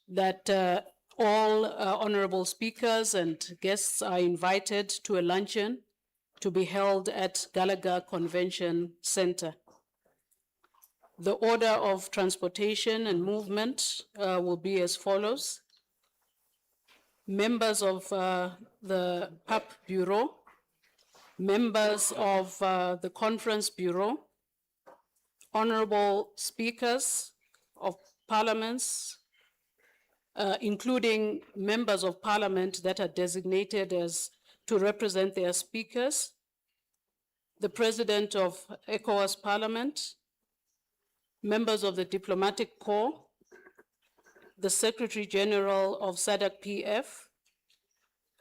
that all honorable speakers and guests are invited to a luncheon to be held at Gallagher Convention Center. The order of transportation and movement will be as follows. Members of the PAP Bureau, members of the Conference Bureau, honorable speakers of parliaments, including members of parliament that are designated as to represent their speakers, the President of ECOWAS Parliament, members of the Diplomatic Corps, the Secretary General of SADC PF,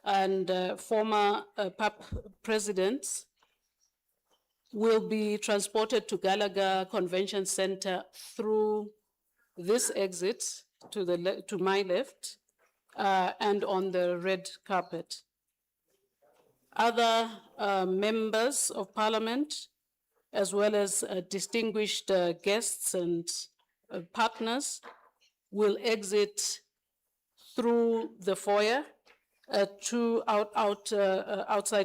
and former PAP presidents will be transported to Gallagher Convention Center through this exit to my left and on the red carpet. Other members of Parliament, as well as distinguished guests and partners, will exit through the foyer outside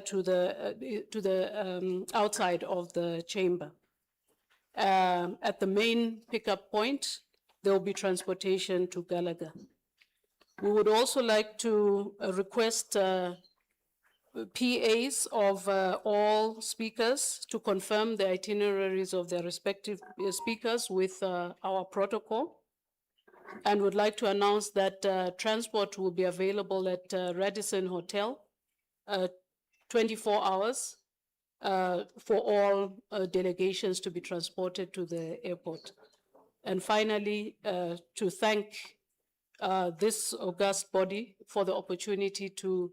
to the outside of the chamber. At the main pickup point, there will be transportation to Gallagher. We would also like to request PAs of all speakers to confirm the itineraries of their respective speakers with our protocol, and would like to announce that transport will be available at Radisson Hotel 24 hours for all delegations to be transported to the airport. And finally, to thank this august body for the opportunity to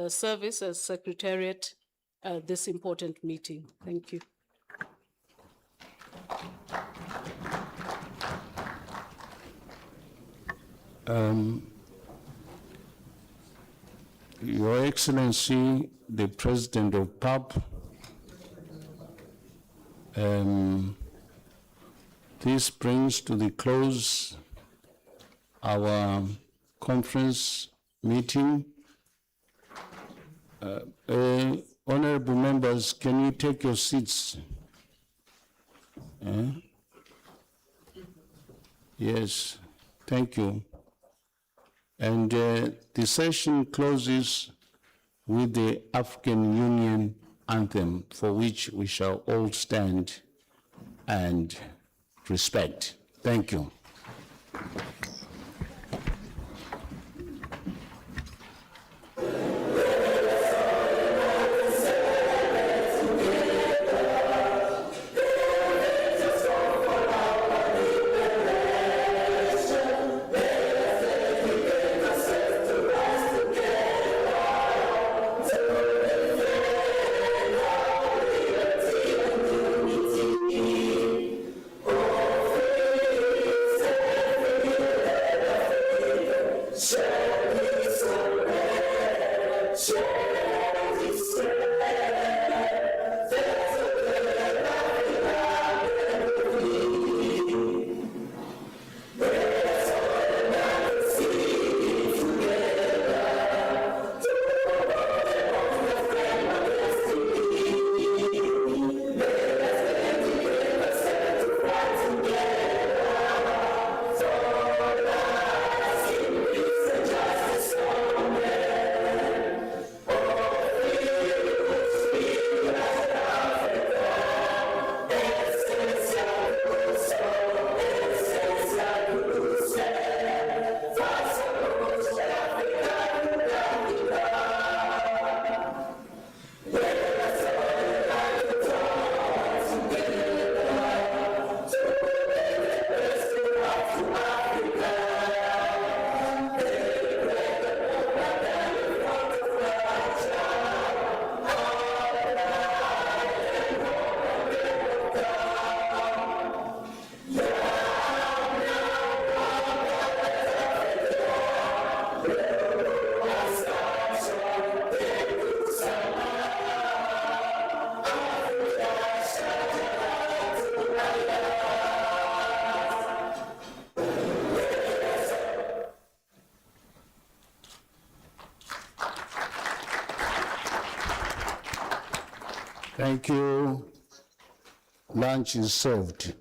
service as Secretariat this important meeting. Thank you. Your Excellency, the President of PAP, this brings to the close our conference meeting. A Honorable members, can you take your seats? Yes, thank you. And the session closes with the African Union anthem, for which we shall all stand and respect. Thank you. Thank you. Lunch is served.